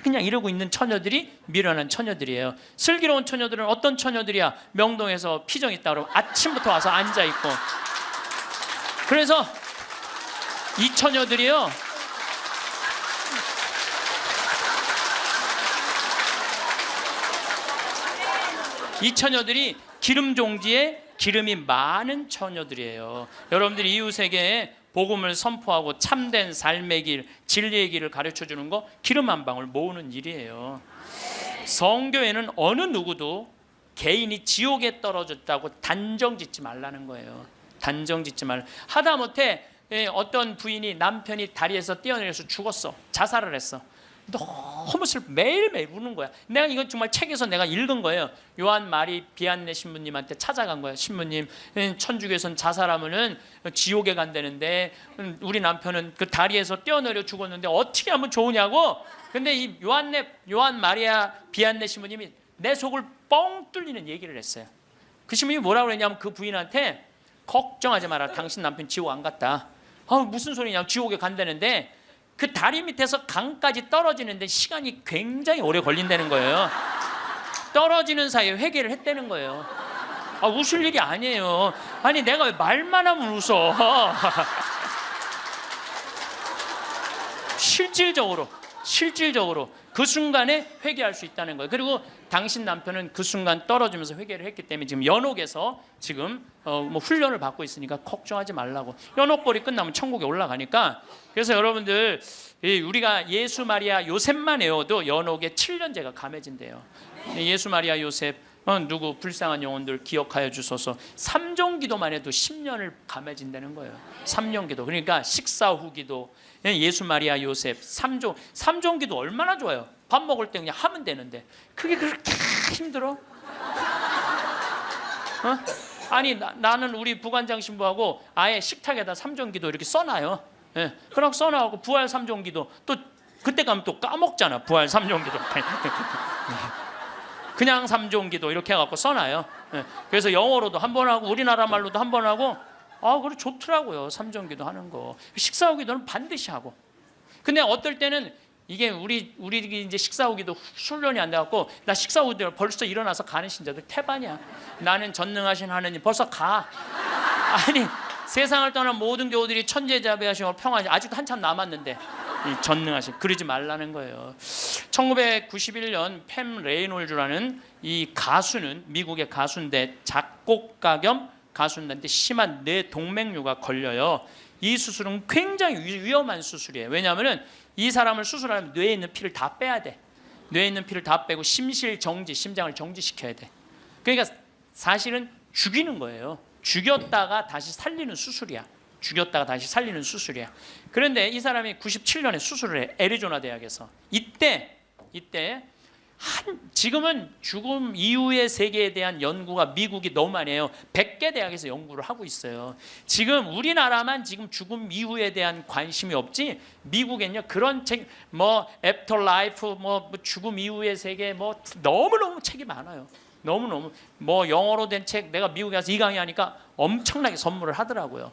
그냥 이러고 있는 처녀들이 미련한 처녀들이에요. 슬기로운 처녀들은 어떤 처녀들이야? 명동에서 피정 있다 그러면 아침부터 와서 앉아있고. 그래서 이 처녀들이요, 이 처녀들이 기름 종지에 기름이 많은 처녀들이에요. 여러분들이 이웃에게 복음을 선포하고 참된 삶의 길, 진리의 길을 가르쳐주는 거 기름 한 방울 모으는 일이에요. 성교에는 어느 누구도 개인이 지옥에 떨어졌다고 단정짓지 말라는 거예요. 단정짓지 말라. 하다못해 어떤 부인이 남편이 다리에서 뛰어내려서 죽었어. 자살을 했어. 너무 슬퍼. 매일매일 우는 거야. 내가 이건 정말 책에서 내가 읽은 거예요. 요한 마리 비안네 신부님한테 찾아간 거야. 신부님, 천주교에서는 자살하면은 지옥에 간다는데 우리 남편은 그 다리에서 뛰어내려 죽었는데 어떻게 하면 좋으냐고. 근데 이 요한 마리아 비안네 신부님이 내 속을 뻥 뚫리는 얘기를 했어요. 그 신부님이 뭐라고 그랬냐면 그 부인한테 걱정하지 마라. 당신 남편 지옥 안 갔다. 무슨 소리냐. 지옥에 간다는데 그 다리 밑에서 강까지 떨어지는데 시간이 굉장히 오래 걸린다는 거예요. 떨어지는 사이에 회개를 했다는 거예요. 웃을 일이 아니에요. 아니 내가 왜 말만 하면 웃어. 실질적으로 그 순간에 회개할 수 있다는 거예요. 그리고 당신 남편은 그 순간 떨어지면서 회개를 했기 때문에 지금 연옥에서 지금 뭐 훈련을 받고 있으니까 걱정하지 말라고. 연옥벌이 끝나면 천국에 올라가니까. 그래서 여러분들 우리가 예수 마리아 요셉만 외워도 연옥에 7년제가 감해진대요. 예수 마리아 요셉 누구 불쌍한 영혼들 기억하여 주소서. 3종 기도만 해도 10년을 감해진다는 거예요. 3년 기도. 그러니까 식사 후 기도, 예수 마리아 요셉 3종 기도 얼마나 좋아요. 밥 먹을 때 그냥 하면 되는데 그게 그렇게 힘들어? 아니 나는 우리 부관장 신부하고 아예 식탁에다 3종 기도 이렇게 써놔요. 그럼 써놔고 부활 3종 기도 또 그때 가면 또 까먹잖아. 부활 3종 기도 그냥 3종 기도 이렇게 해갖고 써놔요. 그래서 영어로도 한 번 하고 우리나라 말로도 한 번 하고 그래 좋더라고요. 3종 기도 하는 거. 식사 후 기도는 반드시 하고. 근데 어떨 때는 이게 우리 이제 식사 후 기도 훈련이 안 돼갖고 나 식사 후 기도 벌써 일어나서 가는 신자들 태반이야. 나는 전능하신 하느님 벌써 가. 아니 세상을 떠난 모든 교우들이 천재자비하시고 평안하시 아직도 한참 남았는데 이 전능하신 그러지 말라는 거예요. 1991년 팸 레이놀즈라는 이 가수는 미국의 가수인데 작곡가 겸 가수인데 심한 뇌 동맥류가 걸려요. 이 수술은 굉장히 위험한 수술이에요. 왜냐하면 이 사람을 수술하면 뇌에 있는 피를 다 빼야 돼. 뇌에 있는 피를 다 빼고 심실 정지, 심장을 정지시켜야 돼. 그러니까 사실은 죽이는 거예요. 죽였다가 다시 살리는 수술이야. 죽였다가 다시 살리는 수술이야. 그런데 이 사람이 97년에 수술을 해. 애리조나 대학에서. 이때 지금은 죽음 이후의 세계에 대한 연구가 미국이 너무 많이 해요. 100개 대학에서 연구를 하고 있어요. 지금 우리나라만 지금 죽음 이후에 대한 관심이 없지 미국엔요 그런 책 뭐 애프터 라이프 뭐 죽음 이후의 세계 뭐 너무너무 책이 많아요. 너무너무 뭐 영어로 된 책 내가 미국에 가서 이 강의하니까 엄청나게 선물을 하더라고요.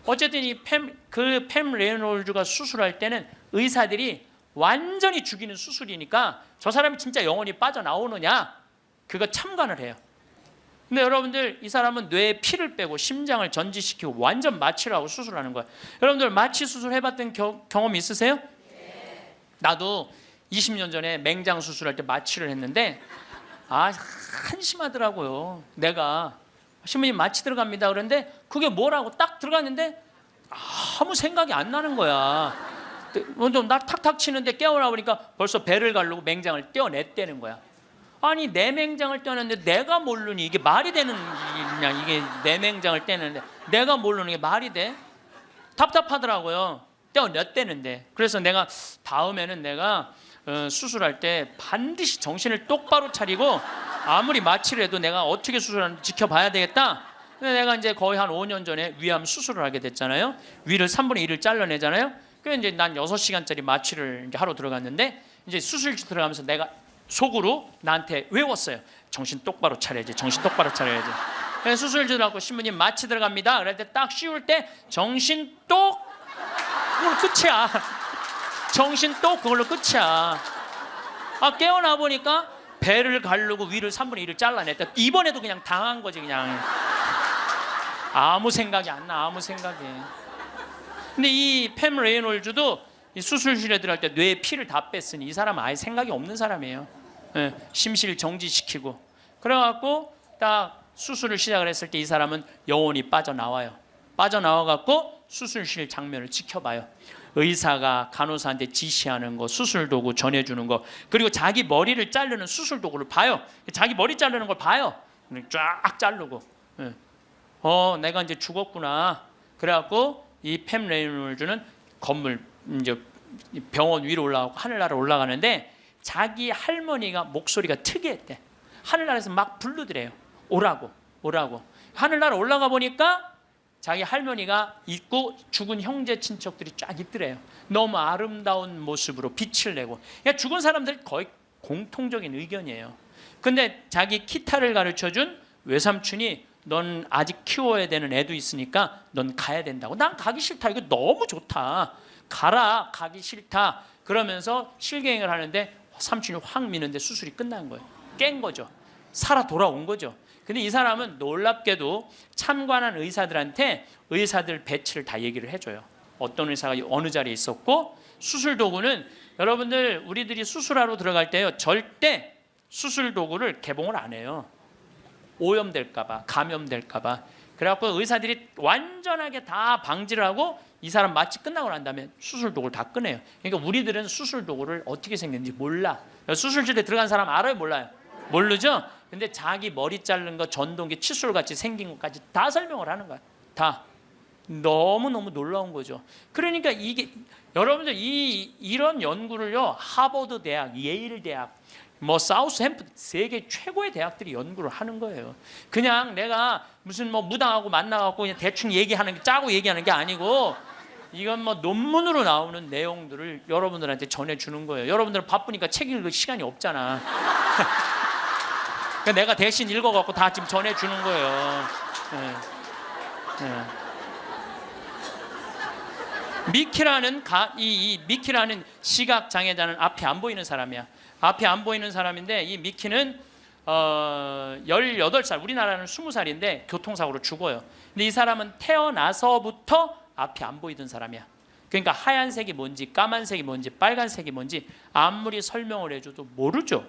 어쨌든 이 팸 레이놀즈가 수술할 때는 의사들이 완전히 죽이는 수술이니까 저 사람이 진짜 영혼이 빠져나오느냐 그거 참관을 해요. 근데 여러분들 이 사람은 뇌에 피를 빼고 심장을 전지시키고 완전 마취를 하고 수술하는 거예요. 여러분들 마취 수술 해봤던 경험 있으세요? 나도 20년 전에 맹장 수술할 때 마취를 했는데 한심하더라고요. 내가 신부님 마취 들어갑니다 그런데 그게 뭐라고 딱 들어갔는데 아무 생각이 안 나는 거야. 먼저 나 탁탁 치는데 깨어나 보니까 벌써 배를 가르고 맹장을 떼어냈다는 거야. 아니 내 맹장을 떼어냈는데 내가 모르니 이게 말이 되는 그냥 이게 내 맹장을 떼는데 내가 모르는 게 말이 돼? 답답하더라고요. 떼어냈다는데. 그래서 내가 다음에는 내가 수술할 때 반드시 정신을 똑바로 차리고 아무리 마취를 해도 내가 어떻게 수술하는지 지켜봐야 되겠다. 근데 내가 이제 거의 한 5년 전에 위암 수술을 하게 됐잖아요. 위를 3분의 1을 잘라내잖아요. 그래서 이제 난 6시간짜리 마취를 이제 하러 들어갔는데 이제 수술실 들어가면서 내가 속으로 나한테 외웠어요. 정신 똑바로 차려야지. 정신 똑바로 차려야지. 그래서 수술실 들어가고 신부님 마취 들어갑니다. 그럴 때 딱 씌울 때 정신 똑 그걸로 끝이야. 정신 똑 그걸로 끝이야. 깨어나 보니까 배를 가르고 위를 3분의 1을 잘라냈다. 이번에도 그냥 당한 거지 그냥. 아무 생각이 안 나. 아무 생각이. 근데 이 팸 레이놀즈도 이 수술실에 들어갈 때 뇌에 피를 다 뺐으니 이 사람은 아예 생각이 없는 사람이에요. 심실 정지시키고 그래갖고 딱 수술을 시작을 했을 때 이 사람은 영혼이 빠져나와요. 빠져나와갖고 수술실 장면을 지켜봐요. 의사가 간호사한테 지시하는 거, 수술 도구 전해주는 거, 그리고 자기 머리를 자르는 수술 도구를 봐요. 자기 머리 자르는 걸 봐요. 쫙 자르고 내가 이제 죽었구나. 그래갖고 이 팸 레이놀즈는 건물 이제 병원 위로 올라가고 하늘나라 올라가는데 자기 할머니가 목소리가 특이했대. 하늘나라에서 막 부르더래요. 오라고. 하늘나라 올라가 보니까 자기 할머니가 있고 죽은 형제 친척들이 쫙 있더래요. 너무 아름다운 모습으로 빛을 내고. 그러니까 죽은 사람들 거의 공통적인 의견이에요. 근데 자기 기타를 가르쳐준 외삼촌이 넌 아직 키워야 되는 애도 있으니까 넌 가야 된다고. 난 가기 싫다. 이거 너무 좋다. 가라. 가기 싫다. 그러면서 실갱이를 하는데 삼촌이 확 미는데 수술이 끝난 거예요. 깬 거죠. 살아 돌아온 거죠. 근데 이 사람은 놀랍게도 참관한 의사들한테 의사들 배치를 다 얘기를 해줘요. 어떤 의사가 어느 자리에 있었고 수술 도구는 여러분들 우리들이 수술하러 들어갈 때요. 절대 수술 도구를 개봉을 안 해요. 오염될까 봐, 감염될까 봐. 그래갖고 의사들이 완전하게 다 방지를 하고 이 사람 마취 끝나고 난 다음에 수술 도구를 다 꺼내요. 그러니까 우리들은 수술 도구를 어떻게 생겼는지 몰라. 수술실에 들어간 사람 알아요, 몰라요? 모르죠? 근데 자기 머리 자른 거 전동기 칫솔같이 생긴 것까지 다 설명을 하는 거야. 다. 너무너무 놀라운 거죠. 그러니까 이게 여러분들 이런 연구를요. 하버드 대학, 예일 대학, 뭐 사우스햄프턴 세계 최고의 대학들이 연구를 하는 거예요. 그냥 내가 무슨 뭐 무당하고 만나갖고 그냥 대충 얘기하는 게 짜고 얘기하는 게 아니고 이건 뭐 논문으로 나오는 내용들을 여러분들한테 전해주는 거예요. 여러분들은 바쁘니까 책 읽을 시간이 없잖아. 그러니까 내가 대신 읽어갖고 다 지금 전해주는 거예요. 미키라는 미키라는 시각 장애자는 앞이 안 보이는 사람이야. 앞이 안 보이는 사람인데 이 미키는 18살, 우리나라는 20살인데 교통사고로 죽어요. 근데 이 사람은 태어나서부터 앞이 안 보이던 사람이야. 그러니까 하얀색이 뭔지 까만색이 뭔지 빨간색이 뭔지 아무리 설명을 해줘도 모르죠.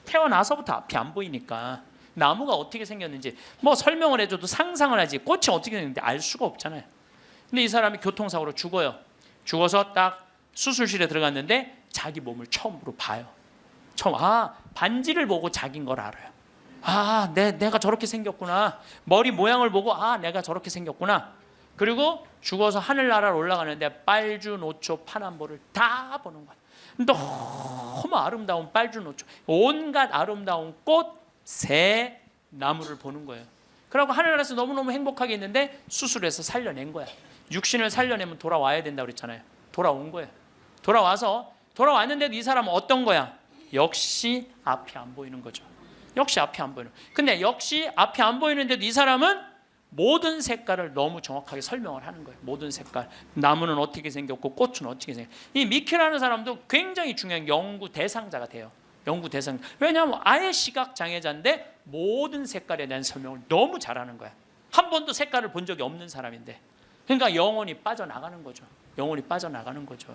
태어나서부터 앞이 안 보이니까 나무가 어떻게 생겼는지 뭐 설명을 해줘도 상상을 하지 꽃이 어떻게 생겼는지 알 수가 없잖아요. 근데 이 사람이 교통사고로 죽어요. 죽어서 딱 수술실에 들어갔는데 자기 몸을 처음으로 봐요. 반지를 보고 자기인 걸 알아요. 내가 저렇게 생겼구나. 머리 모양을 보고 내가 저렇게 생겼구나. 그리고 죽어서 하늘나라로 올라가는데 빨주노초 파남보를 다 보는 거야. 너무 아름다운 빨주노초, 온갖 아름다운 꽃, 새, 나무를 보는 거예요. 그러고 하늘나라에서 너무너무 행복하게 있는데 수술해서 살려낸 거야. 육신을 살려내면 돌아와야 된다고 그랬잖아요. 돌아온 거예요. 돌아왔는데도 이 사람은 어떤 거야? 역시 앞이 안 보이는 거죠. 역시 앞이 안 보이는. 근데 역시 앞이 안 보이는데도 이 사람은 모든 색깔을 너무 정확하게 설명을 하는 거예요. 모든 색깔. 나무는 어떻게 생겼고 꽃은 어떻게 생겼고. 이 미키라는 사람도 굉장히 중요한 연구 대상자가 돼요. 연구 대상. 왜냐하면 아예 시각 장애자인데 모든 색깔에 대한 설명을 너무 잘하는 거야. 한 번도 색깔을 본 적이 없는 사람인데. 그러니까 영혼이 빠져나가는 거죠. 영혼이 빠져나가는 거죠.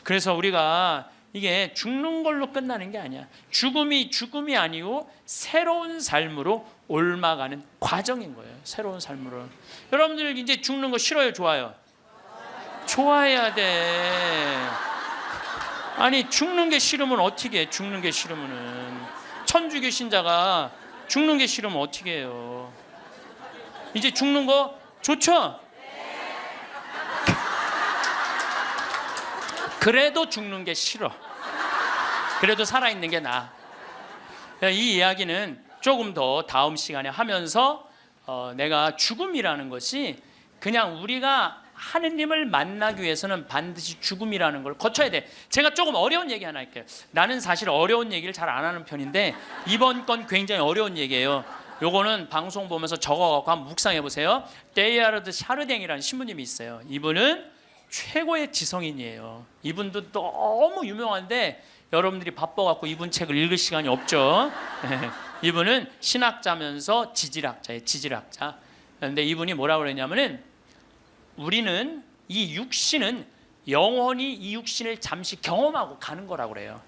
그래서 우리가 이게 죽는 걸로 끝나는 게 아니야. 죽음이 아니고 새로운 삶으로 옮아가는 과정인 거예요. 새로운 삶으로. 여러분들 이제 죽는 거 싫어요, 좋아요? 좋아해야 돼. 아니 죽는 게 싫으면 어떻게 해? 죽는 게 싫으면은 천주교 신자가 죽는 게 싫으면 어떻게 해요? 이제 죽는 거 좋죠? 그래도 죽는 게 싫어. 그래도 살아있는 게 나아. 이 이야기는 조금 더 다음 시간에 하면서 내가 죽음이라는 것이 그냥 우리가 하느님을 만나기 위해서는 반드시 죽음이라는 걸 거쳐야 돼. 제가 조금 어려운 얘기 하나 할게요. 나는 사실 어려운 얘기를 잘 안 하는 편인데 이번 건 굉장히 어려운 얘기예요. 요거는 방송 보면서 적어갖고 한번 묵상해 보세요. 데이아르드 샤르댕이라는 신부님이 있어요. 이분은 최고의 지성인이에요. 이분도 너무 유명한데 여러분들이 바빠갖고 이분 책을 읽을 시간이 없죠. 이분은 신학자면서 지질학자예요. 지질학자. 그런데 이분이 뭐라고 그러냐면은 우리는 이 육신은 영원히 이 육신을 잠시 경험하고 가는 거라고 그래요.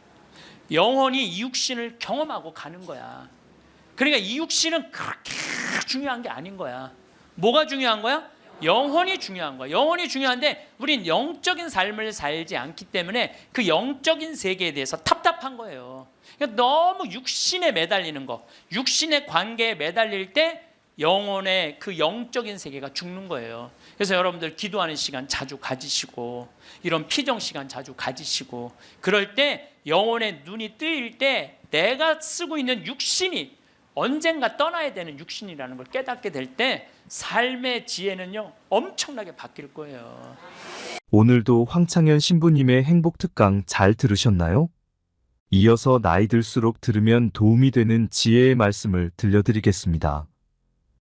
영원히 이 육신을 경험하고 가는 거야. 그러니까 이 육신은 그렇게 중요한 게 아닌 거야. 뭐가 중요한 거야? 영혼이 중요한 거야. 영혼이 중요한데 우린 영적인 삶을 살지 않기 때문에 그 영적인 세계에 대해서 답답한 거예요. 그러니까 너무 육신에 매달리는 거, 육신의 관계에 매달릴 때 영혼의 그 영적인 세계가 죽는 거예요. 그래서 여러분들 기도하는 시간 자주 가지시고 이런 피정 시간 자주 가지시고 그럴 때 영혼의 눈이 뜨일 때 내가 쓰고 있는 육신이 언젠가 떠나야 되는 육신이라는 걸 깨닫게 될 때 삶의 지혜는요 엄청나게 바뀔 거예요. 오늘도 황창현 신부님의 행복 특강 잘 들으셨나요? 이어서 나이 들수록 들으면 도움이 되는 지혜의 말씀을 들려드리겠습니다.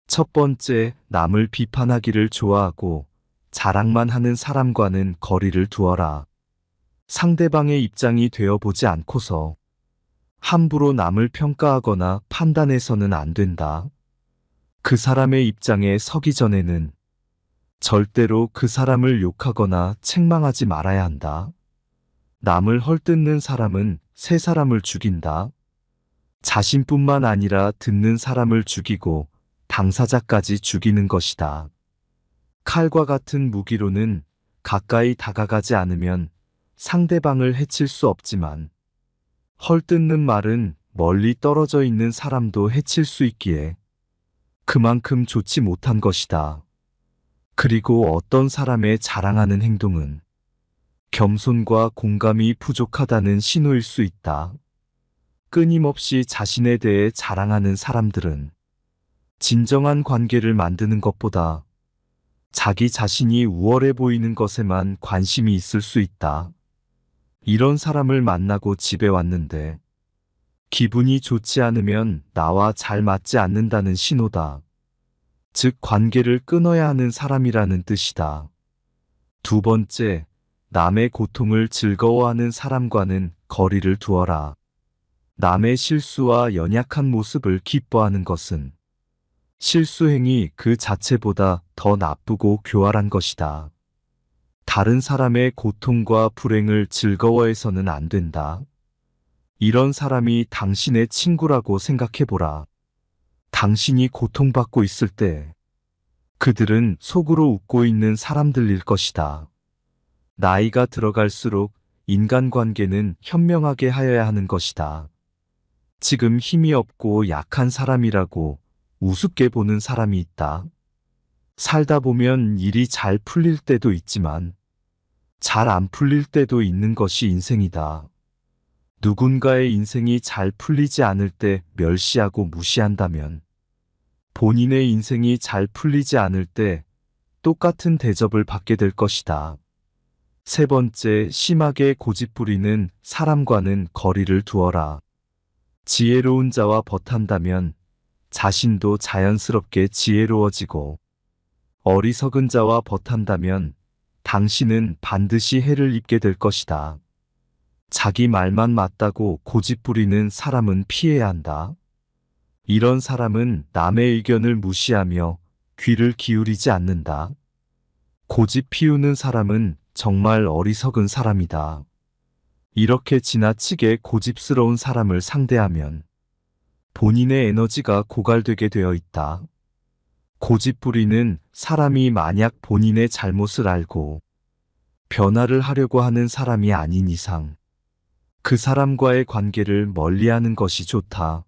첫 번째, 남을 비판하기를 좋아하고 자랑만 하는 사람과는 거리를 두어라. 상대방의 입장이 되어보지 않고서 함부로 남을 평가하거나 판단해서는 안 된다. 그 사람의 입장에 서기 전에는 절대로 그 사람을 욕하거나 책망하지 말아야 한다. 남을 헐뜯는 사람은 세 사람을 죽인다. 자신뿐만 아니라 듣는 사람을 죽이고 당사자까지 죽이는 것이다. 칼과 같은 무기로는 가까이 다가가지 않으면 상대방을 해칠 수 없지만 헐뜯는 말은 멀리 떨어져 있는 사람도 해칠 수 있기에 그만큼 좋지 못한 것이다. 그리고 어떤 사람의 자랑하는 행동은 겸손과 공감이 부족하다는 신호일 수 있다. 끊임없이 자신에 대해 자랑하는 사람들은 진정한 관계를 만드는 것보다 자기 자신이 우월해 보이는 것에만 관심이 있을 수 있다. 이런 사람을 만나고 집에 왔는데 기분이 좋지 않으면 나와 잘 맞지 않는다는 신호다. 즉 관계를 끊어야 하는 사람이라는 뜻이다. 두 번째, 남의 고통을 즐거워하는 사람과는 거리를 두어라. 남의 실수와 연약한 모습을 기뻐하는 것은 실수행위 그 자체보다 더 나쁘고 교활한 것이다. 다른 사람의 고통과 불행을 즐거워해서는 안 된다. 이런 사람이 당신의 친구라고 생각해보라. 당신이 고통받고 있을 때 그들은 속으로 웃고 있는 사람들일 것이다. 나이가 들어갈수록 인간관계는 현명하게 하여야 하는 것이다. 지금 힘이 없고 약한 사람이라고 우습게 보는 사람이 있다. 살다 보면 일이 잘 풀릴 때도 있지만 잘 안 풀릴 때도 있는 것이 인생이다. 누군가의 인생이 잘 풀리지 않을 때 멸시하고 무시한다면 본인의 인생이 잘 풀리지 않을 때 똑같은 대접을 받게 될 것이다. 세 번째, 심하게 고집부리는 사람과는 거리를 두어라. 지혜로운 자와 벗한다면 자신도 자연스럽게 지혜로워지고 어리석은 자와 벗한다면 당신은 반드시 해를 입게 될 것이다. 자기 말만 맞다고 고집부리는 사람은 피해야 한다. 이런 사람은 남의 의견을 무시하며 귀를 기울이지 않는다. 고집 피우는 사람은 정말 어리석은 사람이다. 이렇게 지나치게 고집스러운 사람을 상대하면 본인의 에너지가 고갈되게 되어 있다. 고집부리는 사람이 만약 본인의 잘못을 알고 변화를 하려고 하는 사람이 아닌 이상 그 사람과의 관계를 멀리하는 것이 좋다.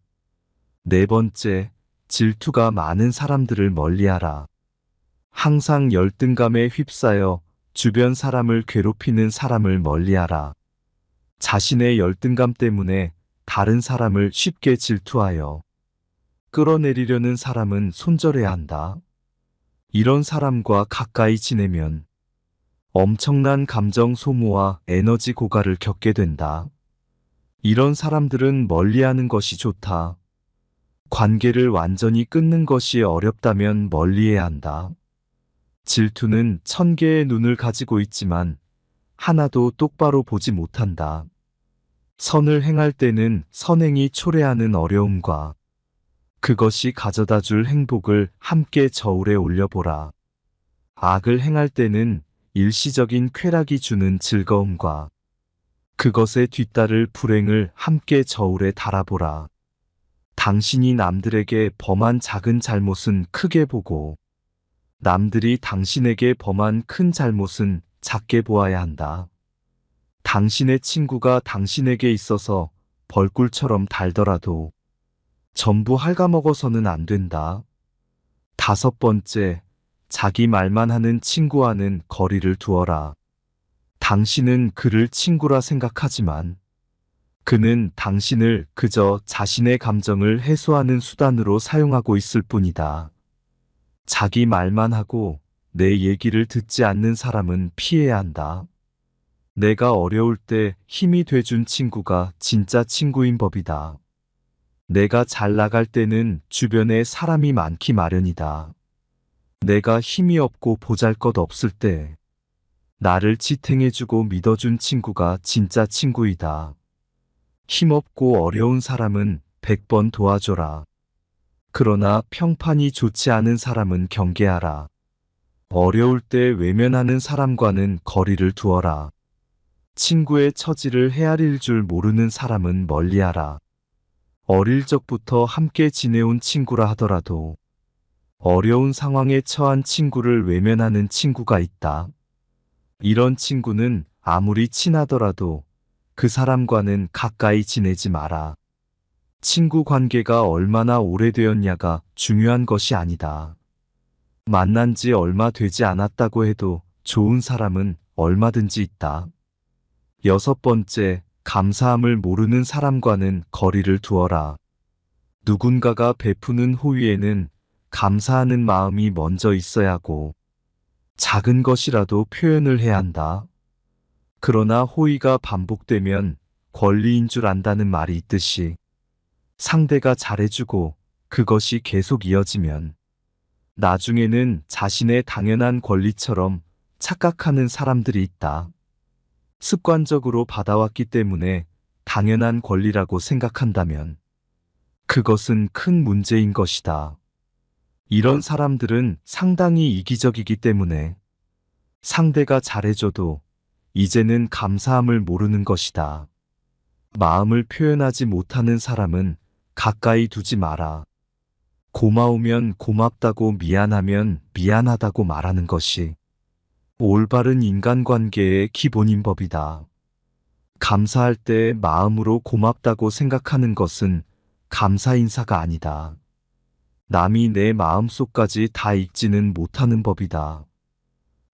네 번째, 질투가 많은 사람들을 멀리하라. 항상 열등감에 휩싸여 주변 사람을 괴롭히는 사람을 멀리하라. 자신의 열등감 때문에 다른 사람을 쉽게 질투하여 끌어내리려는 사람은 손절해야 한다. 이런 사람과 가까이 지내면 엄청난 감정 소모와 에너지 고갈을 겪게 된다. 이런 사람들은 멀리하는 것이 좋다. 관계를 완전히 끊는 것이 어렵다면 멀리해야 한다. 질투는 1000개의 눈을 가지고 있지만 하나도 똑바로 보지 못한다. 선을 행할 때는 선행이 초래하는 어려움과 그것이 가져다 줄 행복을 함께 저울에 올려보라. 악을 행할 때는 일시적인 쾌락이 주는 즐거움과 그것에 뒤따를 불행을 함께 저울에 달아보라. 당신이 남들에게 범한 작은 잘못은 크게 보고 남들이 당신에게 범한 큰 잘못은 작게 보아야 한다. 당신의 친구가 당신에게 있어서 벌꿀처럼 달더라도 전부 갉아먹어서는 안 된다. 다섯 번째, 자기 말만 하는 친구와는 거리를 두어라. 당신은 그를 친구라 생각하지만 그는 당신을 그저 자신의 감정을 해소하는 수단으로 사용하고 있을 뿐이다. 자기 말만 하고 내 얘기를 듣지 않는 사람은 피해야 한다. 내가 어려울 때 힘이 돼준 친구가 진짜 친구인 법이다. 내가 잘 나갈 때는 주변에 사람이 많기 마련이다. 내가 힘이 없고 보잘것없을 때 나를 지탱해주고 믿어준 친구가 진짜 친구이다. 힘없고 어려운 사람은 100번 도와줘라. 그러나 평판이 좋지 않은 사람은 경계하라. 어려울 때 외면하는 사람과는 거리를 두어라. 친구의 처지를 헤아릴 줄 모르는 사람은 멀리하라. 어릴 적부터 함께 지내온 친구라 하더라도 어려운 상황에 처한 친구를 외면하는 친구가 있다. 이런 친구는 아무리 친하더라도 그 사람과는 가까이 지내지 마라. 친구 관계가 얼마나 오래되었냐가 중요한 것이 아니다. 만난 지 얼마 되지 않았다고 해도 좋은 사람은 얼마든지 있다. 6번째, 감사함을 모르는 사람과는 거리를 두어라. 누군가가 베푸는 호의에는 감사하는 마음이 먼저 있어야 하고 작은 것이라도 표현을 해야 한다. 그러나 호의가 반복되면 권리인 줄 안다는 말이 있듯이 상대가 잘해주고 그것이 계속 이어지면 나중에는 자신의 당연한 권리처럼 착각하는 사람들이 있다. 습관적으로 받아왔기 때문에 당연한 권리라고 생각한다면 그것은 큰 문제인 것이다. 이런 사람들은 상당히 이기적이기 때문에 상대가 잘해줘도 이제는 감사함을 모르는 것이다. 마음을 표현하지 못하는 사람은 가까이 두지 마라. 고마우면 고맙다고 미안하면 미안하다고 말하는 것이 올바른 인간관계의 기본인 법이다. 감사할 때 마음으로 고맙다고 생각하는 것은 감사 인사가 아니다. 남이 내 마음속까지 다 읽지는 못하는 법이다.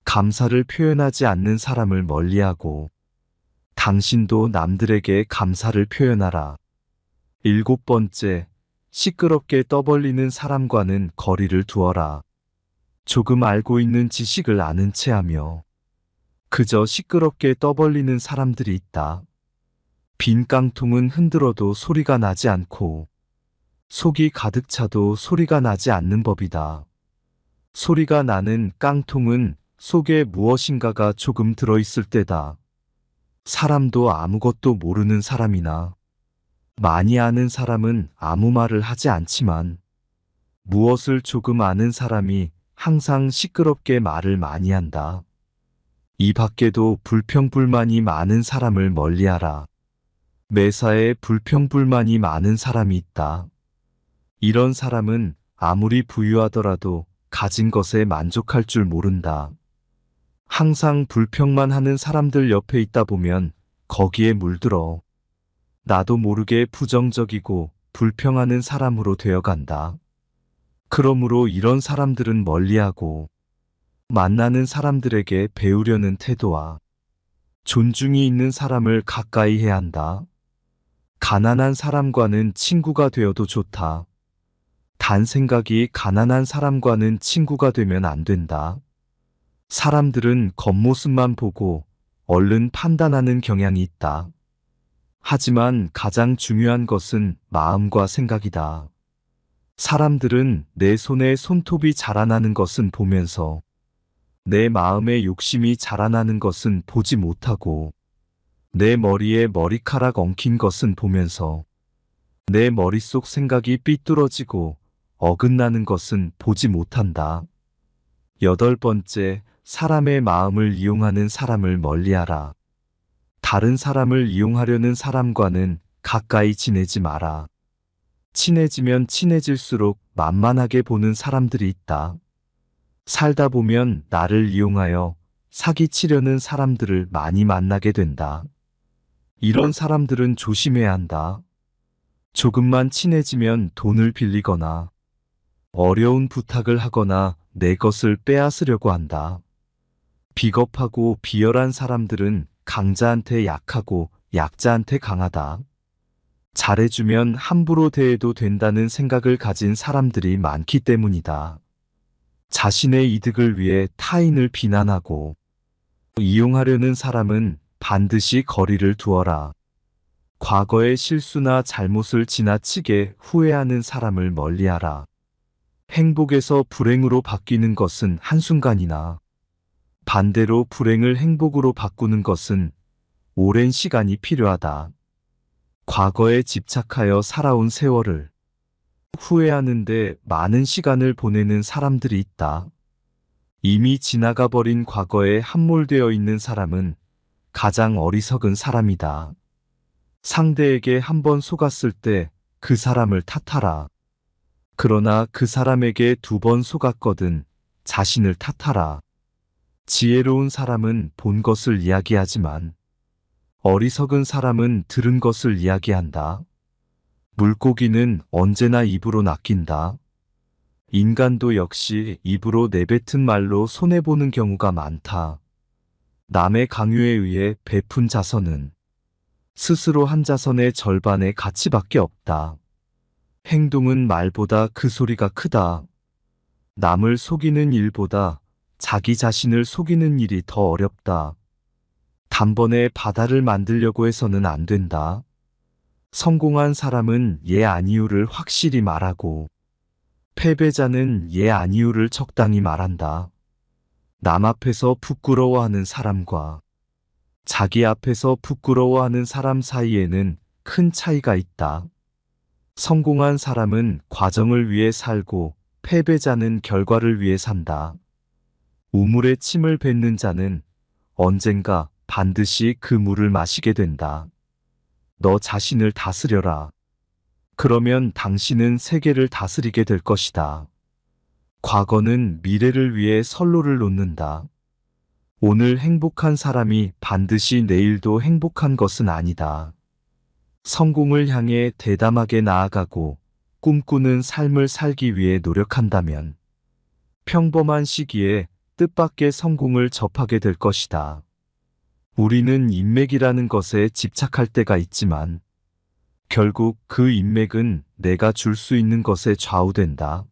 감사를 표현하지 않는 사람을 멀리하고 당신도 남들에게 감사를 표현하라. 7번째, 시끄럽게 떠벌리는 사람과는 거리를 두어라. 조금 알고 있는 지식을 아는 체하며 그저 시끄럽게 떠벌리는 사람들이 있다. 빈 깡통은 흔들어도 소리가 나지 않고 속이 가득 차도 소리가 나지 않는 법이다. 소리가 나는 깡통은 속에 무엇인가가 조금 들어있을 때다. 사람도 아무것도 모르는 사람이나 많이 아는 사람은 아무 말을 하지 않지만 무엇을 조금 아는 사람이 항상 시끄럽게 말을 많이 한다. 이 밖에도 불평불만이 많은 사람을 멀리하라. 매사에 불평불만이 많은 사람이 있다. 이런 사람은 아무리 부유하더라도 가진 것에 만족할 줄 모른다. 항상 불평만 하는 사람들 옆에 있다 보면 거기에 물들어 나도 모르게 부정적이고 불평하는 사람으로 되어간다. 그러므로 이런 사람들은 멀리하고 만나는 사람들에게 배우려는 태도와 존중이 있는 사람을 가까이 해야 한다. 가난한 사람과는 친구가 되어도 좋다. 단 생각이 가난한 사람과는 친구가 되면 안 된다. 사람들은 겉모습만 보고 얼른 판단하는 경향이 있다. 하지만 가장 중요한 것은 마음과 생각이다. 사람들은 내 손에 손톱이 자라나는 것은 보면서 내 마음에 욕심이 자라나는 것은 보지 못하고 내 머리에 머리카락 엉킨 것은 보면서 내 머릿속 생각이 삐뚤어지고 어긋나는 것은 보지 못한다. 8번째, 사람의 마음을 이용하는 사람을 멀리하라. 다른 사람을 이용하려는 사람과는 가까이 지내지 마라. 친해지면 친해질수록 만만하게 보는 사람들이 있다. 살다 보면 나를 이용하여 사기치려는 사람들을 많이 만나게 된다. 이런 사람들은 조심해야 한다. 조금만 친해지면 돈을 빌리거나 어려운 부탁을 하거나 내 것을 빼앗으려고 한다. 비겁하고 비열한 사람들은 강자한테 약하고 약자한테 강하다. 잘해주면 함부로 대해도 된다는 생각을 가진 사람들이 많기 때문이다. 자신의 이득을 위해 타인을 비난하고 이용하려는 사람은 반드시 거리를 두어라. 과거의 실수나 잘못을 지나치게 후회하는 사람을 멀리하라. 행복에서 불행으로 바뀌는 것은 한순간이나 반대로 불행을 행복으로 바꾸는 것은 오랜 시간이 필요하다. 과거에 집착하여 살아온 세월을 후회하는데 많은 시간을 보내는 사람들이 있다. 이미 지나가 버린 과거에 함몰되어 있는 사람은 가장 어리석은 사람이다. 상대에게 한 번 속았을 때 그 사람을 탓하라. 그러나 그 사람에게 2번 속았거든 자신을 탓하라. 지혜로운 사람은 본 것을 이야기하지만 어리석은 사람은 들은 것을 이야기한다. 물고기는 언제나 입으로 낚인다. 인간도 역시 입으로 내뱉은 말로 손해보는 경우가 많다. 남의 강요에 의해 베푼 자선은 스스로 한 자선의 절반의 가치밖에 없다. 행동은 말보다 그 소리가 크다. 남을 속이는 일보다 자기 자신을 속이는 일이 더 어렵다. 단번에 바다를 만들려고 해서는 안 된다. 성공한 사람은 예 아니요를 확실히 말하고 패배자는 예 아니요를 적당히 말한다. 남 앞에서 부끄러워하는 사람과 자기 앞에서 부끄러워하는 사람 사이에는 큰 차이가 있다. 성공한 사람은 과정을 위해 살고 패배자는 결과를 위해 산다. 우물에 침을 뱉는 자는 언젠가 반드시 그 물을 마시게 된다. 너 자신을 다스려라. 그러면 당신은 세계를 다스리게 될 것이다. 과거는 미래를 위해 선로를 놓는다. 오늘 행복한 사람이 반드시 내일도 행복한 것은 아니다. 성공을 향해 대담하게 나아가고 꿈꾸는 삶을 살기 위해 노력한다면 평범한 시기에 뜻밖의 성공을 접하게 될 것이다. 우리는 인맥이라는 것에 집착할 때가 있지만 결국 그 인맥은 내가 줄 수 있는 것에 좌우된다.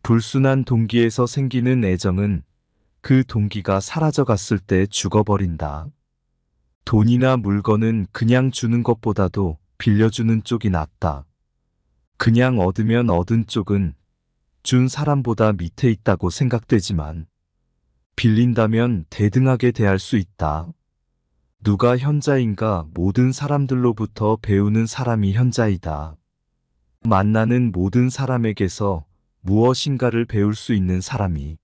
불순한 동기에서 생기는 애정은 그 동기가 사라져갔을 때 죽어버린다. 돈이나 물건은 그냥 주는 것보다도 빌려주는 쪽이 낫다. 그냥 얻으면 얻은 쪽은 준 사람보다 밑에 있다고 생각되지만 빌린다면 대등하게 대할 수 있다. 누가 현자인가? 모든 사람들로부터 배우는 사람이 현자이다. 만나는 모든 사람에게서 무엇인가를 배울 수 있는 사람이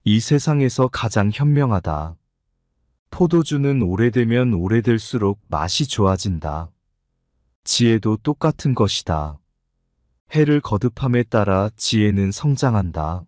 이 세상에서 가장 현명하다. 포도주는 오래되면 오래될수록 맛이 좋아진다. 지혜도 똑같은 것이다. 해를 거듭함에 따라 지혜는 성장한다.